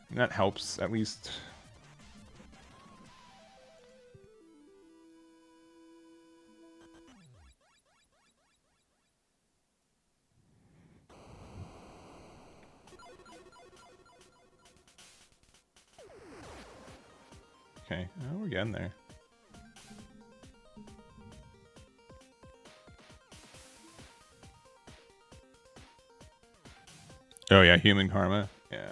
[SPEAKER 1] And that helps at least. Okay, oh, we're getting there. Oh yeah, human karma. Yeah,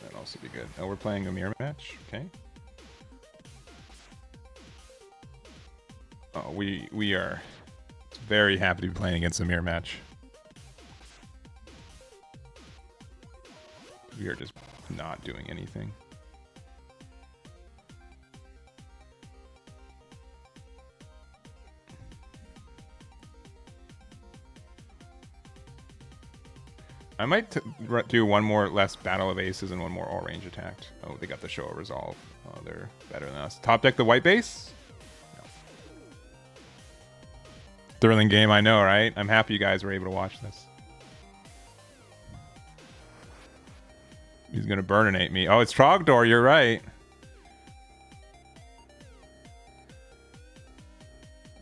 [SPEAKER 1] that'd also be good. Oh, we're playing a mirror match. Okay. Oh, we are very happy to be playing against a mirror match. We are just not doing anything. I might do one more less Battle of Aces and one more all range attack. Oh, they got the Show of Resolve. Oh, they're better than us. Top deck the white base? No. Thrilling game, I know, right? I'm happy you guys were able to watch this. He's gonna burninate me. Oh, it's Trogdor, you're right.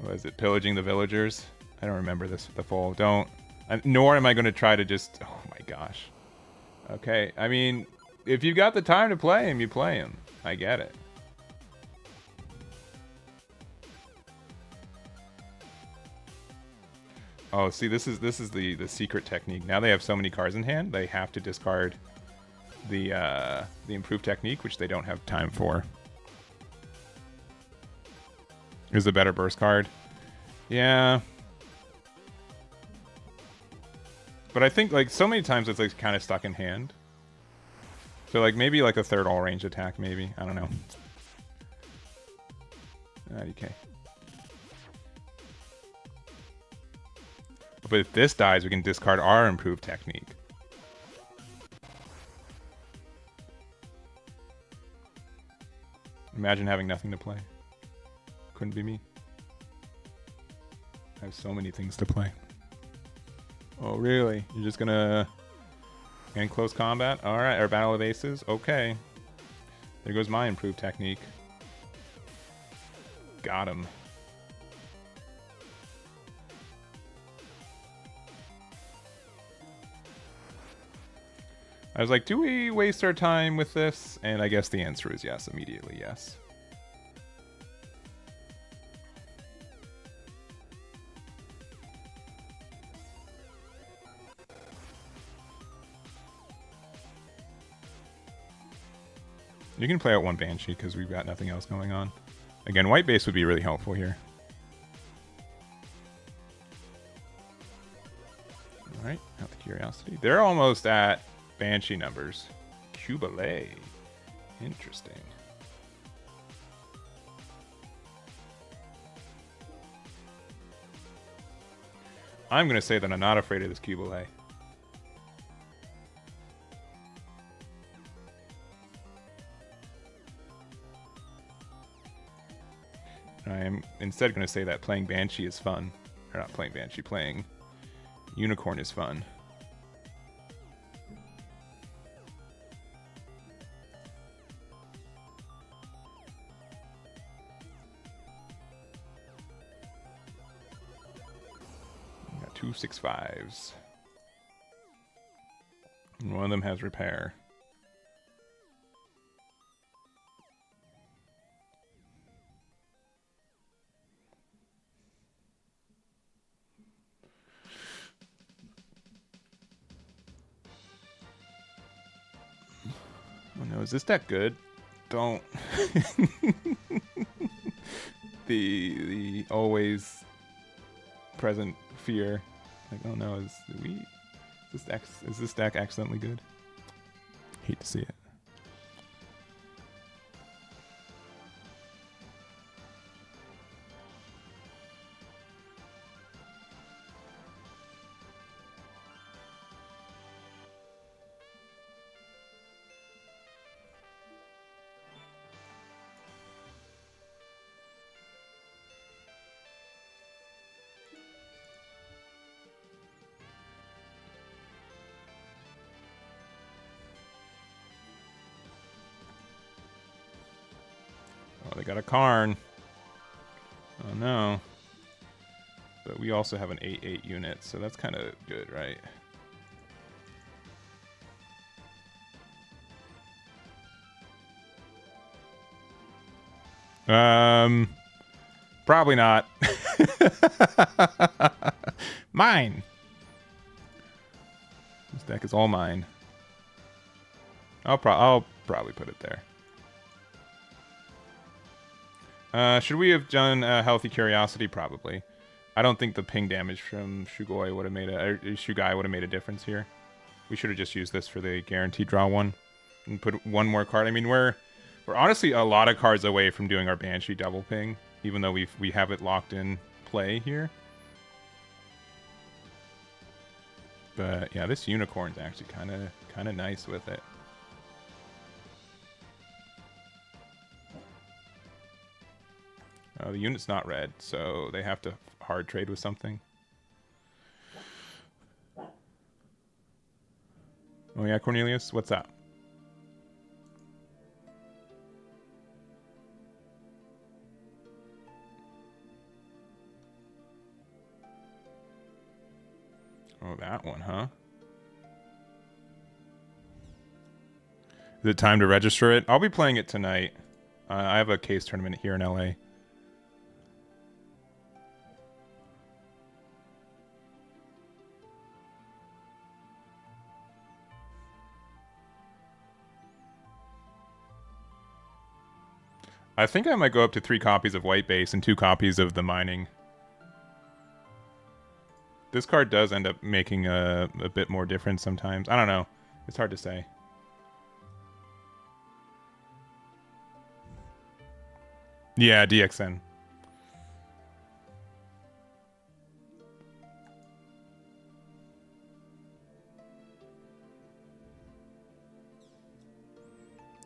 [SPEAKER 1] What is it? Pillaging the villagers? I don't remember this the full. Don't. Nor am I going to try to just... Oh my gosh. Okay, I mean, if you've got the time to play him, you play him. I get it. Oh, see, this is the secret technique. Now they have so many cards in hand, they have to discard the improved technique, which they don't have time for. Is a better burst card. Yeah. But I think, like, so many times it's, like, kind of stuck in hand. So, like, maybe, like, a third all-range attack, maybe. I don't know. Okay. But if this dies, we can discard our improved technique. Imagine having nothing to play. Couldn't be me. I have so many things to play. Oh, really? You're just gonna... in close combat? Alright, our Battle of Aces? Okay. There goes my improved technique. Got him. I was like, do we waste our time with this? And I guess the answer is yes, immediately yes. You can play out one Banshee because we've got nothing else going on. Again, white base would be really helpful here. Alright, out the Curiosity. They're almost at Banshee numbers. Cubalay. Interesting. I'm going to say that I'm not afraid of this Cubalay. I am instead going to say that playing Banshee is fun. Or not playing Banshee, playing Unicorn is fun. We got 2 6/5s. And one of them has repair. Oh no, is this deck good? Don't. the always present fear. Like, oh no, is this deck accidentally good? Hate to see it. They got a Karn. Oh no. But we also have an 8/8 unit, so that's kind of good, right? Probably not. Mine. This deck is all mine. I'll probably put it there. Should we have done Healthy Curiosity? Probably. I don't think the ping damage from Shugai would have made a difference here. We should have just used this for the guaranteed draw one and put one more card. I mean, we're honestly a lot of cards away from doing our Banshee double ping, even though we have it locked in play here. But yeah, this Unicorn's actually kind of nice with it. The unit's not red, so they have to hard trade with something. Oh yeah, Cornelius, what's up? Oh, that one, huh? Is it time to register it? I'll be playing it tonight. I have a case tournament here in LA. I think I might go up to 3 copies of White Base and 2 copies of the Mining. This card does end up making a bit more difference sometimes. I don't know. It's hard to say. Yeah, DXN.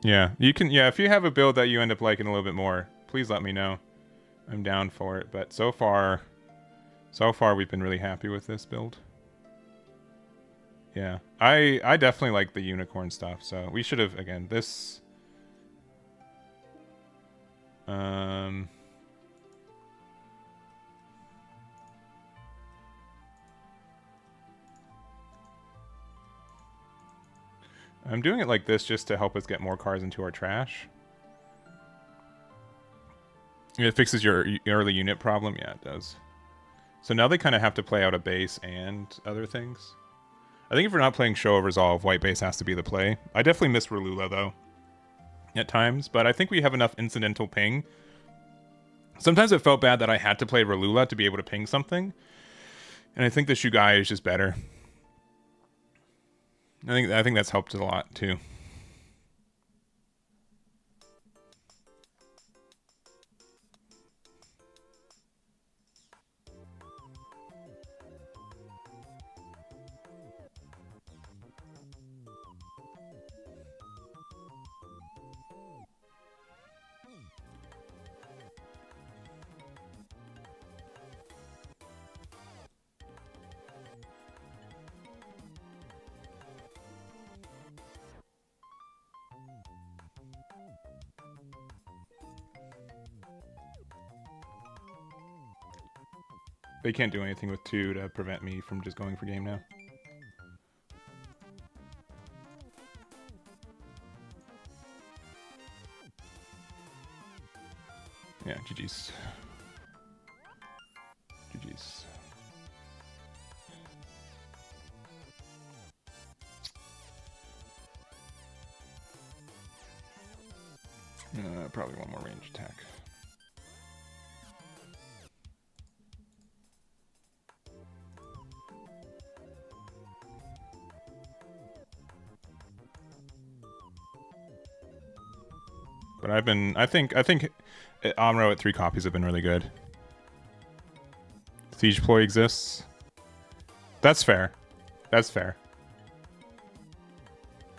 [SPEAKER 1] Yeah, you can. Yeah, if you have a build that you end up liking a little bit more, please let me know. I'm down for it. But so far we've been really happy with this build. Yeah, I definitely like the Unicorn stuff. So we should have, again, this. I'm doing it like this just to help us get more cards into our trash. It fixes your early unit problem. Yeah, it does. So now they kind of have to play out a base and other things. I think if we're not playing Show of Resolve, white base has to be the play. I definitely miss Rulula, though. at times, but I think we have enough incidental ping. Sometimes it felt bad that I had to play Ralula to be able to ping something, and I think the Shugai is just better. I think that's helped a lot too. They can't do anything with 2 to prevent me from just going for game now. Yeah, GG's. GG's. Probably one more range attack. But I think Amro at 3 copies have been really good. Siege Ploy exists. That's fair. That's fair.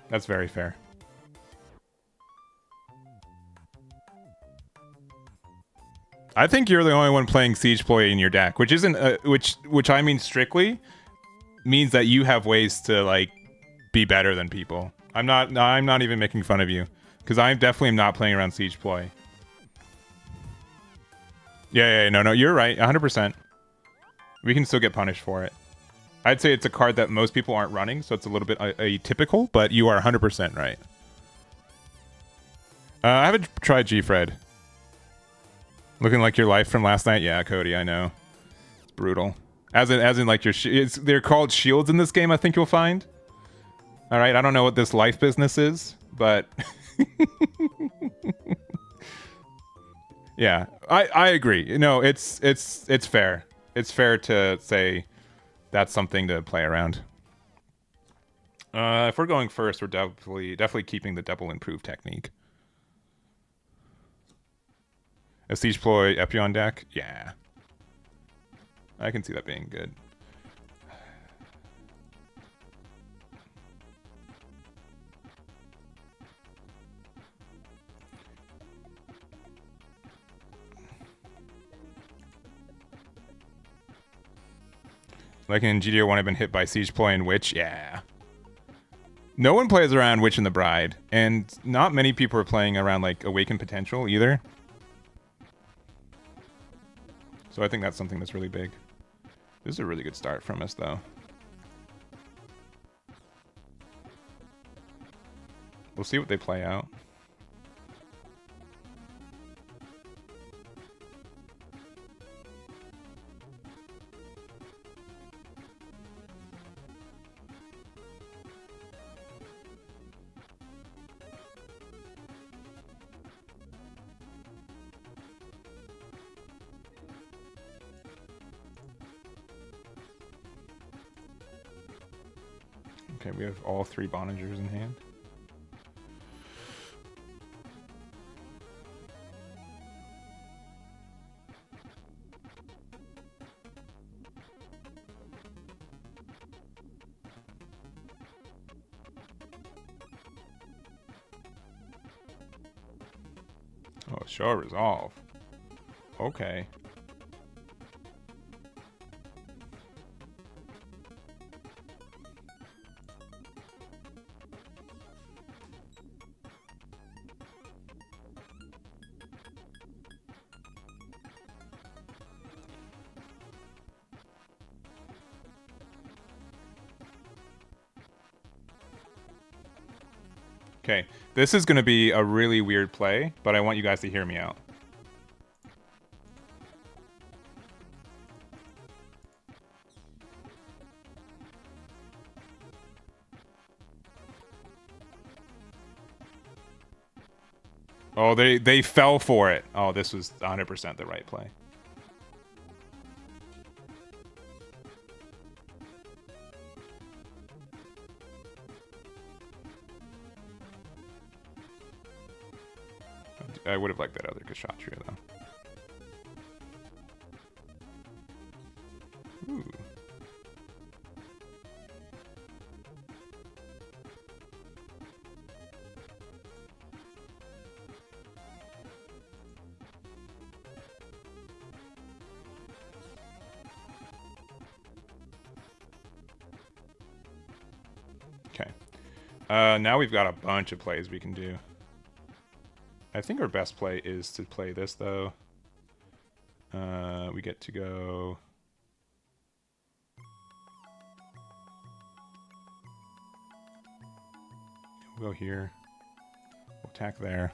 [SPEAKER 1] That's very fair. I think you're the only one playing Siege Ploy in your deck, which isn't which I mean strictly means that you have ways to like be better than people. I'm not even making fun of you. Because I definitely am not playing around Siege Ploy. Yeah, no, you're right, 100%. We can still get punished for it. I'd say it's a card that most people aren't running, so it's a little bit atypical, but you are 100% right. I haven't tried G-Fred. Looking like your life from last night? Yeah, Cody, I know. It's brutal. As in like your... they're called shields in this game, I think you'll find. Alright, I don't know what this life business is, but... Yeah, I agree. No, it's fair. It's fair to say that's something to play around. If we're going first, we're definitely keeping the double improved technique. A Siege Ploy Epion deck? Yeah. I can see that being good. Like in GDO 1, I've been hit by Siege Ploy and Witch. Yeah. No one plays around Witch and the Bride, and not many people are playing around like Awakened Potential either. So I think that's something that's really big. This is a really good start from us, though. We'll see what they play out. Okay, we have all 3 Bonagers in hand. Oh, show resolve. Okay. Okay, this is going to be a really weird play, but I want you guys to hear me out. Oh, they fell for it. Oh, this was 100% the right play. I would have liked that other Kshatriya, though. Ooh. Okay. Now we've got a bunch of plays we can do. I think our best play is to play this, though. We get to go... We'll go here. We'll attack there.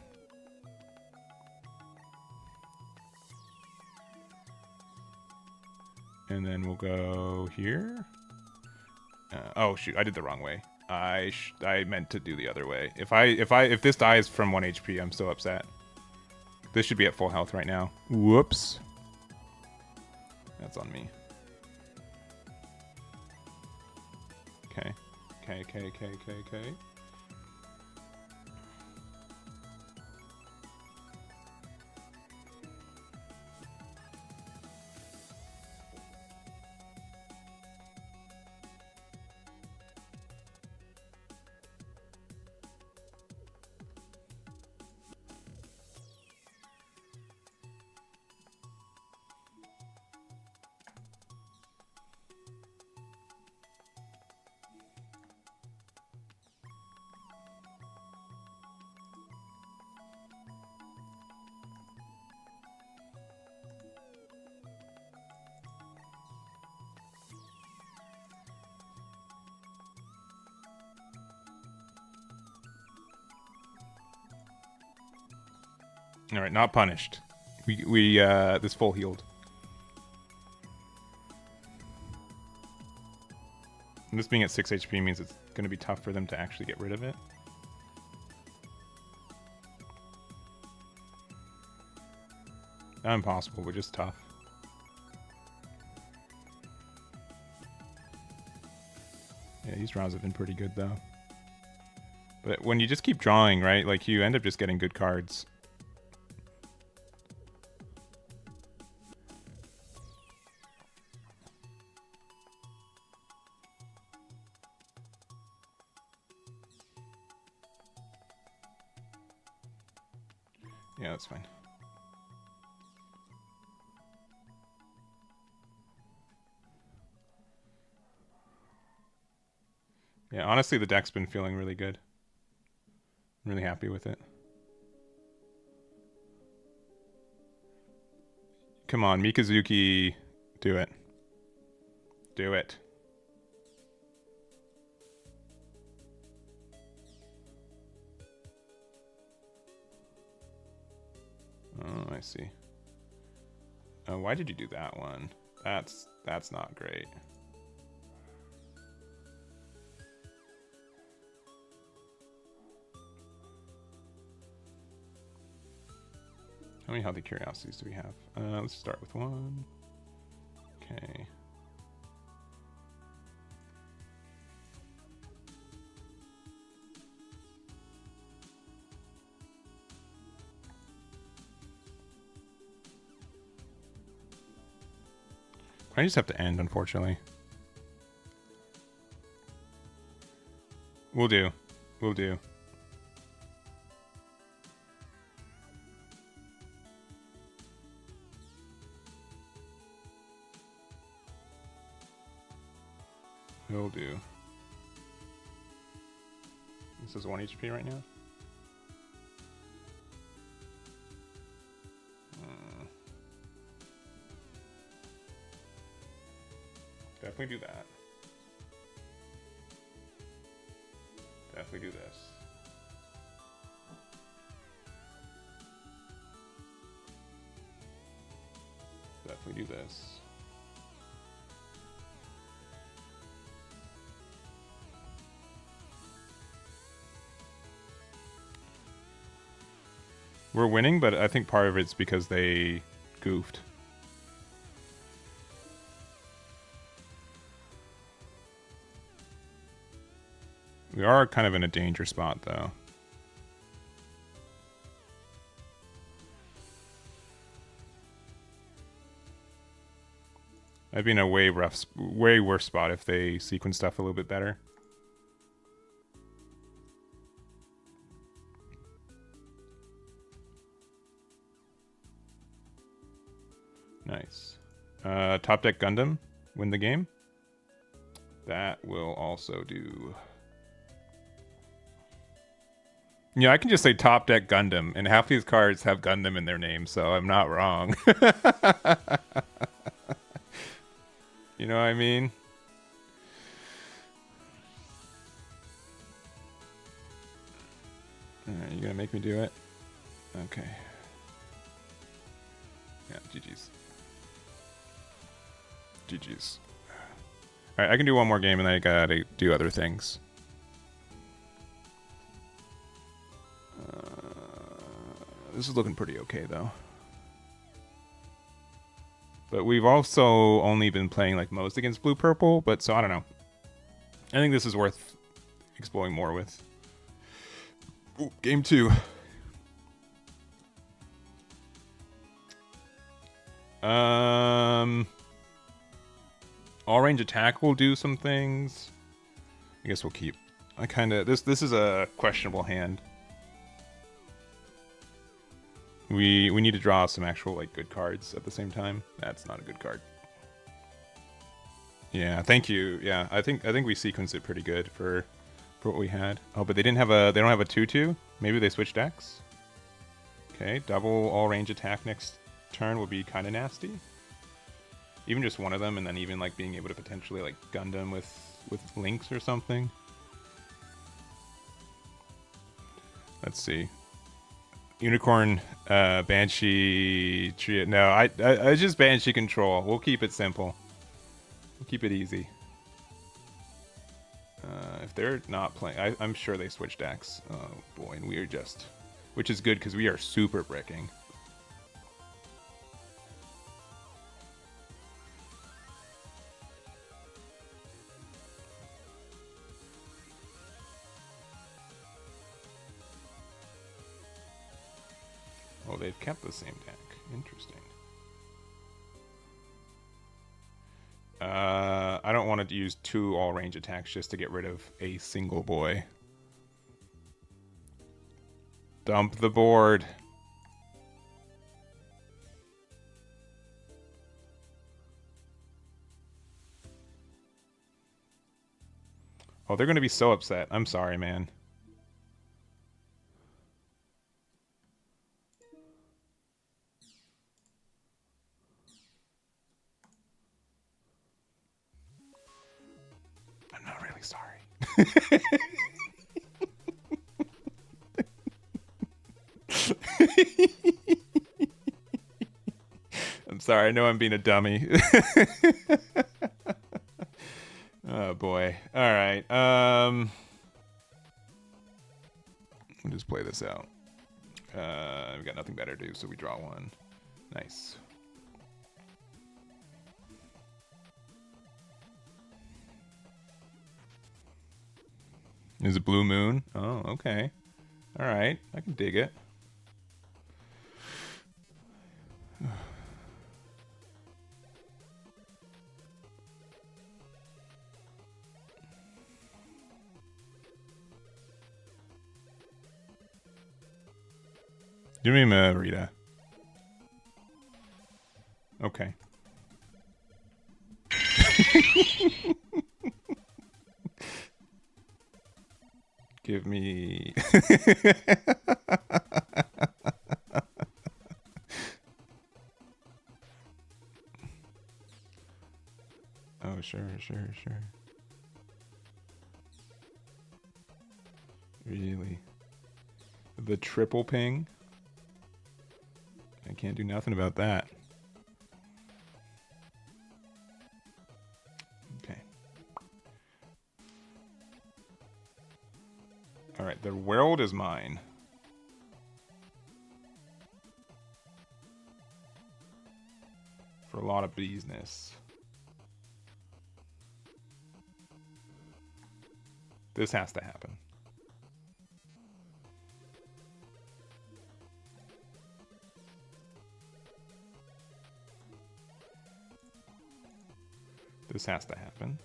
[SPEAKER 1] And then we'll go here. Oh shoot! I did the wrong way. I meant to do the other way. If this dies from 1 HP, I'm so upset. This should be at full health right now. Whoops. That's on me. Okay. Okay. All right, not punished. We this full healed. And this being at 6 HP means it's going to be tough for them to actually get rid of it. Not impossible, but just tough. Yeah, these rounds have been pretty good, though. But when you just keep drawing, right, like, you end up just getting good cards. Yeah, that's fine. Yeah, honestly, the deck's been feeling really good. I'm really happy with it. Come on, Mikazuki, do it. Do it. Oh, I see. Why did you do that one? That's not great. How many healthy curiosities do we have? Let's start with one. Okay. I just have to end, unfortunately. We'll do. We'll do. We'll do. This is 1 HP right now. Definitely do that. Definitely do this. Definitely do this. We're winning, but I think part of it's because they goofed. We are kind of in a danger spot, though. I'd be in a way worse spot if they sequence stuff a little bit better. Nice. Top deck Gundam, win the game. That will also do. Yeah, I can just say top deck Gundam, and half these cards have Gundam in their name, so I'm not wrong. You know what I mean? Alright, you gonna make me do it? Okay. Yeah, GG's. GG's. Alright, I can do one more game and then I gotta do other things. This is looking pretty okay, though. But we've also only been playing like most against blue-purple, but so I don't know. I think this is worth exploring more with. Ooh, game 2. All range attack will do some things. I guess we'll keep. I kind of this is a questionable hand. We need to draw some actual like good cards at the same time. That's not a good card. Yeah, thank you. Yeah, I think we sequenced it pretty good for what we had. Oh, but they don't have a 2/2. Maybe they switched decks. Okay, double all range attack next turn would be kind of nasty. Even just one of them, and then even like being able to potentially like Gundam with links or something. Let's see. Unicorn, Banshee, Trio. No, I just Banshee control. We'll keep it simple. We'll keep it easy. If they're not playing, I'm sure they switch decks. Oh boy, and we are just, which is good because we are super bricking. Oh, they've kept the same deck. Interesting. I don't want to use 2 all-range attacks just to get rid of a single boy. Dump the board. Oh, they're going to be so upset. I'm sorry, man. I'm not really sorry. I'm sorry. I know I'm being a dummy. Oh boy. All right. We'll just play this out. We got nothing better to do, so we draw one. Nice. Is it Blue Moon? Oh, okay. All right. I can dig it. Do me Marita. Okay. Give me... Oh, sure. Really? The triple ping? I can't do nothing about that. Okay. Alright, the world is mine. for a lot of business. This has to happen. This has to happen.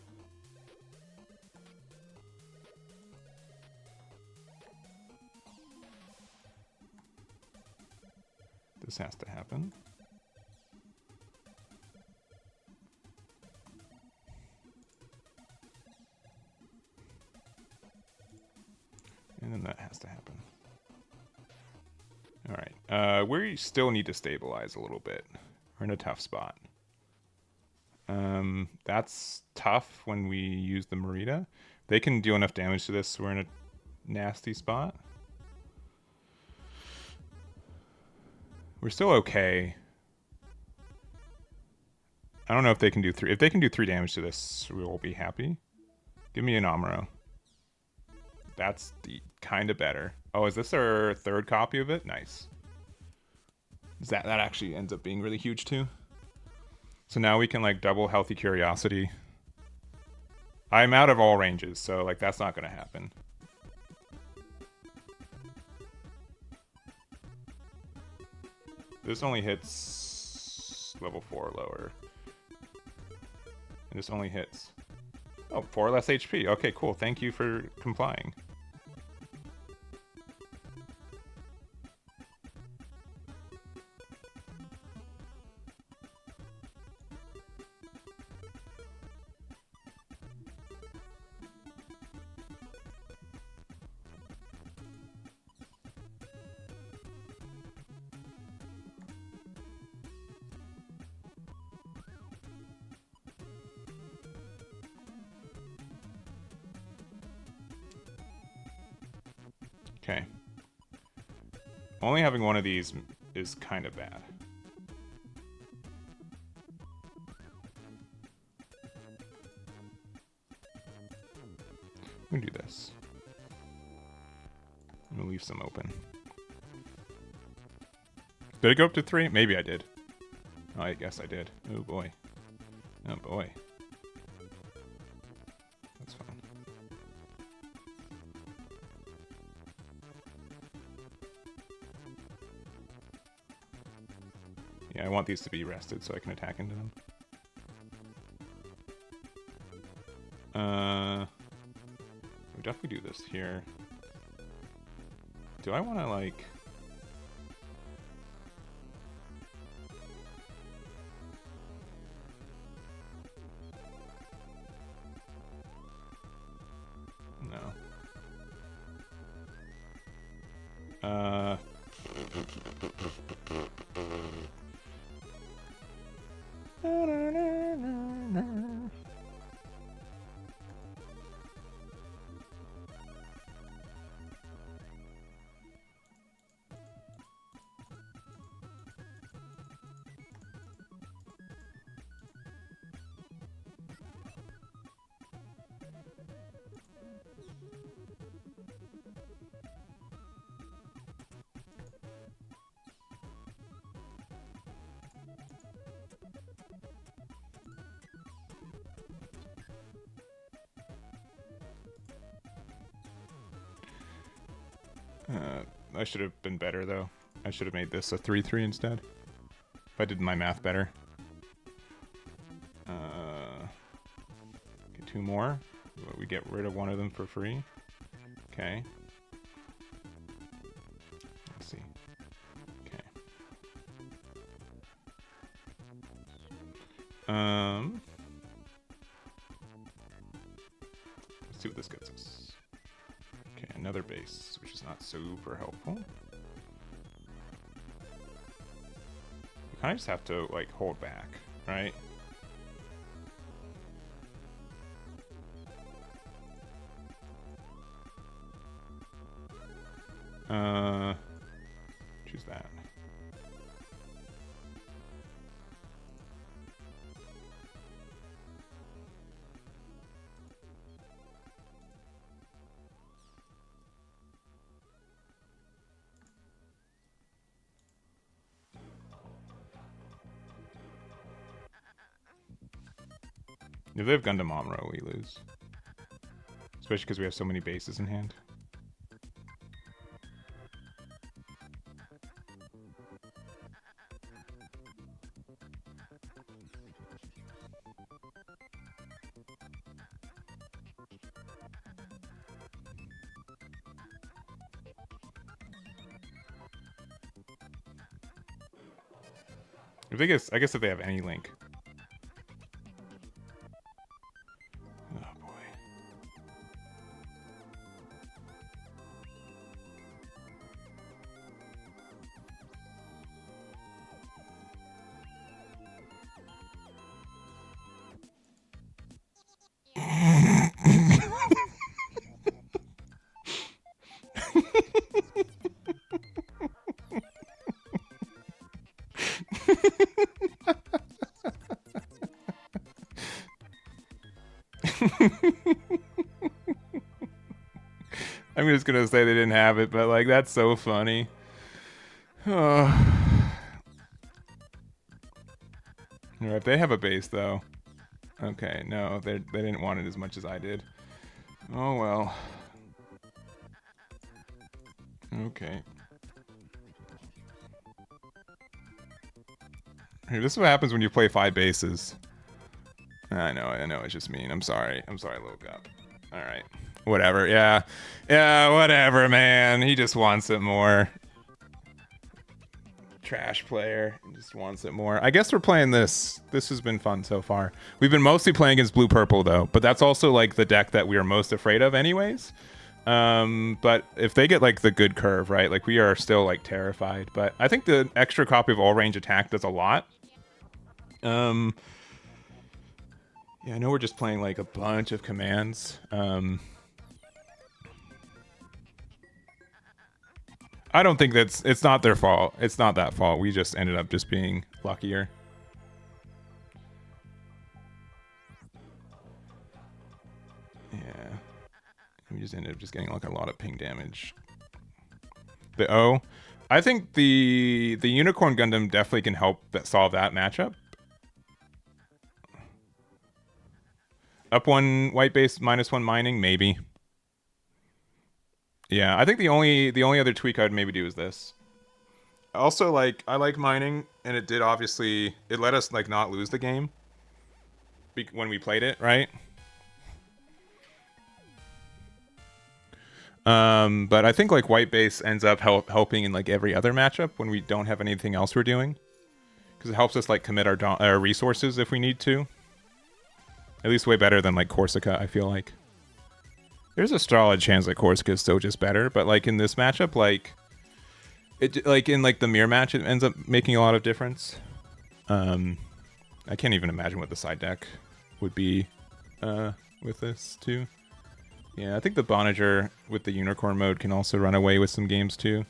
[SPEAKER 1] This has to happen. And then that has to happen. All right. We still need to stabilize a little bit. We're in a tough spot. That's tough when we use the Merida. They can do enough damage to this. We're in a nasty spot. We're still okay. I don't know if they can do 3. If they can do 3 damage to this, we will be happy. Give me an Amuro. That's kind of better. Oh, is this our 3rd copy of it? Nice. That actually ends up being really huge too. So now we can like double Healthy Curiosity. I'm out of all ranges, so like that's not going to happen. This only hits level 4 or lower. And this only hits... Oh, 4 less HP. Okay, cool. Thank you for complying. Okay. Only having one of these is kind of bad. I'm gonna do this. I'm gonna leave some open. Did it go up to 3? Maybe I did. Oh, I guess I did. Oh boy. Oh boy. That's fine. Yeah, I want these to be rested so I can attack into them. We definitely do this here. Do I want to, like... No. I should have been better, though. I should have made this a 3-3 instead. If I did my math better. Get 2 more. We get rid of one of them for free. Okay. Let's see. Okay. Let's see what this gets us. Okay, another base, which is not super helpful. We kind of just have to, like, hold back, right? Choose that. If they have Gundam Amuro, we lose. Especially because we have so many bases in hand. If they I guess if they have any link. Oh boy. I'm just gonna say they didn't have it, but like that's so funny. Oh. If they have a base though. Okay, no, they didn't want it as much as I did. Oh well. Okay. Here, this is what happens when you play 5 bases. I know, it's just mean. I'm sorry, little gup. Alright. Whatever, yeah. Yeah, whatever, man. He just wants it more. Trash player. He just wants it more. I guess we're playing this. This has been fun so far. We've been mostly playing against blue-purple, though. But that's also, like, the deck that we are most afraid of anyways. But if they get, like, the good curve, right? Like, we are still, like, terrified. But I think the extra copy of all-range attack does a lot. Yeah, I know we're just playing, like, a bunch of commands. I don't think it's not their fault. It's not that fault. We just ended up just being luckier. Yeah. We just ended up just getting like a lot of ping damage. The O. I think the Unicorn Gundam definitely can help solve that matchup. Up 1 white base, -1 mining, maybe. Yeah, I think the only other tweak I'd maybe do is this. Also, like, I like mining, and it did obviously, it let us like not lose the game when we played it, right? But I think like white base ends up helping in like every other matchup when we don't have anything else we're doing, because it helps us like commit our resources if we need to. At least way better than like Corsica, I feel like. There's a solid chance that Corsica is still just better, but like in this matchup, like it like in like the mirror match, it ends up making a lot of difference. I can't even imagine what the side deck would be with this too. Yeah, I think the Bonager with the Unicorn mode can also run away with some games too.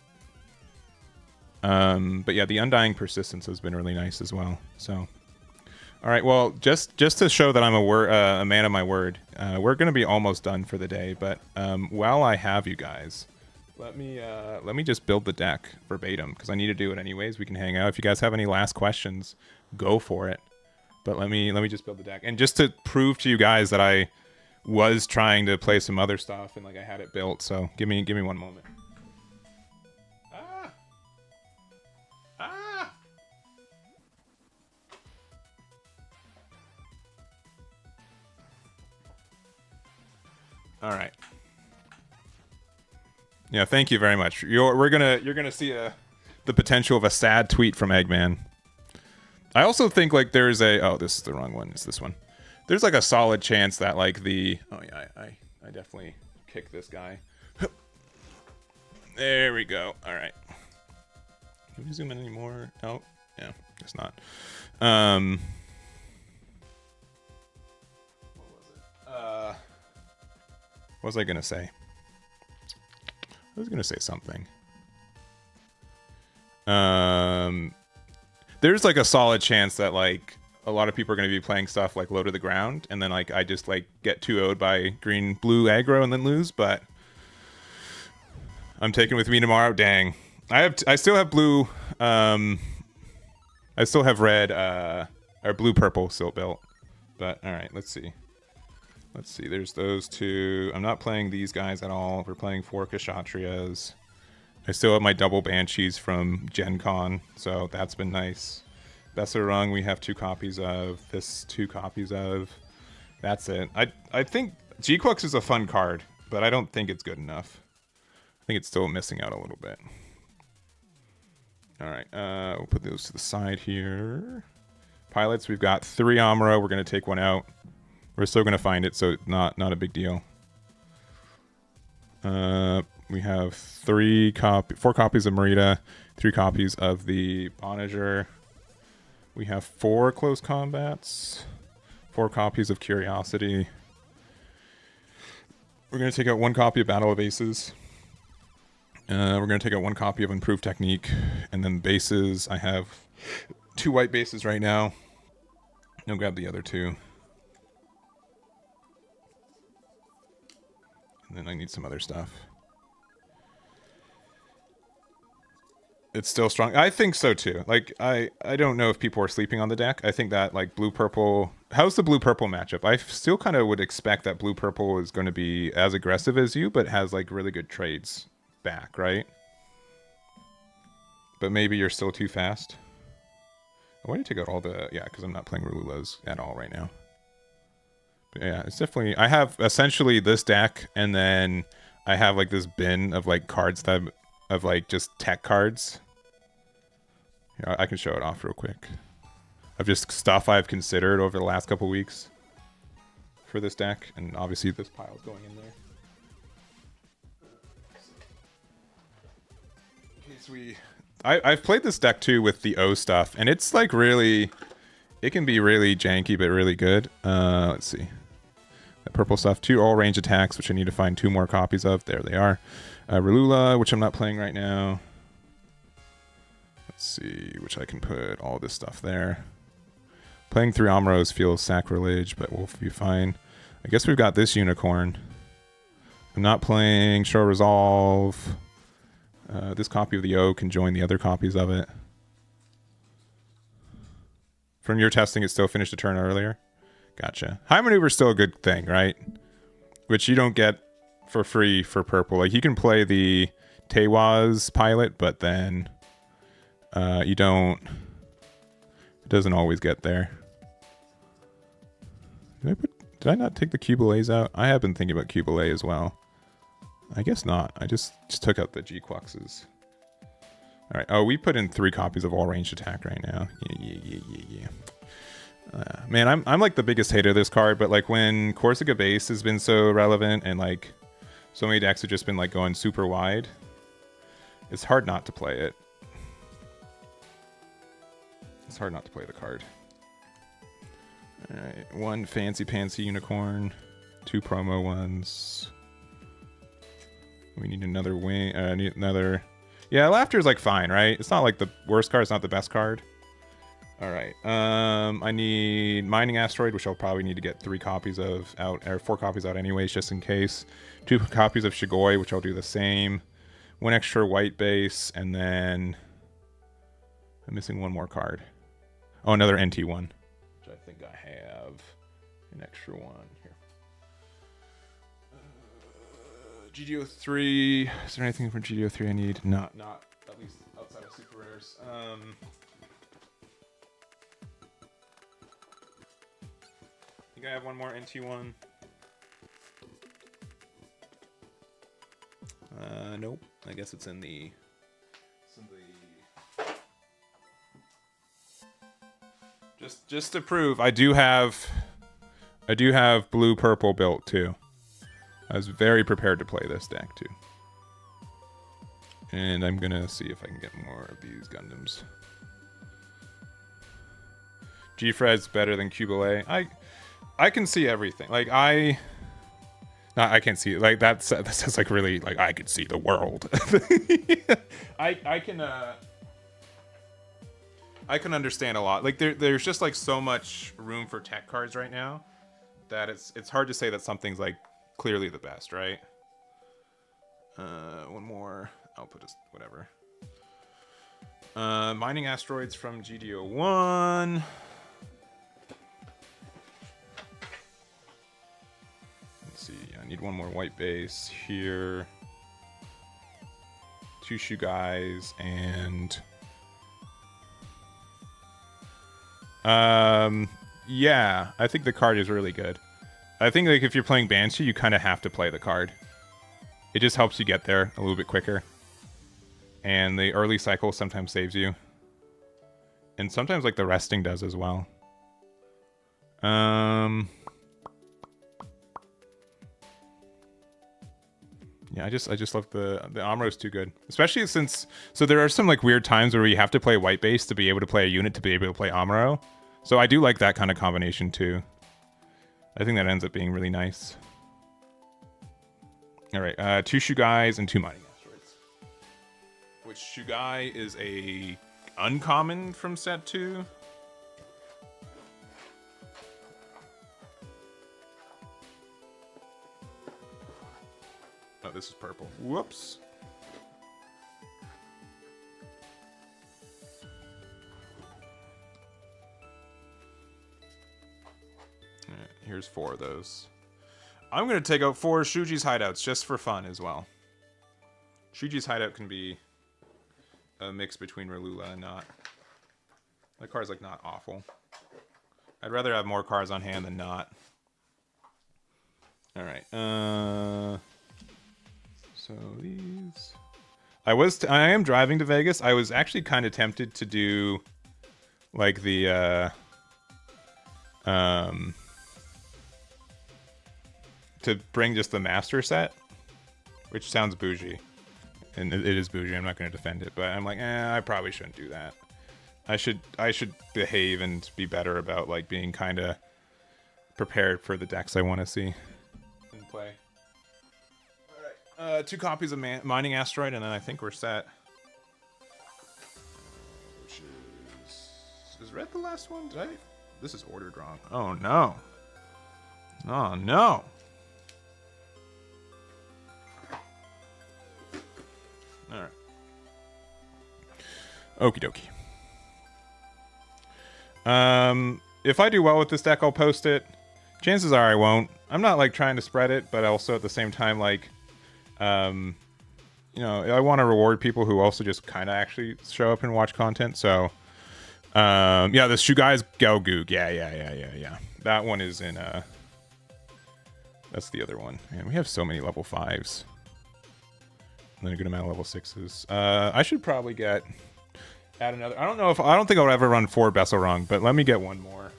[SPEAKER 1] But yeah, the Undying Persistence has been really nice as well. So. All right, well, just to show that I'm a man of my word, we're going to be almost done for the day. But while I have you guys, let me just build the deck verbatim, because I need to do it anyways. We can hang out. If you guys have any last questions, go for it. But let me just build the deck, and just to prove to you guys that I was trying to play some other stuff and like I had it built. So give me one moment. All right. Yeah, thank you very much. You're gonna see the potential of a sad tweet from Eggman. I also think like there's this is the wrong one. It's this one. There's like a solid chance that like I definitely kick this guy. There we go. All right. Can we zoom in anymore? Oh, yeah, guess not. What was I gonna say? I was gonna say something. There's like a solid chance that like a lot of people are gonna be playing stuff like low to the ground, and then like I just like get 2-0'd by green-blue aggro and then lose. But I'm taking with me tomorrow. Dang, I still have blue. I still have red or blue-purple still built. But all right, let's see. Let's see. There's those two. I'm not playing these guys at all. We're playing 4 Kshatriyas. I still have my double Banshees from Gen Con, so that's been nice. Besserung we have 2 copies of. This 2 copies of. That's it. I think G-Quux is a fun card, but I don't think it's good enough. I think it's still missing out a little bit. All right, we'll put those to the side here. Pilots, we've got 3 Amuro. We're going to take one out. We're still going to find it, so not a big deal. We have 4 copies of Merida, 3 copies of the Onager. We have 4 close combats, 4 copies of Curiosity. We're going to take out 1 copy of Battle of Aces. We're going to take out 1 copy of Improved Technique. And then bases, I have 2 white bases right now. I'll grab the other 2. And then I need some other stuff. It's still strong. I think so too. Like I don't know if people are sleeping on the deck. I think that like blue purple. How's the blue purple matchup? I still kind of would expect that blue purple is going to be as aggressive as you, but has like really good trades back, right? But maybe you're still too fast. Why do you take out all the? Yeah, because I'm not playing Rululas at all right now. But yeah, it's definitely. I have essentially this deck, and then I have like this bin of like cards that of like just tech cards. Yeah, I can show it off real quick. Of just stuff I've considered over the last couple weeks for this deck, and obviously this pile's going in there. In case I've played this deck too with the O stuff, and it's like really, it can be really janky but really good. Let's see. That purple stuff, 2 all range attacks, which I need to find 2 more copies of. There they are. Rulula, which I'm not playing right now. Let's see, which I can put all this stuff there. Playing 3 Amuros feels sacrilege, but we'll be fine. I guess we've got this unicorn. I'm not playing Show Resolve. This copy of the O can join the other copies of it. From your testing, it still finished a turn earlier? Gotcha. High maneuver is still a good thing, right? Which you don't get for free for purple. Like you can play the Tewaz pilot, but then you don't. It doesn't always get there. Did I not take the Cubelays out? I have been thinking about Cubelay as well. I guess not. I just took out the G-Quuxes. All right. Oh, we put in 3 copies of all ranged attack right now. Yeah. Man, I'm like the biggest hater of this card, but like when Corsica base has been so relevant and like so many decks have just been like going super wide, it's hard not to play it. It's hard not to play the card. All right, 1 fancy pantsy unicorn, 2 promo ones. We need another wing. Need another. Yeah, Laughter's like fine, right? It's not like the worst card. It's not the best card. All right. I need Mining Asteroid, which I'll probably need to get 3 copies of out, or 4 copies out anyways, just in case. 2 copies of Shigoi, which I'll do the same. 1 extra white base, and then I'm missing 1 more card. Oh, another NT one, which I think I have an extra one here. GDO3. Is there anything from GDO3 I need? Not at least outside of super rares. I think I have 1 more NT1. Nope. I guess it's in the. Just to prove, I do have blue purple built too. I was very prepared to play this deck too. And I'm gonna see if I can get more of these Gundams. G-Fred's better than Cubelay. I can see everything. Like I can't see it. Like that says like really like I can see the world. I can understand a lot. Like there's just like so much room for tech cards right now that it's hard to say that something's like clearly the best, right? 1 more. I'll put just whatever. Mining Asteroids from GDO1. Need one more white base here. 2 shoe guys and yeah, I think the card is really good. I think like if you're playing Banshee, you kind of have to play the card. It just helps you get there a little bit quicker. And the early cycle sometimes saves you. And sometimes like the resting does as well. Yeah, I just love the Amuro is too good, especially since there are some like weird times where you have to play white base to be able to play a unit to be able to play Amuro. So I do like that kind of combination too. I think that ends up being really nice. All right, 2 Shugai and 2 Mining Asteroids. Which Shugai is a uncommon from set 2. Oh, this is purple. Whoops. All right, here's 4 of those. I'm going to take out 4 Shuji's hideouts just for fun as well. Shuji's hideout can be a mix between Ralula and not. That card's like not awful. I'd rather have more cards on hand than not. All right. So these, I am driving to Vegas. I was actually kind of tempted to do like the to bring just the master set, which sounds bougie, and it is bougie. I'm not going to defend it, but I'm like, I probably shouldn't do that. I should behave and be better about like being kind of prepared for the decks I want to see in play. 2 copies of Mining Asteroid, and then I think we're set. Which is red the last one? This is ordered wrong. Oh no. Oh no. Alright. Okie dokie. If I do well with this deck, I'll post it. Chances are I won't. I'm not like trying to spread it, but also at the same time, like, you know, I want to reward people who also just kind of actually show up and watch content. So, yeah, this Shugai's Galgoog. Yeah. That one is in, that's the other one. Man, we have so many level 5s. And then a good amount of level 6s. I should probably add another. I don't think I'll ever run 4 Besselrung, but let me get one more.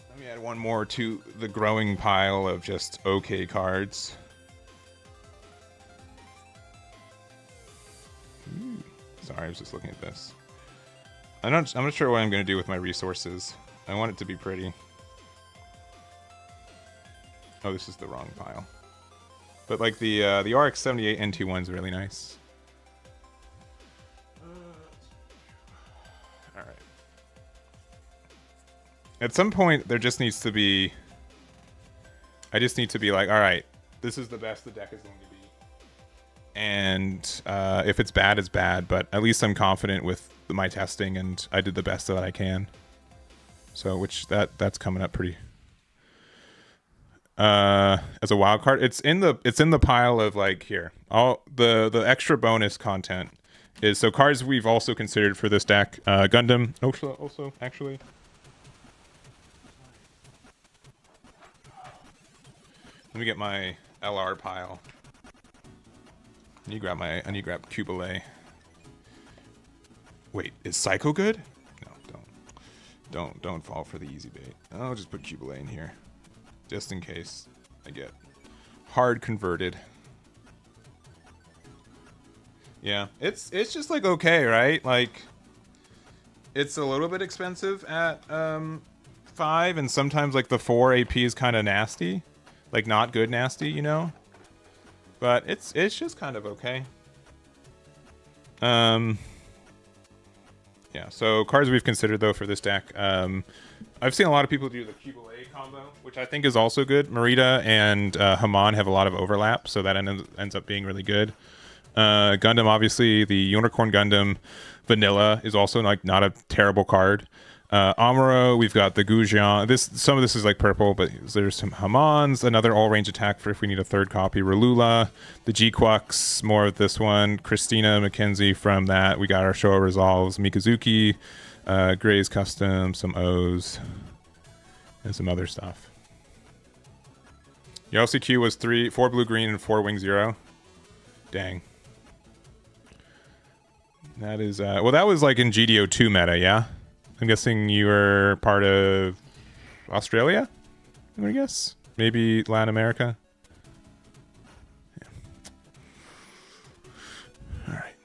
[SPEAKER 1] Let me add one more to the growing pile of just okay cards. Ooh. Sorry, I was just looking at this. I'm not sure what I'm going to do with my resources. I want it to be pretty. Oh, this is the wrong pile. But like the RX-78 NT1 is really nice. All right. At some point, there just needs to be. I just need to be like, all right, this is the best the deck is going to be. And if it's bad, it's bad. But at least I'm confident with my testing, and I did the best that I can. So, which that's coming up pretty. As a wild card, it's in the pile of like here. All the extra bonus content is so cards we've also considered for this deck. Gundam also actually. Let me get my LR pile. I need to grab Kubele. Wait, is Psycho good? No, don't fall for the easy bait. I'll just put Kubele in here. Just in case I get hard converted. Yeah, it's just like okay, right? Like it's a little bit expensive at 5, and sometimes like the 4 AP is kind of nasty, like not good nasty, you know. But it's just kind of okay. Yeah, so cards we've considered though for this deck. I've seen a lot of people do the Kubele combo, which I think is also good. Merida and Haman have a lot of overlap, so that ends up being really good. Gundam, obviously, the Unicorn Gundam Vanilla is also like not a terrible card. Amuro, we've got the Gujian. Some of this is like purple, but there's some Hamons, another all-range attack for if we need a third copy. Ralula, the G-Quux, more of this one. Christina McKenzie from that. We got our Showa Resolves, Mikazuki, Gray's Custom, some O's, and some other stuff. Your LCQ was 4 blue green and 4 wing 0. Dang. That is well, that was like in GDO 2 meta, yeah. I'm guessing you were part of Australia. I'm gonna guess maybe Latin America. Yeah. All right,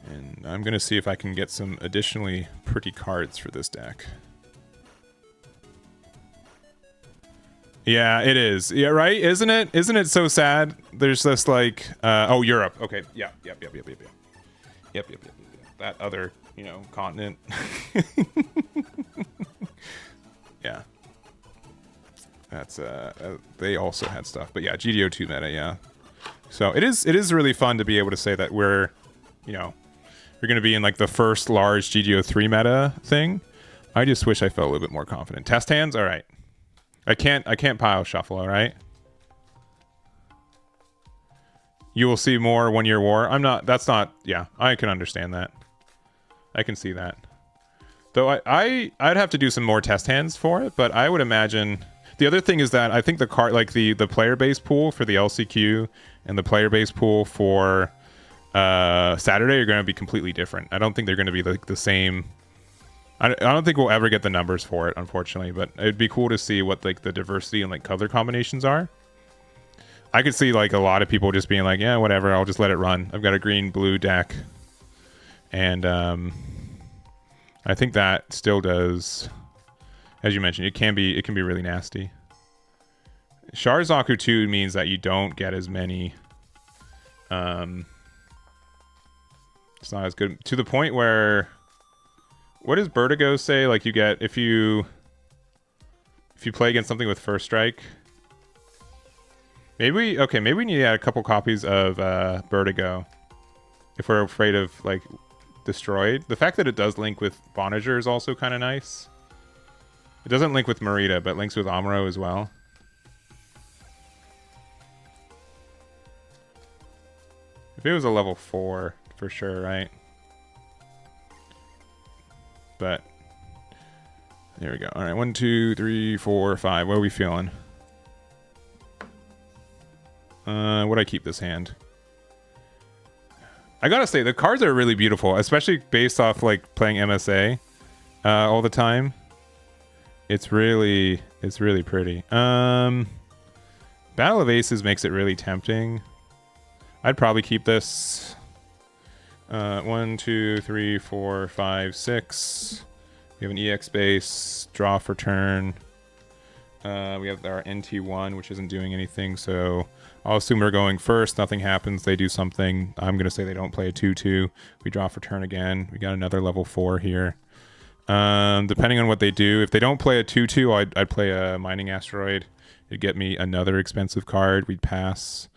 [SPEAKER 1] and I'm gonna see if I can get some additionally pretty cards for this deck. Yeah, it is. Yeah, right? Isn't it? Isn't it so sad? There's this like oh, Europe. Okay. Yep. That other, continent. Yeah. That's they also had stuff. But yeah, GDO 2 meta, yeah. So it is really fun to be able to say that we're going to be in like the first large GDO 3 meta thing. I just wish I felt a little bit more confident. Test hands? All right. I can't pile shuffle, all right? You will see more 1 year war. Yeah, I can understand that. I can see that. Though I'd have to do some more test hands for it, but I would imagine the other thing is that I think the card, like the player base pool for the LCQ and the player base pool for Saturday are going to be completely different. I don't think they're going to be like the same. I don't think we'll ever get the numbers for it, unfortunately, but it'd be cool to see what like the diversity and like color combinations are. I could see like a lot of people just being like, yeah, whatever, I'll just let it run. I've got a green blue deck, and I think that still does, as you mentioned, it can be really nasty. Sharzaku 2 means that you don't get as many. It's not as good to the point where. What does Vertigo say? Like you get if you play against something with first strike. Maybe we need to add a couple copies of Vertigo if we're afraid of like destroyed. The fact that it does link with Bonager is also kind of nice. It doesn't link with Marita, but links with Amuro as well. If it was a level 4, for sure, right? But there we go. All right, 1, 2, 3, 4, 5. What are we feeling? Would I keep this hand? I gotta say the cards are really beautiful, especially based off like playing MSA all the time. It's really pretty. Battle of Aces makes it really tempting. I'd probably keep this. 1, 2, 3, 4, 5, 6. We have an EX base, draw for turn. We have our NT1, which isn't doing anything, so I'll assume we're going first. Nothing happens. They do something. I'm going to say they don't play a 2-2. We draw for turn again. We got another level 4 here. Depending on what they do, if they don't play a 2-2, I'd play a Mining Asteroid. It'd get me another expensive card. We'd pass.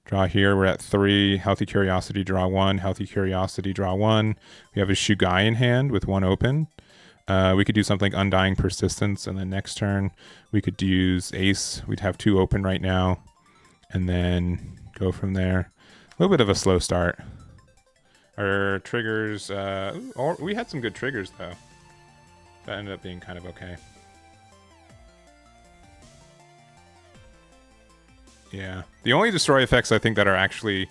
[SPEAKER 1] Draw here. We're at 3. Healthy Curiosity, draw 1. Healthy Curiosity, draw 1. We have a Shugai in hand with 1 open. We could do something Undying Persistence, and then next turn we could use Ace. We'd have 2 open right now, and then go from there. A little bit of a slow start. Our triggers, we had some good triggers though. That ended up being kind of okay. Yeah. The only destroy effects I think that are actually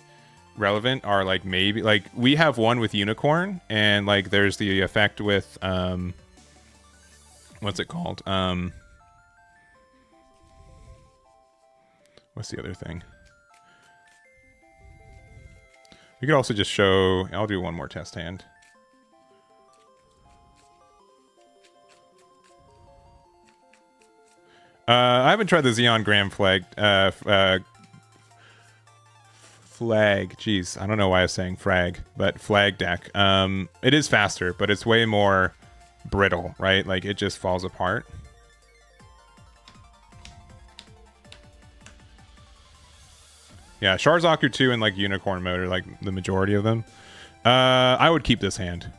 [SPEAKER 1] relevant are like maybe like we have one with Unicorn, and like there's the effect with what's it called? What's the other thing? We could also just show. I'll do one more test hand. I haven't tried the Xeon Gram flag. Jeez, I don't know why I was saying frag, but flag deck. It is faster, but it's way more brittle, right? Like it just falls apart. Yeah, Sharzaku 2 and like Unicorn mode are like the majority of them. I would keep this hand.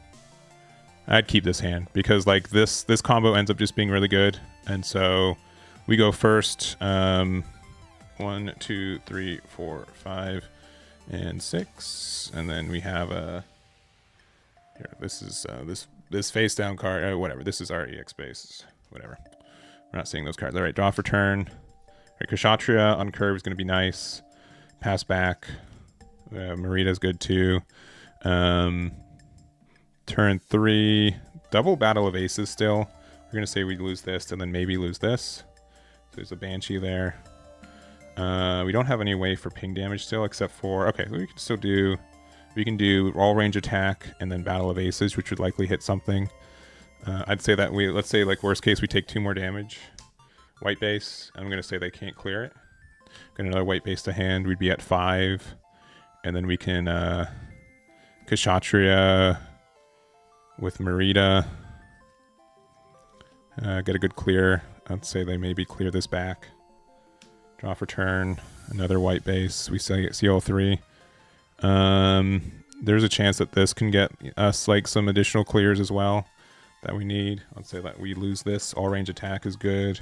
[SPEAKER 1] I'd keep this hand because like this combo ends up just being really good. And so we go first. 1, 2, 3, 4, 5, and 6, and then we have a here. This is this face down card. Whatever. This is our EX base. Whatever. We're not seeing those cards. All right. Draw for turn. All right, Kshatriya on curve is going to be nice. Pass back. Marita's good too. Turn 3. Double Battle of Aces still. We're going to say we lose this and then maybe lose this. So there's a Banshee there. We don't have any way for ping damage still except for... Okay, we can still do... We can do all range attack and then Battle of Aces, which would likely hit something. I'd say that we... Let's say, like, worst case, we take 2 more damage. White base. I'm going to say they can't clear it. Get another white base to hand. We'd be at 5. And then we can... Kshatriya with Marita. Get a good clear. I'd say they maybe clear this back. Draw for turn. Another white base. We say CO3. There's a chance that this can get us like some additional clears as well that we need. Let's say that we lose this. All range attack is good.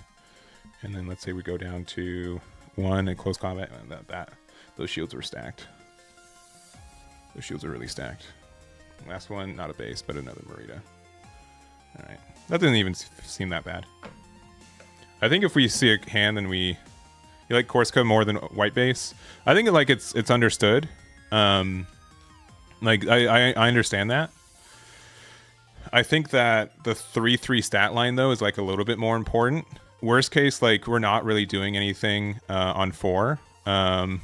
[SPEAKER 1] And then let's say we go down to 1 in close combat. Those shields were stacked. Those shields are really stacked. Last one, not a base, but another Marita. Alright. That didn't even seem that bad. I think if we see a hand and we... You like Corsica more than white base? I think like it's understood. Like I understand that. I think that the 3/3 stat line though is like a little bit more important. Worst case, like we're not really doing anything on 4. Like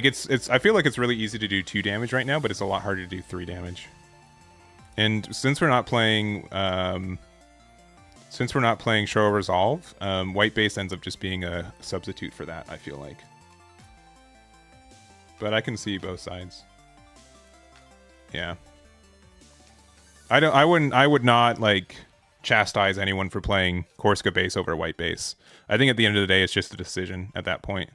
[SPEAKER 1] it's I feel like it's really easy to do 2 damage right now, but it's a lot harder to do 3 damage. And since we're not playing Show Resolve, white base ends up just being a substitute for that, I feel like. But I can see both sides. Yeah. I would not like chastise anyone for playing Corsica base over white base. I think at the end of the day it's just a decision at that point.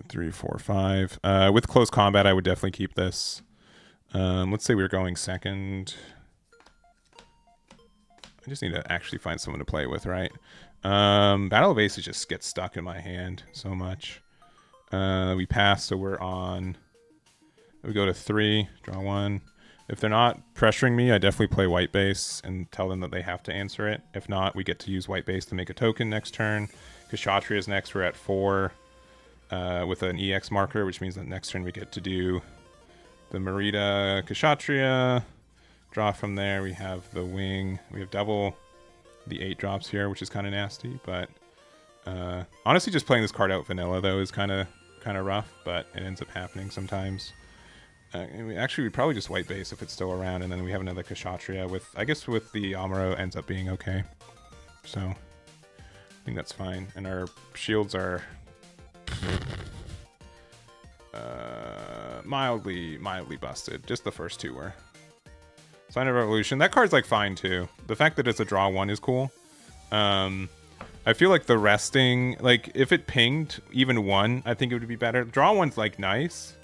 [SPEAKER 1] Three, 4, 5. With close combat, I would definitely keep this. Let's say we're going second. I just need to actually find someone to play with, right? Battle of Aces just gets stuck in my hand so much. We pass, so we're on. We go to 3, draw 1. If they're not pressuring me, I definitely play white base and tell them that they have to answer it. If not, we get to use white base to make a token next turn. Kshatriya is next. We're at 4. With an EX marker, which means that next turn we get to do the Marita Kshatriya. Draw from there. We have the wing. We have double the 8 drops here, which is kind of nasty. But honestly, just playing this card out vanilla though is kind of rough. But it ends up happening sometimes. Actually, we'd probably just white base if it's still around, and then we have another Kshatriya with. I guess with the Amuro ends up being okay. So I think that's fine. And our shields are. Mildly busted. Just the first 2 were. Sign of Revolution. That card's like fine too. The fact that it's a draw 1 is cool. I feel like the resting, like if it pinged even 1, I think it would be better. Draw 1's like nice,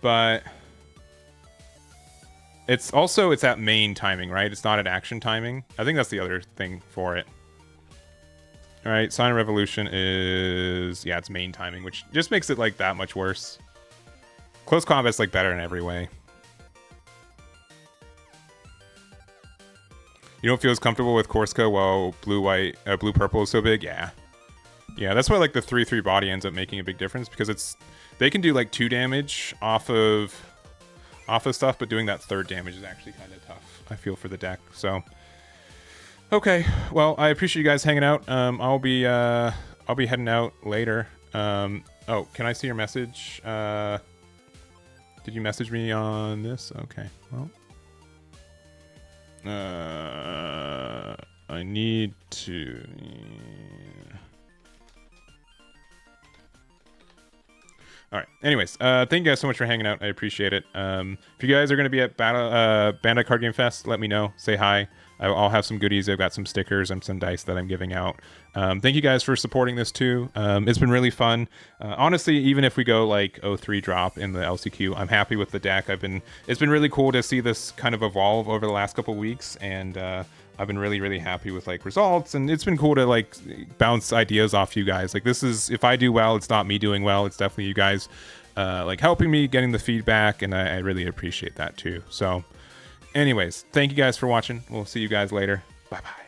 [SPEAKER 1] but it's at main timing, right? It's not at action timing. I think that's the other thing for it. All right, Sign of Revolution is, yeah, it's main timing, which just makes it like that much worse. Close combat's like better in every way. You don't feel as comfortable with Corsica while blue purple is so big? Yeah. Yeah, that's why like the 3/3 body ends up making a big difference, because they can do like 2 damage off of stuff, but doing that 3rd damage is actually kind of tough, I feel, for the deck. So okay, well, I appreciate you guys hanging out. I'll be heading out later. Oh, can I see your message? Did you message me on this? Okay, well, I need to. All right. Anyways, thank you guys so much for hanging out. I appreciate it. If you guys are going to be at Bandai Card Game Fest, let me know. Say hi. I'll have some goodies. I've got some stickers and some dice that I'm giving out. Thank you guys for supporting this too. It's been really fun. Honestly, even if we go like 0-3 drop in the LCQ, I'm happy with the deck. It's been really cool to see this kind of evolve over the last couple weeks, and I've been really, really happy with like results, and it's been cool to like bounce ideas off you guys. Like this is, if I do well, it's not me doing well. It's definitely you guys like helping me, getting the feedback, and I really appreciate that too. So anyways, thank you guys for watching. We'll see you guys later. Bye-bye.